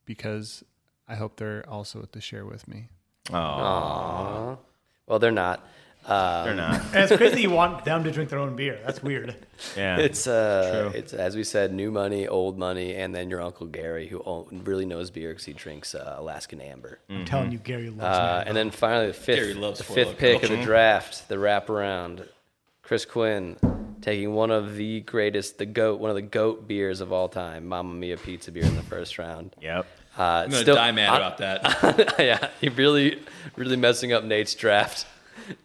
S4: because I hope they're also at the share with me.
S3: Aww. Well, they're not.
S1: They're not.
S6: and it's crazy you want them to drink their own beer. That's weird.
S1: Yeah.
S3: It's as we said, new money, old money, and then your Uncle Gary, who really knows beer because he drinks Alaskan Amber.
S6: I'm telling you, Gary loves Mango.
S3: And then finally,
S5: Gary loves
S3: the
S5: Four
S3: fifth
S5: Loko.
S3: pick of the draft, the wraparound, Chris Quinn taking one of the greatest, one of the GOAT beers of all time, Mamma Mia pizza beer in the first round.
S1: Yep.
S5: I'm going to die mad about that.
S3: Yeah, he really messing up Nate's draft.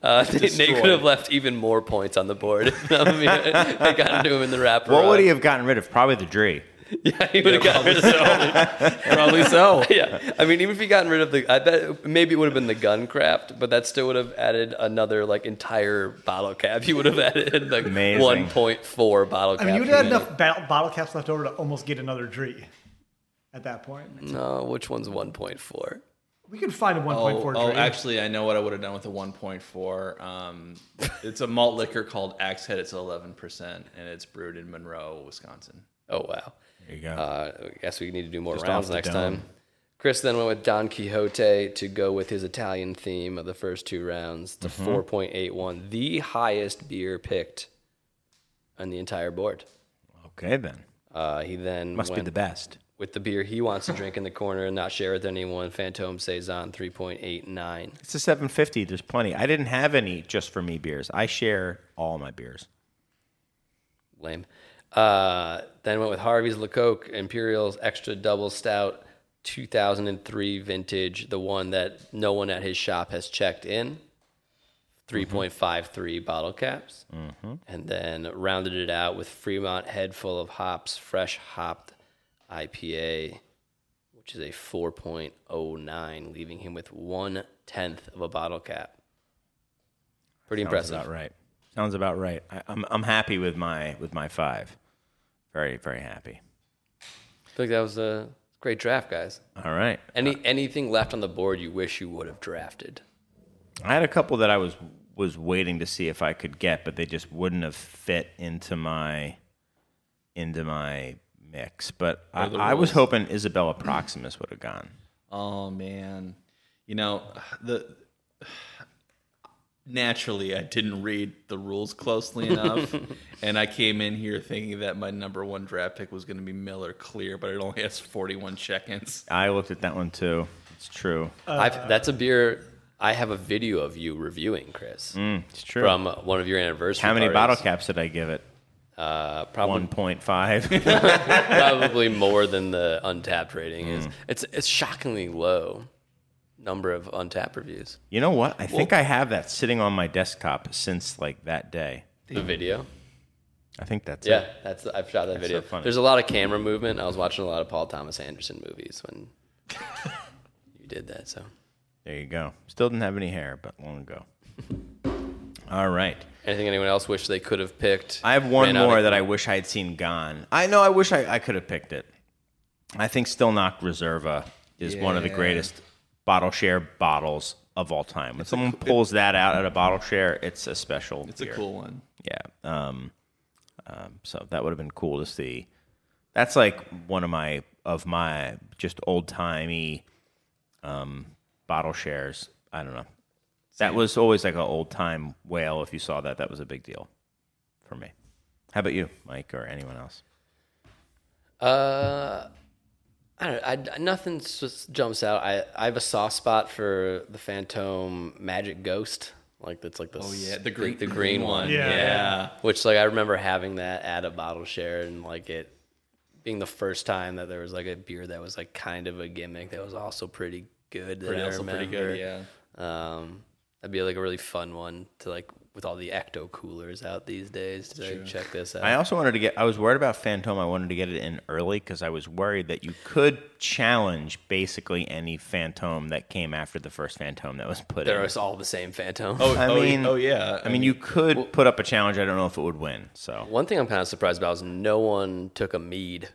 S3: Nate could have left even more points on the board if Mamma Mia had gotten to him in the wraparound.
S1: What would he have gotten rid of? Probably the Dree.
S3: Yeah, he would have gotten rid of the
S5: Probably so.
S3: Yeah, I mean, even if he gotten rid of I bet maybe it would have been the gun craft, but that still would have added another entire bottle cap. He would have added
S1: Amazing.
S3: 1.4 bottle cap.
S6: I mean, you would have enough bottle caps left over to almost get another Dree at that point.
S3: No, which one's 1.4?
S6: We could find a 1.4
S5: Oh,
S6: Dree.
S5: actually, I know what I would have done with a 1.4. It's a malt liquor called Axe Head. It's 11%, and it's brewed in Monroe, Wisconsin.
S3: Oh wow.
S1: There you go.
S3: I guess we need to do more
S1: Just
S3: rounds
S1: off the
S3: next
S1: dome.
S3: time. Chris then went with Don Quixote to go with his Italian theme of the first 2 rounds to 4.81, the highest beer picked on the entire board.
S1: Okay, then.
S3: He then
S1: Must be
S3: went
S1: the best.
S3: with the beer he wants to drink in the corner and not share with anyone, Fantôme Saison 3.89.
S1: It's a 750. There's plenty. I didn't have any just for me beers. I share all my beers.
S3: Lame. Then went with Harvey's Lecoq Imperial's Extra Double Stout 2003 vintage, the one that no one at his shop has checked in. 3.53 bottle caps. And then rounded it out with Fremont Head Full of Hops, fresh hopped IPA, which is a 4.09, leaving him with 1/10 of a bottle cap. Pretty impressive.
S1: Sounds about right. I'm happy with my 5. Very, very happy.
S3: I feel like that was a great draft, guys.
S1: All right.
S3: Anything left on the board you wish you would have drafted?
S1: I had a couple that I was waiting to see if I could get, but they just wouldn't have fit into my mix. But I was hoping Isabella Proximus would have gone.
S5: Oh man, naturally I didn't read the rules closely enough, and I came in here thinking that my number 1 draft pick was going to be Miller Clear, but it only has 41 check-ins.
S1: I looked at that one too. It's true.
S3: That's a beer I have a video of you reviewing, Chris.
S1: It's true.
S3: From one of your anniversary
S1: How many
S3: parties.
S1: bottle caps did I give it?
S3: Probably
S1: 1.5.
S3: probably more than the Untappd rating is. It's shockingly low number of Untappd reviews.
S1: You know what? I think I have that sitting on my desktop since like that day.
S3: The video.
S1: I think that's
S3: Yeah,
S1: it.
S3: I've shot that video.
S1: so funny.
S3: There's a lot of camera movement. I was watching a lot of Paul Thomas Anderson movies when you did that. So
S1: There you go. Still didn't have any hair, but long ago. All right.
S3: anything anyone else wish they could have picked?
S1: I have one
S3: Ran out
S1: more
S3: of-
S1: that I wish I had seen gone. I wish I could have picked it. I think Still Knock Reserva is one of the greatest bottle share bottles of all time. When someone pulls that out at a bottle share, it's a special
S5: It's
S1: beer.
S5: a cool one.
S1: Yeah. So that would have been cool to see. That's like one of my just old timey bottle shares. I don't know. That was always like an old time whale. If you saw that, that was a big deal for me. How about you, Mike, or anyone else?
S3: I don't know. Nothing just jumps out. I have a soft spot for the Fantôme Magic Ghost. Like that's like the
S5: the
S3: green one.
S6: Yeah.
S3: Which like I remember having that at a bottle share and like it being the first time that there was like a beer that was like kind of a gimmick that was also pretty good.
S5: Pretty good, yeah.
S3: That'd be like a really fun one to like with all the ecto coolers out these days to like, check this out.
S1: I also wanted to I was worried about Fantôme. I wanted to get it in early because I was worried that you could challenge basically any Fantôme that came after the first Fantôme that was put in.
S3: They're all the same Fantôme.
S1: I mean, you could put up a challenge. I don't know if it would win. So
S3: One thing I'm kind of surprised about is no one took a mead.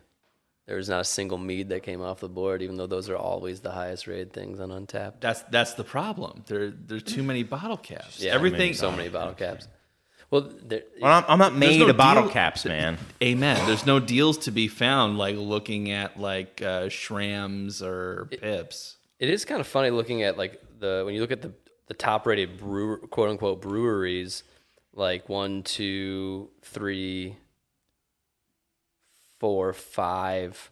S3: There's not a single mead that came off the board, even though those are always the highest rated things on Untappd.
S5: That's the problem. There's too many bottle caps.
S3: Yeah,
S5: Everything.
S3: so many bottle caps. Well,
S1: I'm not made
S5: no
S1: of bottle
S5: deal-
S1: caps, man.
S5: Amen. There's no deals to be found like looking at like Shrams or Pips.
S3: it is kind of funny looking at like when you look at the top rated quote unquote breweries, like 1, 2, 3, 4, 5,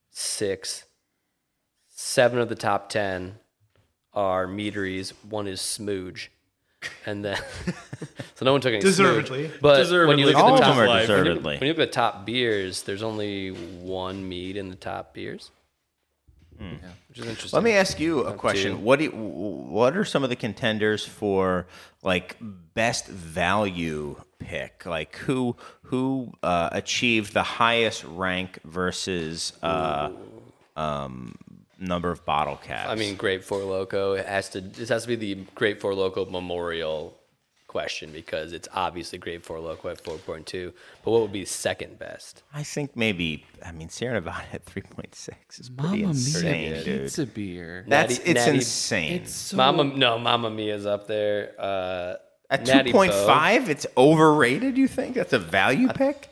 S3: 6, 7 of the top 10 are meaderies. 1 is Smooge, and then so no one took any
S6: Deservedly.
S3: Smooge. But when you look at
S1: All
S3: the
S1: of
S3: top,
S1: them are
S3: when
S1: deservedly.
S3: you look at the top beers, there's only 1 mead in the top beers, which is interesting.
S1: Let me ask you a
S3: Two.
S1: question. What are some of the contenders for like best value pick? Like who achieved the highest rank versus number of bottle caps?
S3: I mean, Grape Four Loco. This has to be the Grape Four Loco Memorial question because it's obviously Grape Four Loco at 4.2. But what would be second best?
S1: I think maybe. I mean, Sierra Nevada at 3.6 is pretty insane, dude.
S5: Pizza beer.
S1: It's
S3: Natty-
S1: insane.
S3: Mamma Mia's up there.
S1: At
S3: Natty
S1: 2.5, it's overrated. You think that's a value pick?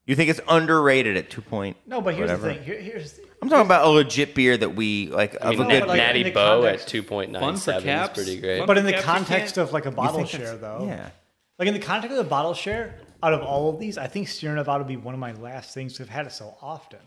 S1: You think it's underrated at 2 point?
S6: No, but here's
S1: whatever?
S6: the thing. Here's
S1: I'm talking about a legit beer that we like.
S3: I mean,
S1: of a good
S6: but, like,
S1: beer.
S3: Natty
S6: in the
S3: Bow at
S6: context-
S3: 2.97 is
S5: caps?
S3: pretty great.
S5: Fun-
S6: but in the
S5: Caps, you
S6: context
S5: can't-
S6: of like a bottle
S1: think
S6: share,
S1: that's-
S6: though.
S1: yeah.
S6: Like in the context of the bottle share, out of all of these, I think Sierra Nevada would be one of my last things to have had it so often.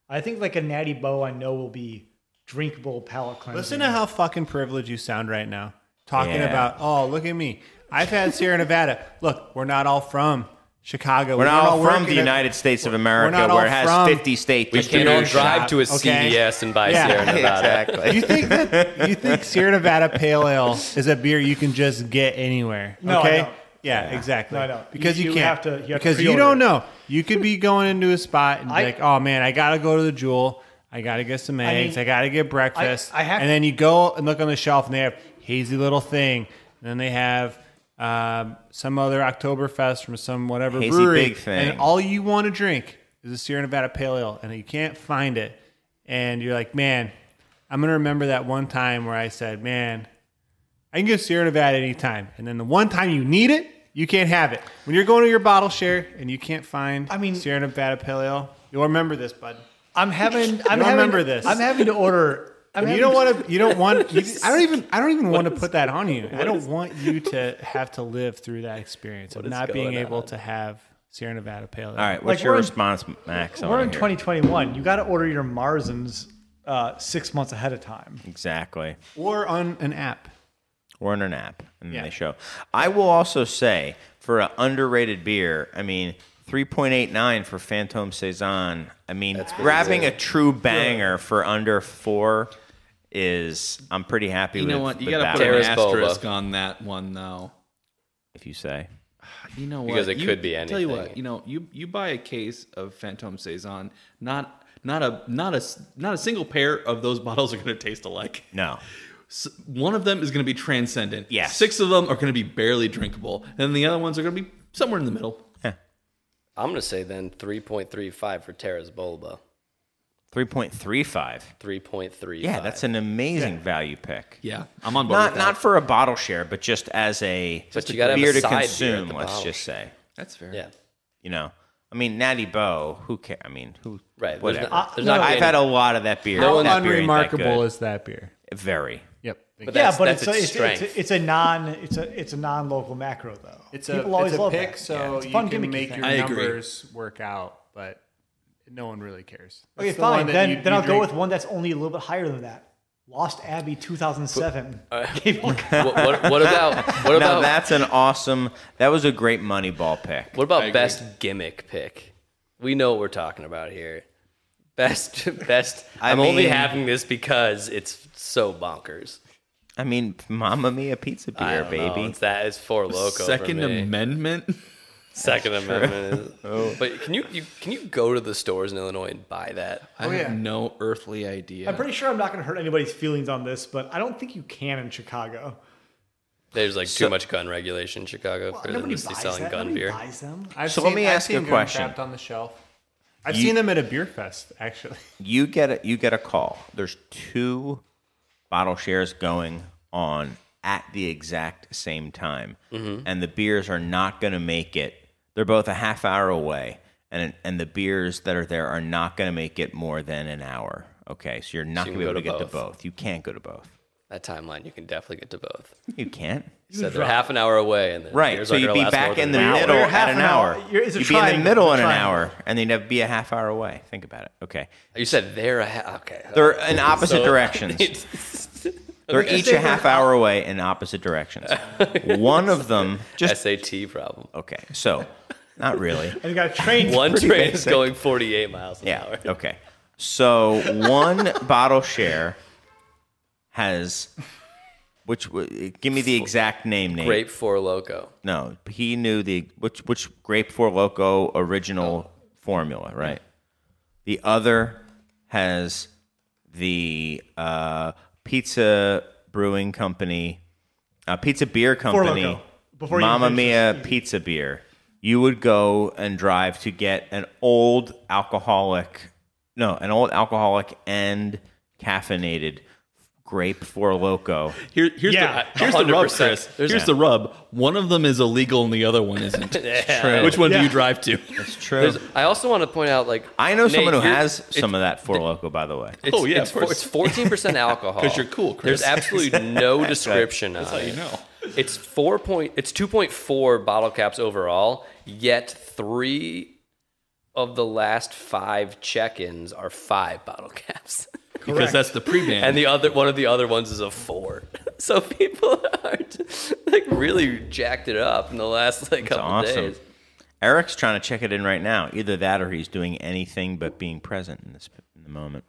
S6: I think like a Natty Bow, I know will be drinkable, palate cleansing.
S4: Listen to how fucking privileged you sound right now. Talking
S1: Yeah.
S4: about, oh, look at me. I've had Sierra Nevada. Look, we're not all from Chicago.
S1: We're
S4: We
S1: not
S4: don't
S1: all
S4: work
S1: from
S4: in
S1: the
S4: a-
S1: United States of
S4: we're
S1: America,
S4: not
S1: where
S4: all
S1: it has
S4: from-
S1: 50 state
S3: We can't all
S1: distributors.
S3: drive to a
S4: okay?
S3: CVS and buy
S4: Yeah.
S3: Sierra Nevada.
S1: Exactly.
S4: You think Sierra Nevada Pale Ale is a beer you can just get anywhere?
S6: No, I
S4: okay?
S6: don't.
S4: Yeah, exactly.
S6: No, I don't.
S4: Because you
S6: You
S4: can't.
S6: have to
S4: because you
S6: pre-order
S4: don't
S6: it.
S4: know. You could be going into a spot and be
S6: I-
S4: like, oh man, I gotta go to the Jewel. I gotta get some eggs. I,
S6: mean,
S4: gotta get breakfast.
S6: I have-
S4: and then you go and look on the shelf and they have hazy little thing. And then they have some other Oktoberfest from some whatever
S1: Hazy
S4: brewery.
S1: big thing.
S4: And all you want to drink is a Sierra Nevada Pale Ale, and you can't find it. And you're like, man, I'm gonna remember that one time where I said, man, I can get Sierra Nevada anytime. And then the one time you need it, you can't have it. When you're going to your bottle share and you can't find Sierra Nevada Pale Ale, you'll remember this, bud.
S6: I'm having. I'm
S4: You'll
S6: having,
S4: remember this.
S6: I'm having to order.
S4: You don't want to. You don't want. I don't even want to put that on you. I don't want you to have to live through that experience of
S3: What is
S4: not being
S3: going
S4: able
S3: on?
S4: to have Sierra Nevada Pale Ale.
S1: All right, what's
S6: Like,
S1: your
S6: we're in-
S1: response, Max? I
S6: We're
S1: wanna
S6: in
S1: hear.
S6: 2021. You got to order your Marzens 6 months ahead of time.
S1: Exactly.
S4: Or on an app.
S1: Or in an app, and
S4: Yeah.
S1: they show. I will also say, for an underrated beer, I mean, 3.89 for Fantôme Saison. I mean, grabbing a true banger for under 4 is, I'm pretty happy
S5: You
S1: with.
S5: know what? You
S1: with
S5: got to
S1: that
S5: put an
S3: Terrace
S5: asterisk
S3: Boba.
S5: on that one, though.
S1: if you say.
S5: You know what?
S3: Because it could be
S5: Tell you
S3: anything.
S5: what, you buy a case of Fantôme Saison, not a single pair of those bottles are going to taste alike.
S1: No.
S5: One of them is going to be transcendent.
S1: Yes.
S5: 6 of them are going to be barely drinkable, and the other ones are going to be somewhere in the middle.
S3: I'm going to say then 3.35 for Terrace Bulba.
S1: 3.35.
S3: 3.35.
S1: Yeah, that's an amazing value pick.
S5: Yeah, I'm on board.
S1: Not
S5: with that.
S1: not for a bottle share, but just as a
S3: But you gotta have
S1: beer
S3: a
S1: to
S3: side beer at
S1: consume,
S3: the
S1: let's
S3: bottle.
S1: just say.
S5: That's fair.
S3: Yeah.
S1: You know, I mean, Natty Bow, who cares? I mean, who?
S3: Right. There's
S1: Whatever.
S3: not- there's not
S1: I've
S3: being-
S1: had a lot of that beer.
S3: No
S4: How
S3: one's-
S1: that beer ain't that
S4: unremarkable
S1: good.
S4: is that beer?
S1: Very.
S4: Yep.
S3: But
S6: Yeah,
S3: that's,
S6: but
S3: that's
S6: it's
S3: its strength.
S6: it's a non-local macro though.
S4: It's
S6: People
S4: a
S6: always love
S4: pick,
S6: that.
S4: so
S6: It's a
S4: you
S6: fun
S4: can
S6: gimmicky
S4: make
S6: thing.
S4: your
S5: I agree.
S4: numbers work out, but no one really cares.
S6: Okay,
S4: That's the one
S6: fine.
S4: that
S6: Then
S4: you
S6: I'll go
S4: drink-
S6: with one that's only a little bit higher than that. Lost Abbey 2007.
S3: what about
S1: Now that's an awesome. That was a great Moneyball pick.
S3: what about best gimmick pick? We know what we're talking about here. Best. I'm only
S1: mean-
S3: having this because it's so bonkers.
S1: I mean, Mamma Mia pizza
S3: I
S1: beer,
S3: don't know.
S1: baby.
S3: It's Four Loko.
S5: Second
S3: for me.
S5: Amendment.
S3: Second Amendment. But can you go to the stores in Illinois and buy that?
S5: I have no earthly idea.
S6: I'm pretty sure I'm not going to hurt anybody's feelings on this, but I don't think you can in Chicago.
S3: There's like too much gun regulation in Chicago for them
S6: Nobody
S3: to be
S6: buys
S3: selling
S6: that.
S3: gun
S6: Nobody
S3: beer.
S6: buys them.
S1: So let me ask you a
S4: seen
S1: question.
S4: Untappd on the shelf. I've seen them at a beer fest, actually.
S1: You get a call. There's 2 bottle shares going on at the exact same time, and the beers are not going to make it. They're both a half hour away, and the beers that are there are not going to make it more than an hour. Okay, so you're not
S3: So
S1: going
S3: you
S1: to be
S3: can
S1: able
S3: go
S1: to
S3: to
S1: get to
S3: both.
S1: both. You can't go to both.
S3: That timeline, you can definitely get to both.
S1: You can't.
S3: So they're half an hour away, and the
S1: Right,
S3: beers
S1: so
S3: aren't
S1: you'd
S3: gonna
S1: be
S3: last
S1: back
S3: more than
S1: in the
S3: an hour.
S1: middle
S6: You're
S1: at
S6: half
S1: an
S6: an
S1: hour.
S6: hour. It's a
S1: You'd be in the
S6: triangle.
S1: middle in an
S6: Triangle.
S1: hour, and then you'd be a half hour away. Think about it. Okay,
S3: You said they're okay.
S1: they're in opposite
S3: So-
S1: directions. They're each a half hour away in opposite directions. One of them just
S3: SAT problem.
S1: okay. So, not really.
S6: And you got to train.
S3: One
S1: pretty
S3: train is
S1: basic.
S3: going 48 miles an
S1: Yeah.
S3: hour.
S1: Okay. So one bottle share has give me the exact name.
S3: Grape Four Loco.
S1: No, he knew which Grape Four Loko original formula, right? The other has the pizza brewing company, pizza beer company,
S6: Loko. Before you
S1: Mamma
S6: finish
S1: Mia
S6: this,
S1: pizza beer. You would go and drive to get an old alcoholic and caffeinated grape Four Loko.
S5: Here's
S6: Yeah,
S5: the rub,
S3: 100%.
S5: Chris. Here's the rub. One of them is illegal and the other one isn't.
S3: Yeah.
S5: Which one do
S6: Yeah.
S5: you drive to?
S1: It's true.
S3: I also want to point out, like,
S1: I know someone
S3: Nate,
S1: who
S3: you're-
S1: has some of that Four Loko, by the way.
S3: It's,
S5: Oh, yeah,
S3: it's,
S5: of course.
S3: it's 14% alcohol.
S5: 'Cause you're cool, Chris.
S3: There's absolutely no description on
S5: That's how
S3: it.
S5: you know.
S3: It's 2.4 bottle caps overall, yet 3 of the last 5 check-ins are 5 bottle caps.
S5: Because that's the pre-ban.
S3: And one of the other ones is a 4. So people are like really jacked it up in the last like couple
S1: awesome.
S3: days.
S1: Eric's trying to check it in right now. Either that or he's doing anything but being present in the moment.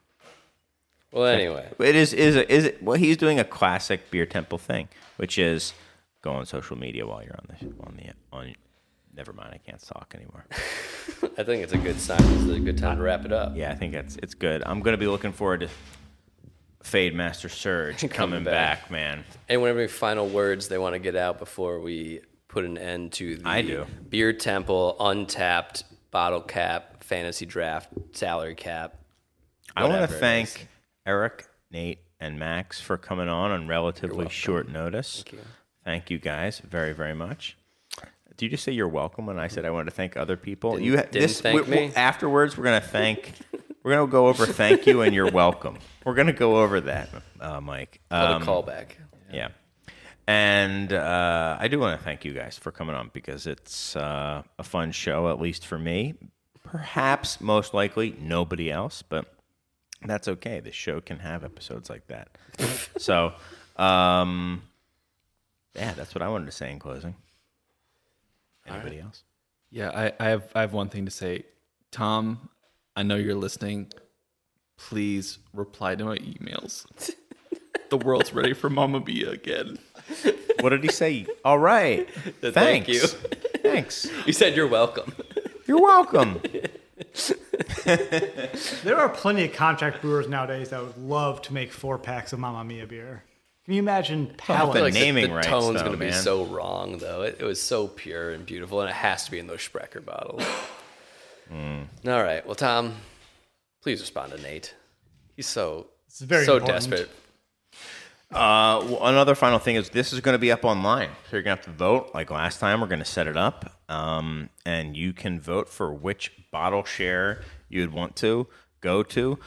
S3: Well, anyway,
S1: It is well, he's doing a classic Beer Temple thing, which is go on social media while you're on. Never mind, I can't talk anymore.
S3: I think it's a good sign. It's a good time to wrap it up.
S1: Yeah, I think it's good. I'm going to be looking forward to Fade Master Surge coming back, man.
S3: Anyone have any final words they want to get out before we put an end to the
S1: I do.
S3: Beer Temple Untappd bottle cap fantasy draft salary cap?
S1: I want to
S3: whatever it
S1: thank
S3: is.
S1: Eric, Nate, and Max for coming on relatively short notice.
S3: Thank you.
S1: Thank you guys very, very much. Did you just say you're welcome when I said I wanted to thank other people?
S3: Didn't thank me?
S1: Afterwards, we're going to go over thank you and you're welcome. We're going to go over that, Mike.
S3: What a callback.
S1: Yeah. And I do want to thank you guys for coming on because it's a fun show, at least for me. Perhaps, most likely, nobody else, but that's okay. The show can have episodes like that. So, yeah, that's what I wanted to say in closing. Anybody else?
S5: Yeah, I have one thing to say. Tom, I know you're listening. Please reply to my emails. The world's ready for Mamma Mia again.
S1: What did he say? All right.
S3: Thank
S1: Thanks.
S3: you.
S1: Thanks.
S3: You said you're welcome.
S1: You're welcome.
S6: There are plenty of contract brewers nowadays that would love to make 4-packs of Mamma Mia beer. Can you imagine
S3: I
S6: palate?
S3: feel like
S1: naming
S3: the
S1: rights,
S3: tone's
S1: though,
S3: going to be
S1: man.
S3: so wrong, though. It was so pure and beautiful, and it has to be in those Sprecher bottles. All right. Well, Tom, please respond to Nate. He's so
S6: very
S3: so
S6: important.
S3: desperate.
S1: Well, another final thing is this is going to be up online. So you're going to have to vote. Like last time, we're going to set it up. And you can vote for which bottle share you'd want to go to.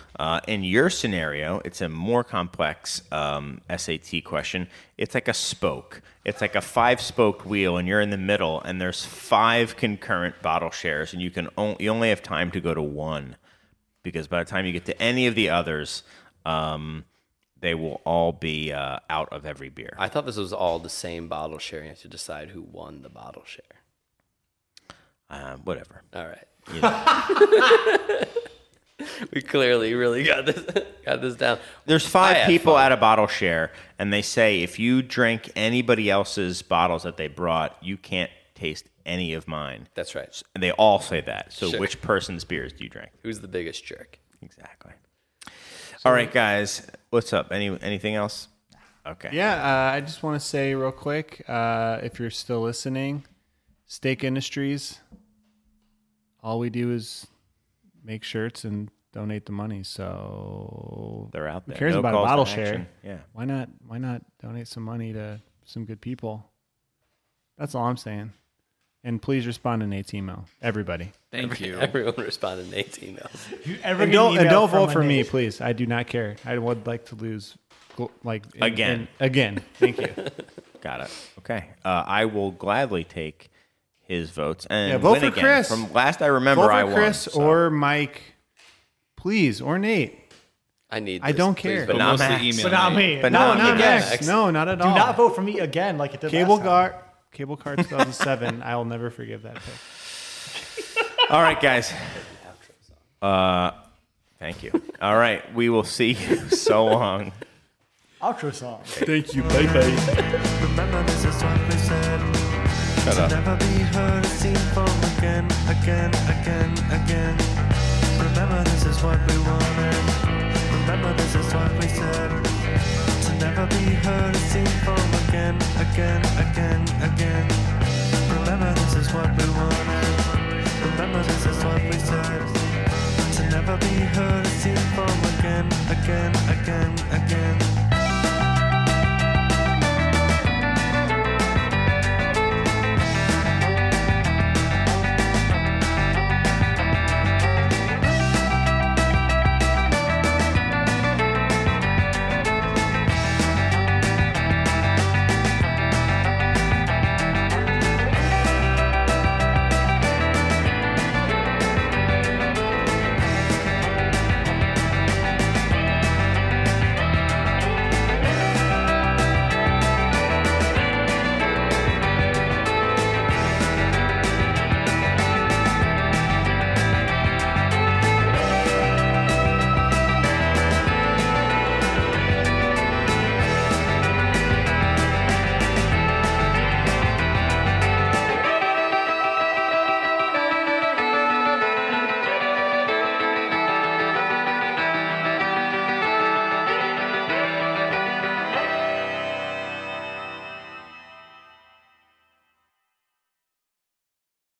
S1: In your scenario, it's a more complex SAT question. It's like a spoke. It's like a 5-spoked wheel, and you're in the middle, and there's 5 concurrent bottle shares, and you only have time to go to one, because by the time you get to any of the others, they will all be out of every beer.
S3: I thought this was all the same bottle share. You have to decide who won the bottle share.
S1: Whatever.
S3: All right.
S1: You know.
S3: We clearly really got this down.
S1: There's
S3: I
S1: 5
S3: had
S1: people
S3: fun.
S1: at a bottle share, and they say if you drink anybody else's bottles that they brought, you can't taste any of mine.
S3: That's right.
S1: And they all say that. So
S3: Sure.
S1: which person's beers do you drink?
S3: Who's the biggest jerk?
S1: Exactly. All right, guys. What's up? Anything else? Okay.
S4: Yeah, I just want to say real quick, if you're still listening, Steak Industries, all we do is make shirts and donate the money. So
S1: They're out there.
S4: who cares
S1: No
S4: about a
S1: calls to
S4: bottle
S1: action.
S4: share?
S1: Yeah.
S4: Why not donate some money to some good people? That's all I'm saying. And please respond to Nate's email. Everybody.
S5: Thank you.
S3: Everyone responded to Nate's emails.
S6: If you ever
S4: And
S6: get an
S4: don't
S6: email
S4: vote
S6: from
S4: for
S6: a
S4: me,
S6: Nate-
S4: please. I do not care. I would like to lose
S1: Again.
S4: Again. Thank you.
S1: Got it. Okay. I will gladly take his votes and
S4: Yeah, vote
S1: win
S4: for
S1: again.
S4: Chris.
S1: From last I remember,
S4: Vote for
S1: I won.
S4: Chris
S1: so.
S4: or Mike, please, or Nate.
S3: I need.
S4: I
S3: this.
S4: don't
S3: Please
S4: care.
S3: vote.
S1: But not
S5: mostly
S1: Max.
S5: email
S6: But not me.
S1: But
S6: no,
S1: not
S6: not
S1: me.
S6: Max.
S3: Max.
S4: No, not at
S6: Do
S4: all.
S6: not vote for me again like it did
S4: Cable
S6: last time.
S4: Car 2007. I will never forgive that pick.
S1: All right, guys. Thank you. All right. We will see you so long.
S6: Outro song.
S4: Thank you. Bye bye.
S2: Remember this is what we said.
S1: Shut
S2: To
S1: up.
S2: never be heard or seen from again. Remember this is what we wanted. Remember this is what we said. To never be heard or seen from again.